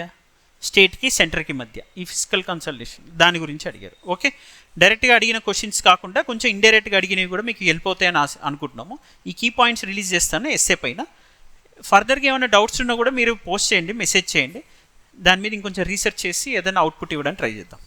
స్టేట్కి సెంటర్కి మధ్య, ఈ ఫిజికల్ కన్సల్టేషన్ దాని గురించి అడిగారు. ఓకే, డైరెక్ట్గా అడిగిన క్వశ్చన్స్ కాకుండా కొంచెం ఇండైరెక్ట్గా అడిగినవి కూడా మీకు హెల్ప్ అవుతాయని అనుకుంటున్నాము. ఈ కీ పాయింట్స్ రిలీజ్ చేస్తాను ఎస్ఏ పైన. ఫర్దర్గా ఏమైనా డౌట్స్ ఉన్నా కూడా మీరు పోస్ట్ చేయండి, మెసేజ్ చేయండి, దాని మీద ఇంకొంచెం రీసెర్చ్ చేసి ఏదైనా అవుట్పుట్ ఇవ్వడానికి ట్రై చేద్దాం.